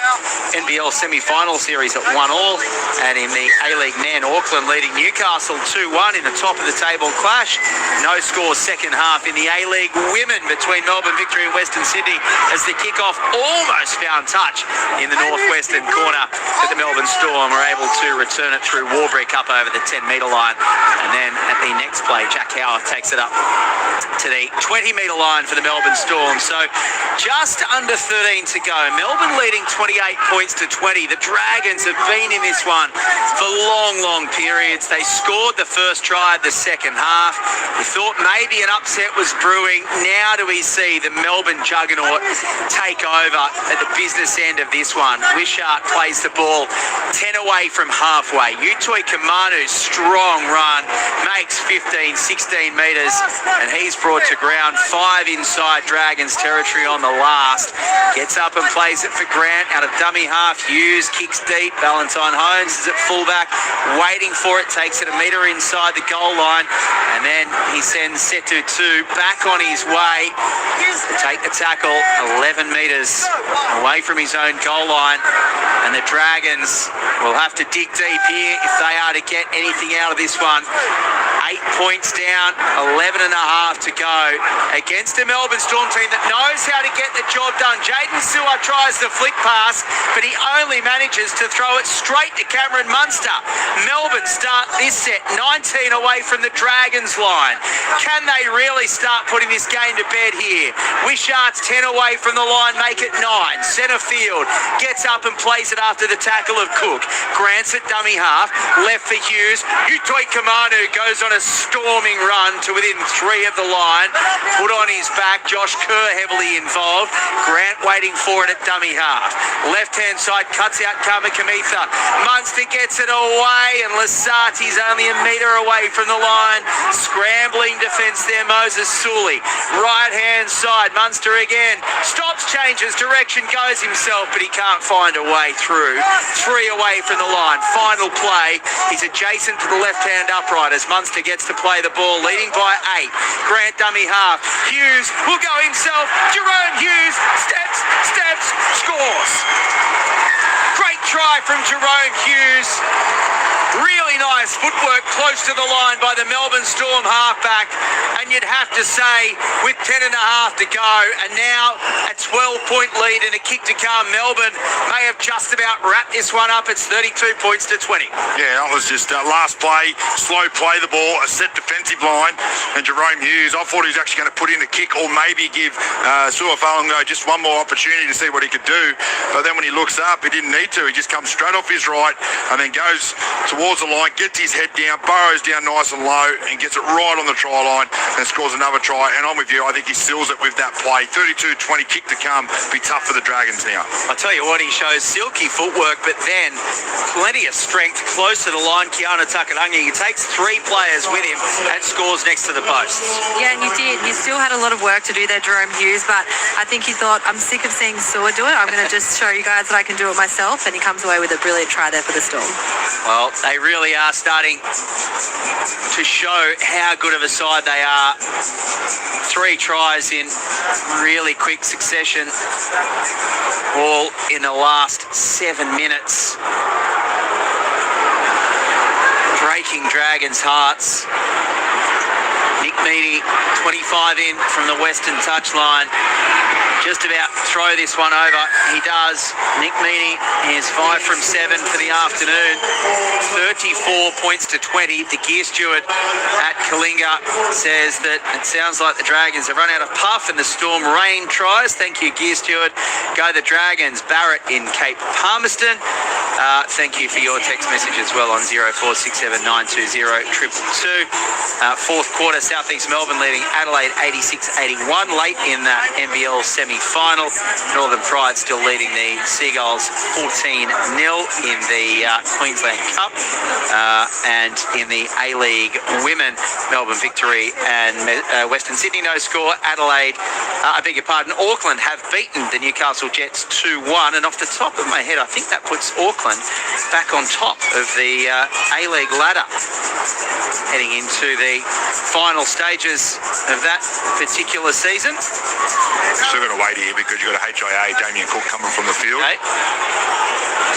NBL semi-final series at 1-1. And in the A-League men, Auckland leading Newcastle 2-1 in the top of the table clash. No score second half in the A-League women between Melbourne Victory and Western Sydney as the kickoff almost found touch in the northwestern corner, but the Melbourne Storm were able to return it through Warbrick up over the 10-metre line. And then at the next play, Jack Howarth takes it up to the 20-metre line for the Melbourne Storm. So just under 13 to go. Melbourne leading 28 points to 20. The Dragons have been in this one for long periods. They scored the first try of the second half. We thought maybe an upset was brewing. Now do we see the Melbourne juggernaut take over at the business end of this one. Wishart plays the ball 10 away from halfway. Utoi Kamanu's strong run makes 15, 16 metres, and he's brought to ground 5 inside Dragons territory on the last. Gets up and plays it for Grant out of dummy half. Hughes kicks deep. Valentine Holmes is at fullback, waiting for it, takes it a metre inside the goal line, and then he sends Setu 2 back on his way to take the tackle 11 metres away from his own goal line. And the Dragons will have to dig deep here if they are to get anything out of this one. 8 points down, 11 and a half to go against a Melbourne Storm team that knows how to get the job done. Jaden Sewer tries the flick pass, but he only manages to throw it straight to Cameron Munster. Melbourne start this set 19 away from the Dragons line. Can they really start putting this game to bed here? Wishart's 10 away from the line, make it 9. Centre field gets up and plays it after the tackle of Cook. Grant's at dummy half, left for Hughes. Utoi Kamanu goes on a storming run to within 3 of the line. Put on his back, Josh Kerr heavily involved. Grant waiting for it at dummy half. Left-hand side cuts out Kamikamitha. Munster gets it away, and Lasati's only a metre away from the line. Scrambling defence there, Moses Sully. Right-hand side, Munster again. Stops, changes direction, goes himself, but he can't find a way through. 3 away from the line. Final play. He's adjacent to the left-hand upright as Munster gets to play the ball, leading by 8. Grant dummy half. Hughes will go himself. Jerome Hughes steps, scores. Great try from Jerome Hughes. Really nice footwork close to the line by the Melbourne Storm halfback. And you'd have to say, with 10 and a half to go, and now a 12-point lead and a kick to come, Melbourne may have just about wrapped this one up. It's 32 points to 20. Yeah, that was just last play, slow play the ball, a set defensive line, and Jerome Hughes, I thought he was actually going to put in a kick or maybe give Suafa'alogo just one more opportunity to see what he could do. But then when he looks up, he didn't need to. He just comes straight off his right and then goes towards the line, gets his head down, burrows down nice and low, and gets it right on the try line and scores another try. And I'm with you, I think he seals it with that play. 32-20, kick to come. Be tough for the Dragons now. I tell you what, he shows silky footwork, but then plenty of strength close to the line. Kiana Takarangi, he takes 3 players with him and scores next to the posts. Yeah, and you did. You still had a lot of work to do there, Jerome Hughes, but I think he thought, I'm sick of seeing Sewer do it. I'm going to just show you guys that I can do it myself, and he comes away with a brilliant try there for the Storm. Well, they really really are starting to show how good of a side they are. 3 tries in really quick succession, all in the last 7 minutes. Breaking Dragons' hearts. Nick Meany, 25 in from the western touchline. Just about throw this one over. He does. Nick Meany is 5 from 7 for the afternoon. 34 points to 20. The gear steward at Kalinga says that it sounds like the Dragons have run out of puff and the Storm rain tries. Thank you, gear steward. Go the Dragons. Barrett in Cape Palmerston. Thank you for your text message as well on 0467920222. Fourth quarter, Southeast Melbourne leading Adelaide 86-81 late in that NBL semi-final. Northern Pride still leading the Seagulls 14-0 in the Queensland Cup. And in the A-League Women, Melbourne victory and Western Sydney no score. Adelaide, Auckland have beaten the Newcastle Jets 2-1. And off the top of my head, I think that puts Auckland back on top of the A-League ladder, heading into the final stages of that particular season. Still got to wait here because you've got a HIA, Damien Cook, coming from the field. Okay.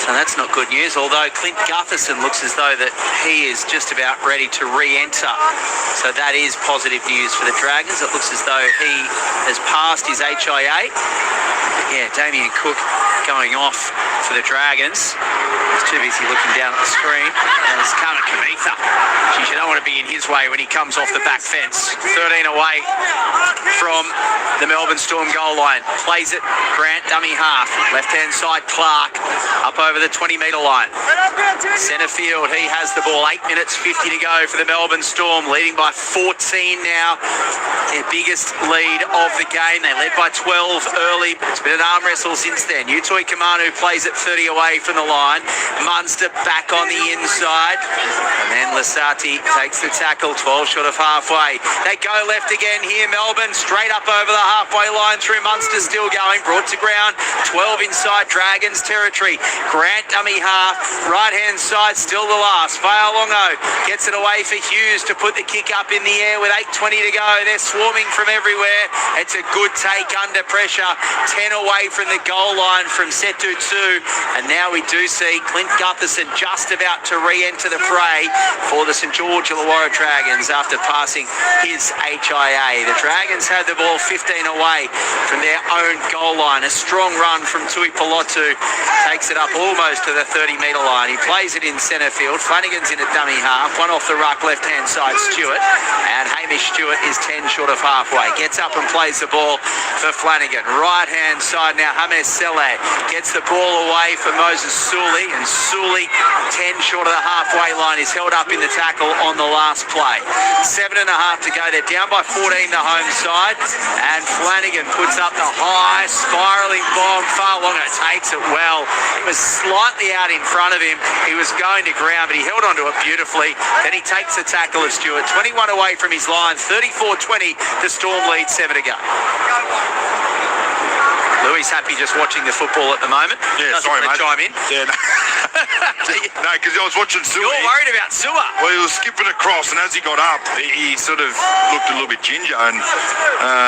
So that's not good news, although Clint Gutherson looks as though that he is just about ready to re-enter. So that is positive news for the Dragons. It looks as though he has passed his HIA. Yeah, Damien Cook going off for the Dragons. He's too busy looking down at the screen. And it's Carmen Kamitha. Geez, you don't want to be in his way when he comes off the back fence. 13 away from the Melbourne Storm goal line. Plays it, Grant, dummy half. Left-hand side, Clark. Up over the 20-metre line. Centre field, he has the ball. 8 minutes, 50 to go for the Melbourne Storm. Leading by 14 now. Their biggest lead of the game. They led by 12 early. It's been an arm wrestle since then. Utoi Kamanu plays it 30 away from the line. Munster back on the inside. And then Lasati takes the tackle, 12 short of halfway. They go left again here, Melbourne. Straight up over the halfway line through. Munster still going. Brought to ground. 12 inside Dragons territory. Grant dummy half. Right-hand side still the last. Fa'alongo gets it away for Hughes to put the kick up in the air with 8:20 to go. They're swarming from everywhere. It's a good take under pressure. 10 away from the goal line from Setu 2. And now we do see Clint Gutherson just about to re-enter the fray for the St.George Illawarra Dragons after passing his HIA. The Dragons had the ball 15 away from their own goal line. A strong run from Tui Pelotu. Takes it up almost to the 30-metre line. He plays it in centre field. Flanagan's in a dummy half. One off the ruck, left-hand side, Stewart. And Hamish Stewart is 10 short of halfway. Gets up and plays the ball for Flanagan. Right-hand side now, Hames Saleh gets the ball away for Moses Sully. And Sully, 10 short of the halfway line, is held up in the tackle on the last play. 7.5 to go. They're down by 14 the home side. And Flanagan puts up the high, spiralling bomb. Fa'alongo takes it well. It was slightly out in front of him. He was going to ground, but he held onto it beautifully. Then he takes the tackle of Stewart. 21 away from his line. 34-20. The Storm lead, 7 to go. Louis happy just watching the football at the moment. Yeah, doesn't sorry, want to mate. chime in. Yeah, no. No, because I was watching Suwa. You're worried about Suwa. Well, he was skipping across, and as he got up, he sort of looked a little bit ginger, and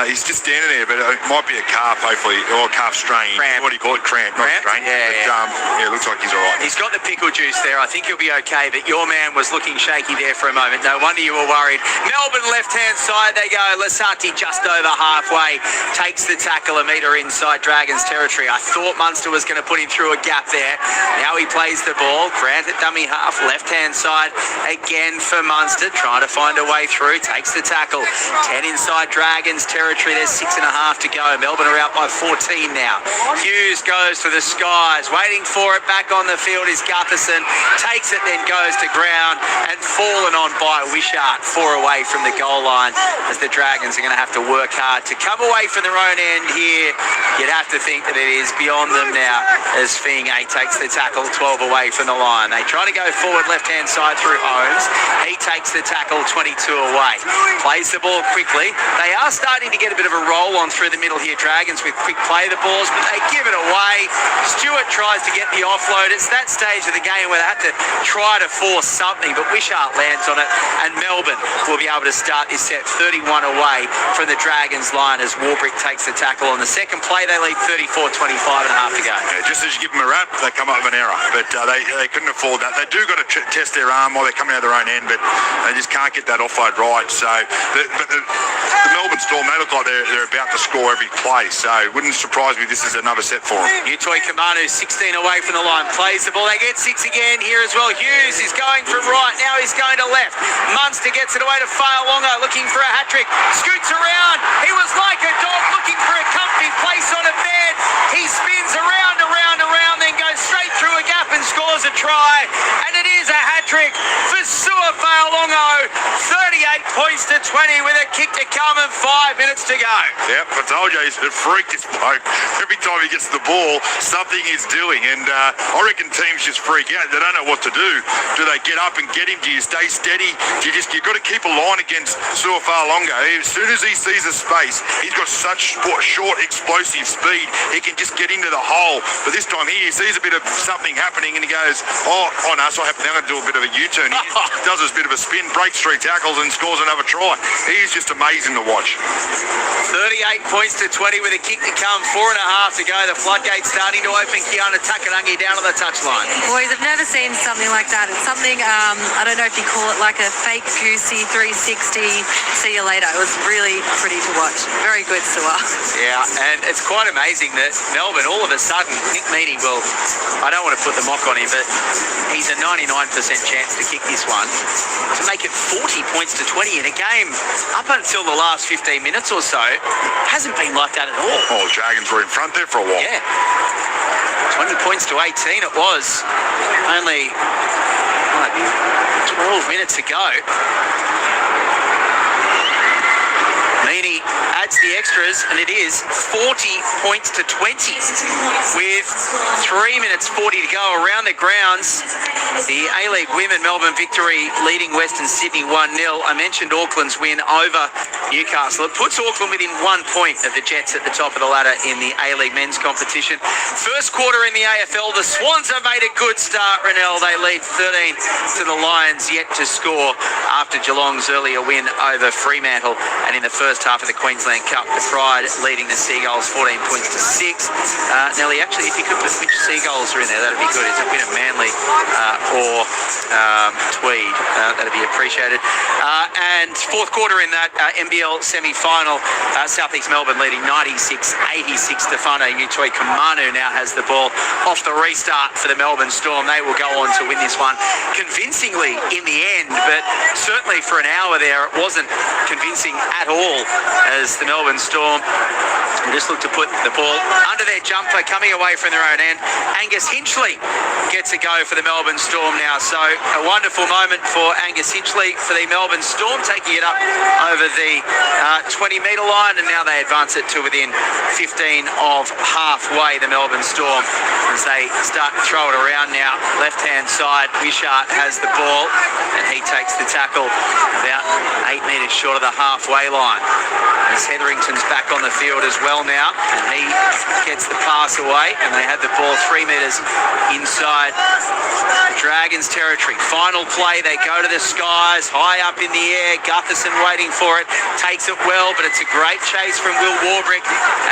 he's just standing there, but it might be a calf, hopefully, or a calf strain. Cramp. What do you call it? Cramp, not strain. Yeah, but, yeah, it looks like he's all right. He's got the pickle juice there. I think he'll be okay, but your man was looking shaky there for a moment. No wonder you were worried. Melbourne left-hand side, they go. Lasati just over halfway. Takes the tackle a metre inside Dragons territory. I thought Munster was going to put him through a gap there. Now he plays the ball. Grant at dummy half. Left-hand side again for Munster. Trying to find a way through. Takes the tackle. 10 inside Dragons territory. There's 6.5 to go. Melbourne are out by 14 now. Hughes goes to the skies. Waiting for it. Back on the field is Gutherson. Takes it, then goes to ground and fallen on by Wishart. 4 away from the goal line as the Dragons are going to have to work hard to come away from their own end here you'd have to think that it is beyond them now as Fienge takes the tackle 12 away from the line. They try to go forward left-hand side through Holmes. He takes the tackle 22 away. Plays the ball quickly. They are starting to get a bit of a roll on through the middle here, Dragons, with quick play the balls, but they give it away. Stewart tries to get the offload. It's that stage of the game where they have to try to force something, but Wishart lands on it, and Melbourne will be able to start this set 31 away from the Dragons line as Warbrick takes the tackle on the second play. They lead 34-25 and a half to go. Yeah, just as you give them a wrap, they come up with an error, but they couldn't afford that. They do got to test their arm while they're coming out of their own end, but they just can't get that offload right. So, the Melbourne Storm, they look like they're about to score every play, so it wouldn't surprise me this is another set for them. Utoi Kamanu 16 away from the line, plays the ball. They get 6 again here as well. Hughes is going from right, now he's going to left. Munster gets it away to Failongo, looking for a hat-trick. Scoots around, he was like a dog looking for a comfy place on a bed. He spins around, then goes straight through a gap and scores a try. And it is a hat-trick for Sua Failongo. 38 points to 20 with a kick to come and 5 minutes to go. Yep, I told you, he's a freak, this bloke. Every time he gets the ball, something he's doing. And I reckon teams just freak out. They don't know what to do. Do they get up and get him? Do you stay steady? You've got to keep a line against Sua Failongo. As soon as he sees a space, he's got such short, explosive speed. He can just get into the hole. But this time here, he sees a bit of something happening and he goes, oh no, so I'm going to do a bit of a U-turn. He does a bit of a spin, breaks 3 tackles and scores another try. He's just amazing to watch. 38 points to 20 with a kick to come. 4.5 to go. The floodgate's starting to open. Kiana Takarangi down on the touchline. Boys, I've never seen something like that. It's something, I don't know if you call it like a fake goosey 360. See you later. It was really pretty to watch. Very good, Sua. Yeah, and it's quite amazing that Melbourne, all of a sudden, Nick Meaney will, I don't want to put the mock on him, but he's a 99% chance to kick this one, to make it 40 points to 20 in a game up until the last 15 minutes or so. Hasn't been like that at all. Oh, Dragons were in front there for a while. Yeah. 20 points to 18 it was. Only 12 minutes ago. Meaney adds the extras, and it is 40 points to 20 with 3 minutes 40 to go around the grounds. The A-League Women Melbourne victory leading Western Sydney 1-0. I mentioned Auckland's win over Newcastle. It puts Auckland within 1 point of the Jets at the top of the ladder in the A-League men's competition. First quarter in the AFL, the Swans have made a good start, Rennell. They lead 13 to the Lions, yet to score after Geelong's earlier win over Fremantle. And in the first half of the Queensland Cup, the Pride leading the Seagulls 14 points to 6. Nelly, actually, if you could put which Seagulls are in there, that'd be good. Is it Winner Manly or Tweed? That'd be appreciated. And fourth quarter in that NBL semi-final, South East Melbourne leading 96-86. Stefano Utoi Kamanu now has the ball off the restart for the Melbourne Storm. They will go on to win this one convincingly in the end, but certainly for an hour there, it wasn't convincing at all as the Melbourne Storm just look to put the ball under their jumper, coming away from their own end. Angus Hinchley gets a go for the Melbourne Storm now. So a wonderful moment for Angus Hinchley for the Melbourne Storm, taking it up over the 20-metre line, and now they advance it to within 15 of halfway, the Melbourne Storm, as they start to throw it around now. Left-hand side, Wishart has the ball, and he takes the tackle about 8 metres short of the halfway line. As Hetherington's back on the field as well now, and he gets the pass away, and they have the ball 3 metres inside Dragons territory. Final play, they go to the skies, high up in the air. Gutherson waiting for it, takes it well, but it's a great chase from Will Warbrick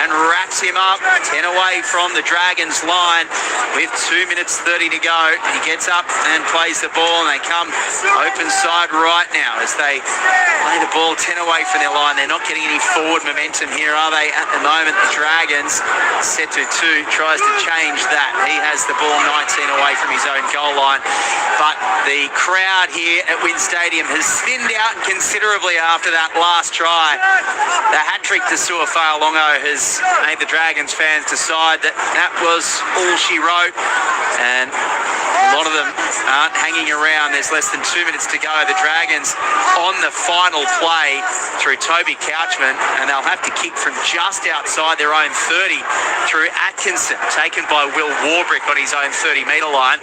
and wraps him up. 10 away from the Dragons line with 2 minutes 30 to go. He gets up and plays the ball, and they come open side right now as they play the ball 10 away from their line. They're not getting any forward momentum here, are they? At the moment, the Dragons, set to 2, tries to change that. He has the ball 19 away from his own goal line. But the crowd here at Wynn Stadium has thinned out considerably after that last try. The hat-trick to Sua Failongo has made the Dragons fans decide that that was all she wrote. And a lot of them aren't hanging around. There's less than 2 minutes to go. The Dragons on the final play through Toby Couchman and they'll have to kick from just outside their own 30 through Atkinson, taken by Will Warbrick on his own 30-metre line.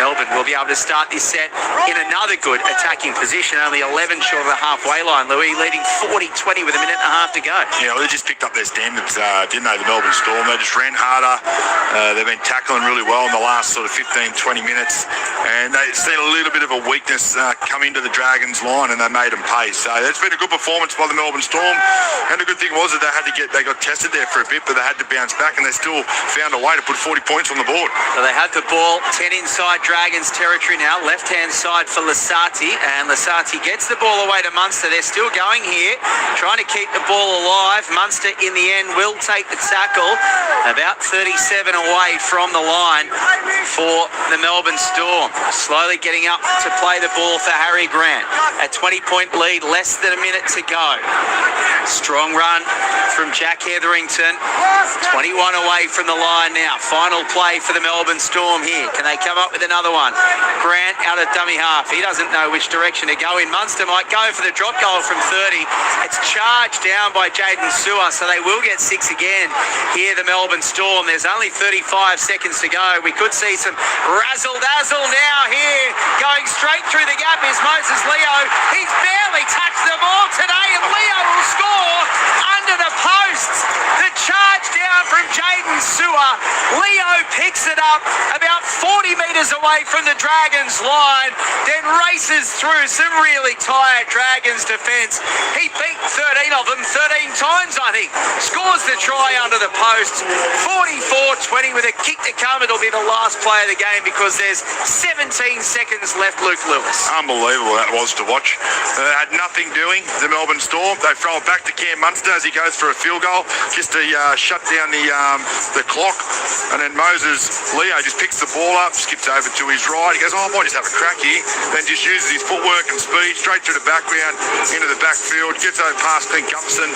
Melbourne will be able to start this set in another good attacking position, only 11 short of the halfway line. Louis leading 40-20 with a minute and a half to go. Yeah, well, they just picked up their standards, didn't they, the Melbourne Storm? They just ran harder. They've been tackling really well in the last sort of 15-20 minutes, and they've seen a little bit of a weakness come into the Dragons line, and they made them pay. So it's been a good performance by the Melbourne Storm, and the good thing was that they got tested there for a bit, but they had to bounce back, and they still found a way to put 40 points on the board. So they have the ball 10 inside Dragons territory now, left-hand side for Lasati, and Lasati gets the ball away to Munster. They're still going here, trying to keep the ball alive. Munster in the end will take the tackle, about 37 away from the line for the Melbourne Storm. Slowly getting up to play the ball for Harry Grant. A 20-point lead, less than a minute to go. Strong run from Jack Hetherington. 21 away from the line now. Final play for the Melbourne Storm here. Can they come up with another one? Grant out of dummy half. He doesn't know which direction to go in. Munster might go for the drop goal from 30. It's charged down by Jaden Sewer, so they will get 6 again. Here, the Melbourne Storm. There's only 35 seconds to go. We could see some razzle-dazzle now here. Going straight through the gap is Moses Leo. He's barely touched the ball today, and Leo will score under the posts. The charge down from Jaden Sewer. Leo picks it up about 40 metres away from the Dragons line, then races through some really tired Dragons defence. He beat 13 of them 13 times, I think. Scores the try under the post. 44-20 with a kick to come. It'll be the last play of the game because there's 17 seconds left, Luke Lewis. Unbelievable that was to watch. They had nothing doing, the Melbourne Storm. They throw it back to Cam Munster as he goes for a field goal, just to shut down the clock. And then Moses Leo just picks the ball up, skips over to his right. He goes, I might just have a crack here. Then just uses his footwork and speed straight through the background into the backfield, gets over past Clint Gupperson,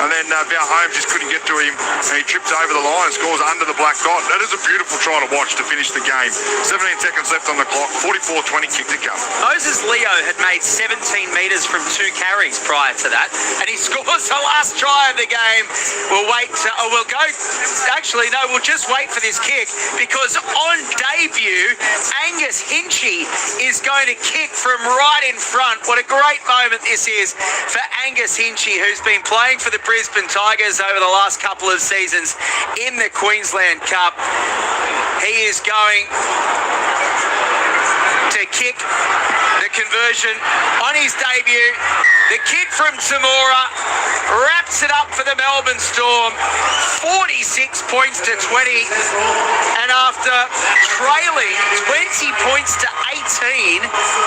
and then Val Holmes just couldn't get to him, and he trips over the line and scores under the black dot. That is a beautiful try to watch to finish the game. 17 seconds left on the clock, 44-20 kick to come. Moses Leo had made 17 metres from 2 carries prior to that, and he scores the last try of the game. We'll wait we'll go, actually no, we'll just wait for this kick, because on debut, Angus Hinchy is going to kick from right in front. What a great moment this is for Angus Hinchy, who's been playing for the Brisbane Tigers over the last couple of seasons in the Queensland Cup. He is going to kick the conversion on his debut. The kid from Temora wraps it up for the Melbourne Storm, 46 points to 20, and after trailing 20 points to 18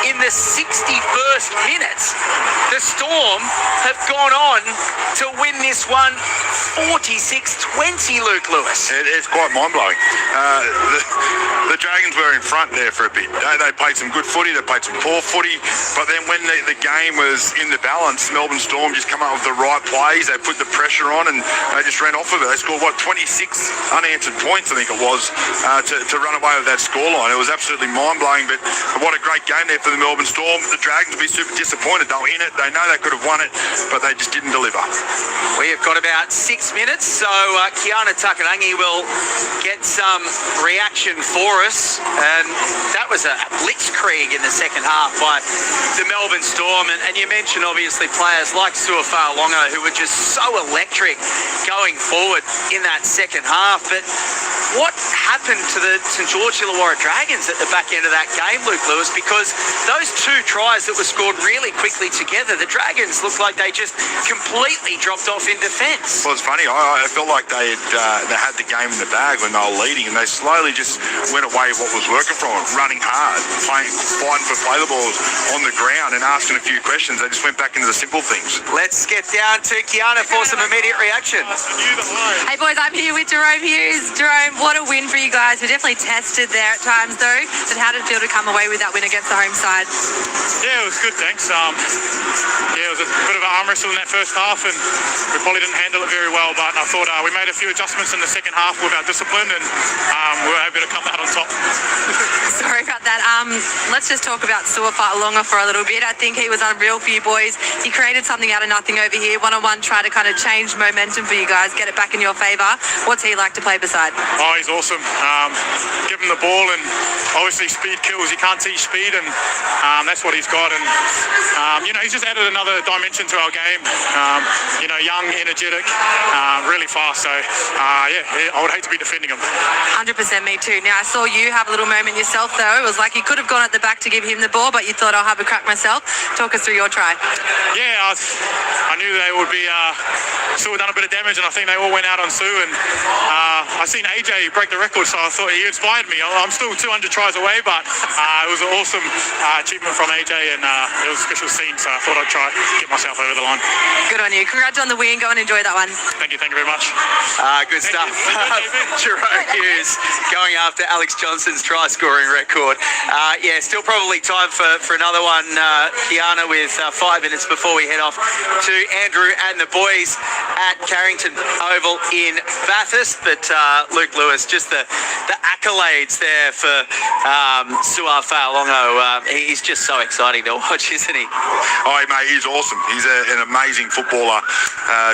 in the 61st minute, the Storm have gone on to win this one 46-20, Luke Lewis. It's quite mind-blowing. The Dragons were in front there for a bit. They played some good footy, they played some poor footy, but then when the game was in the balance, Melbourne Storm just come up with the right plays. They put the pressure on and they just ran off of it. They scored, 26 unanswered points, I think it was, to run away with that scoreline. It was absolutely mind-blowing, but what a great game there for the Melbourne Storm. The Dragons will be super disappointed. They were in it. They know they could have won it, but they just didn't deliver. We have got about 6 minutes, so Kiana Takarangi will get some reaction for us. And that was a blitzkrieg in the second half by the Melbourne Storm. And you mentioned, obviously, players like Suafa'alongo who were just so electric going forward in that second half. But what happened to the St.George Illawarra Dragons at the back end of that game, Luke Lewis? Because those 2 tries that were scored really quickly together, the Dragons looked like they just completely dropped off in defence. Well, it's funny. I felt like they had the game in the bag when they were leading, and they slowly just went away what was working from them, running hard, fighting for play the balls on the ground and asking a few questions. They just went back into the simple things. Let's get down to Kiana for some immediate reaction. Hey boys, I'm here with Jerome Hughes. Jerome, What a win for you guys. We're definitely tested there at times, though. But how did it feel to come away with that win against the home side? Yeah, it was good, thanks. It was a bit of an arm wrestle in that first half, and we probably didn't handle it very well. But I thought we made a few adjustments in the second half with our discipline, and we were able to come out on top. Sorry about that. Let's just talk about Suafa'alonga for a little bit. I think he was unreal for you boys. He created something out of nothing over here. One-on-one, try to kind of change momentum for you guys, get it back in your favour. What's he like to play beside? Oh, he's awesome. Give him the ball, and obviously speed kills. You can't teach speed, and that's what he's got. And he's just added another dimension to our game. Young, energetic, really fast. So I would hate to be defending him. 100% me too. Now I saw you have a little moment yourself, though. It was like you could have gone at the back to give him the ball, but you thought, I'll have a crack myself. Talk us through your try. Yeah, I knew they would be. Sue had done a bit of damage, and I think they all went out on Sue. And I seen AJ break the record, so I thought he inspired me. I'm still 200 tries away, but it was an awesome achievement from AJ, and it was a special scene. So I thought I'd try to get myself over the line. Good on you. Congrats on the win. Go and enjoy that one. Thank you very much. Good stuff. Jerome Hughes going after Alex Johnson's try-scoring record. Still probably time for another one, Kiana, with 5 minutes before we head off to Andrew and the boys at Carrington Oval in Bathurst. But Luke Lewis, just the accolades there for Suafa'alonga. He's just so exciting to watch, isn't he? Oh, mate, he's awesome. He's an amazing footballer.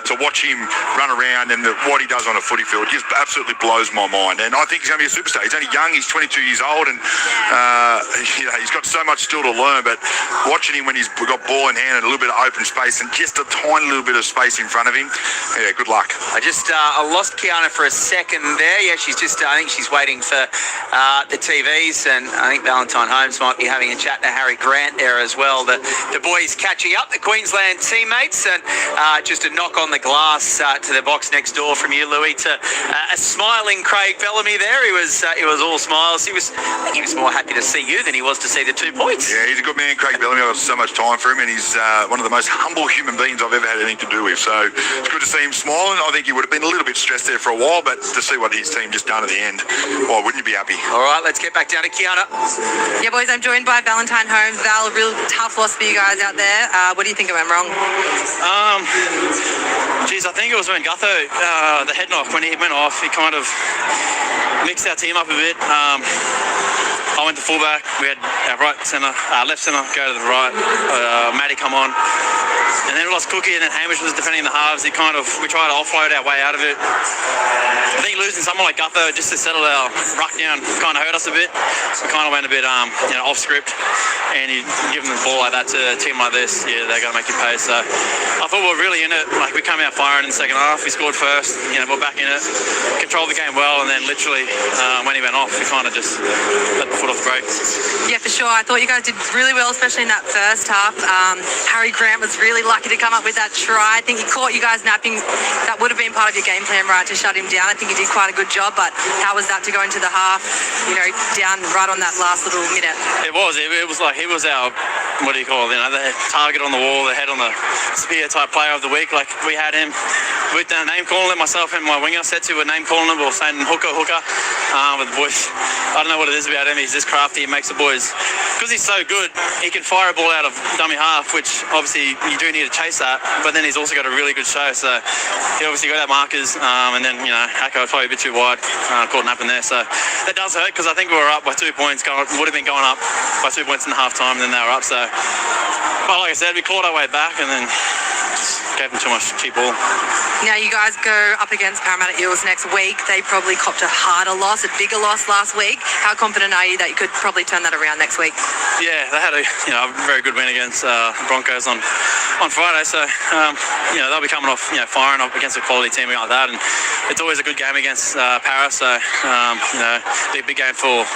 To watch him run around and what he does on a footy field just absolutely blows my mind. And I think he's going to be a superstar. He's only young. He's 22 years old, and he's got so much still to learn. But watching him when he's got ball in hand and a little bit of open space and just a tiny little bit of space in front of him, good luck. I lost Kiana for a second there. Yeah, she's just, I think she's waiting for the TVs, and I think Valentine Holmes might be having a chat to Harry Grant there as well. The boys catching up, the Queensland teammates, and just a knock on the glass to the box next door from you, Louis, to a smiling Craig Bellamy there. He was all smiles. I think he was more happy to see you than he was to see the 2 points. Yeah, he's a good man, Craig Bellamy. I've got so much time for him, and he's one of the most humble human beings I've ever had anything to do with. So it's good to see him smiling. I think he would have been a little bit stressed there for a while, but to see what his team just done at the end, why wouldn't you be happy? All right, let's get back down to Kiana. Yeah, boys, I'm joined by Valentine Holmes. Val, a real tough loss for you guys out there. What do you think I went wrong? I think it was when Gutho, the head knock, when he went off, he kind of mixed our team up a bit. I went to fullback. We had our left centre go to the right. Matty come on. And then we lost Cookie, and then Hamish was defending the halves. We tried to offload our way out of it. I think losing someone like Gutho just to settle our ruck down kind of hurt us a bit. We kind of went a bit off script, and you give them the ball like that to a team like this, they're going to make you pay. So I thought we were really in it. Like, we came out firing in the second half. We scored first. We're back in it. Controlled the game well, and then literally when he went off, we kind of just let the foot off the brake. Yeah, for sure. I thought you guys did really well, especially in that first half. Harry Grant was really lucky to come up with that try. I think he caught you guys napping. That would have been part of your game plan, right, to shut him down. I think he did quite a good job, but how was that to go into the half, down right on that last little minute? It was like he was our, what do you call it, the target on the wall, the head on the spear type player of the week. Like, we had him with name calling it, myself and my winger set to a name calling him, or saying hooker. With the boys, I don't know what it is about him. He's just crafty. He makes the boys, because he's so good, he can fire a ball out of dummy half, which obviously you do need to chase that, but then he's also got a really good show. So he obviously got our markers, and then Hacko was probably a bit too wide, caught napping there. So that does hurt, because I think we were up by 2 points, would have been going up by 2 points in the half time, and then they were up. So, but like I said, we clawed our way back, and then just gave them too much cheap ball. Now you guys go up against Parramatta Eels next week. They probably copped a harder loss, a bigger loss last week. How confident are you that you could probably turn that around next week? Yeah, they had a very good win against Broncos on Friday. So they'll be coming off firing up against a quality team like that, and it's always a good game against Para. So big game for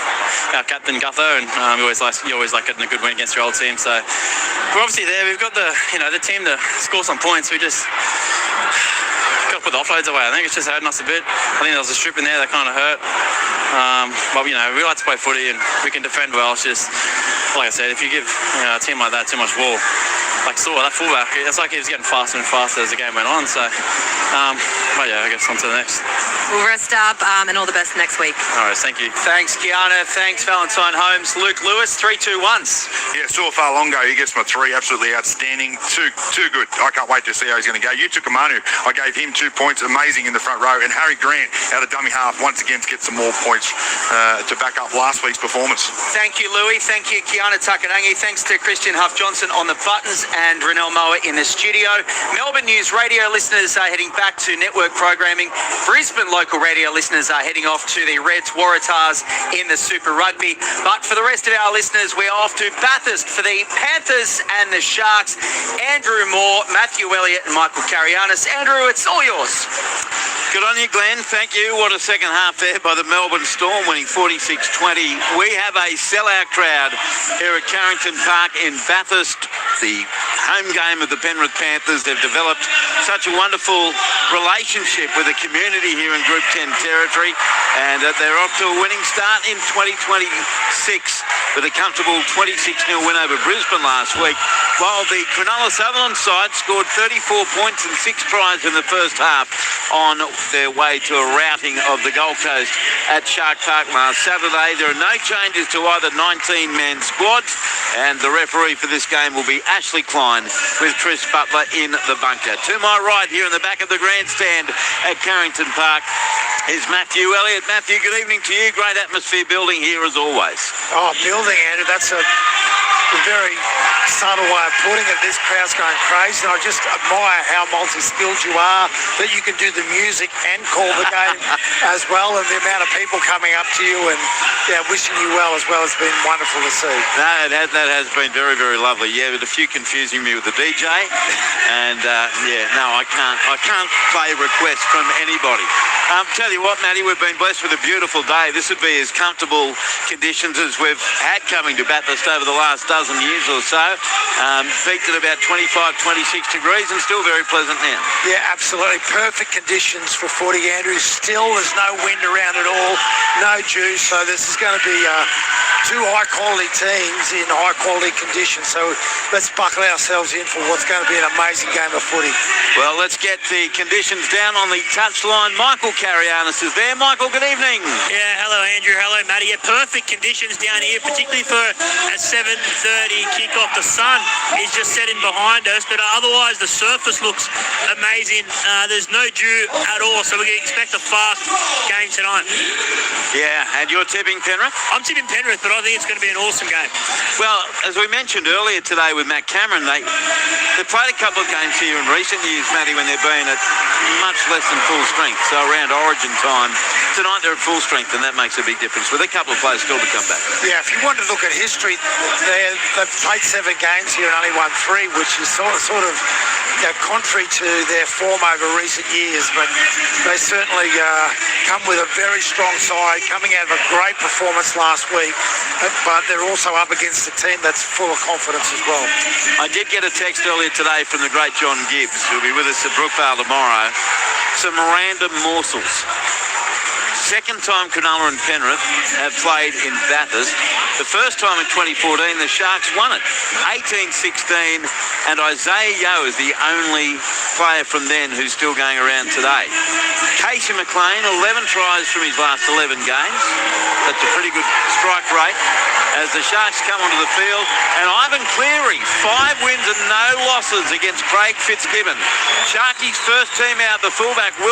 our captain Gutho, and you always like getting a good win against your old team. So we're obviously there. We've got the team to score some points. We just got to put the offloads away. I think it's just hurting us a bit. I think there was a strip in there that kind of hurt. But we like to play footy, and we can defend well. It's just, like I said, if you give a team like that too much ball, like Saw, that fullback, it's like he was getting faster and faster as the game went on. So I guess on to the next. We'll rest up and all the best next week. All right, thank you. Thanks, Kiana. Thanks, Valentine Holmes. Luke Lewis, 3-2-1s. Yeah, Suafalongo, he gets my 3, absolutely outstanding. Too good. I can't wait to see how he's going to go. Yutukamanu, I gave him 2 points, amazing in the front row. And Harry Grant, out of dummy half, once again to get some more points to back up last week's performance. Thank you, Louis. Thank you, Kiana Takarangi. Thanks to Christian Huff-Johnson on the buttons and Renelle Moa in the studio. Melbourne News Radio listeners are heading back to network programming. Brisbane local radio listeners are heading off to the Reds Waratahs in the Super Rugby. But for the rest of our listeners, we're off to Bathurst for the Panthers and the Sharks. Andrew Moore, Matthew Elliott and Michael Carianis. Andrew, it's all yours. Good on you, Glenn. Thank you. What a second half there by the Melbourne Storm, winning 46-20. We have a sellout crowd here at Carrington Park in Bathurst. The home game of the Penrith Panthers. They've developed such a wonderful relationship with the community here in Group 10 territory, and they're off to a winning start in 2026 with a comfortable 26-0 win over Brisbane last week, while the Cronulla-Sutherland side scored 34 points and 6 tries in the first half on their way to a routing of the Gold Coast at Shark Park last Saturday. There are no changes to either 19-man squads, and the referee for this game will be Ashley Klein with Chris Butler in the bunker. To my right here in the back of the grandstand at Carrington Park is Matthew Elliott. Matthew, good evening to you. Great atmosphere building here as always. Oh, building, Andrew. That's a very subtle way of putting it. This crowd's going crazy, and I just admire how multi-skilled you are, that you can do the music and call the game as well, and the amount of people coming up to you and wishing you well as well has been wonderful to see. No, that has been very, very lovely. Yeah, with a few confusing me with the DJ, and I can't play requests from anybody. Tell you what, Matty, we've been blessed with a beautiful day. This would be as comfortable conditions as we've had coming to Bathurst over the last dozen years or so. Peaked at about 25, 26 degrees and still very pleasant now. Yeah, absolutely. Perfect conditions for footy, Andrew. Still, there's no wind around at all, no dew, so this is going to be two high-quality teams in high-quality conditions. So let's buckle ourselves in for what's going to be an amazing game of footy. Well, let's get the conditions down on the touchline. Michael Carianis is there. Michael, good evening. Yeah, hello, Andrew. Hello, Matty. Yeah, perfect conditions down here, particularly for a 7:30 kickoff. The sun is just setting behind us, but otherwise the surface looks amazing. There's no dew at all, so we can expect a fast game tonight. Yeah, and you're tipping Penrith? I'm tipping Penrith, but I think it's going to be an awesome game. Well, as we mentioned earlier today with Matt Cameron, they played a couple of games here in recent years, Matty, when they've been at much less than full strength, so around Origin time. Tonight they're at full strength, and that makes a big difference, with a couple of players still to come back. Yeah, if you want to look at history, they've played 7 games here and only won 3, which is sort of contrary to their form over recent years, but they certainly come with a very strong side, coming out of a great performance last week, but they're also up against a team that's full of confidence as well. I did get a text earlier today from the great John Gibbs, who'll be with us at Brookvale tomorrow. Some random morsels. Second time Cronulla and Penrith have played in Bathurst. The first time in 2014, the Sharks won it, 18-16, and Isaiah Yeo is the only player from then who's still going around today. Casey McLean, 11 tries from his last 11 games. That's a pretty good strike rate as the Sharks come onto the field. And Ivan Cleary, 5 wins and no losses against Craig Fitzgibbon. Sharkies' first team out, the fullback will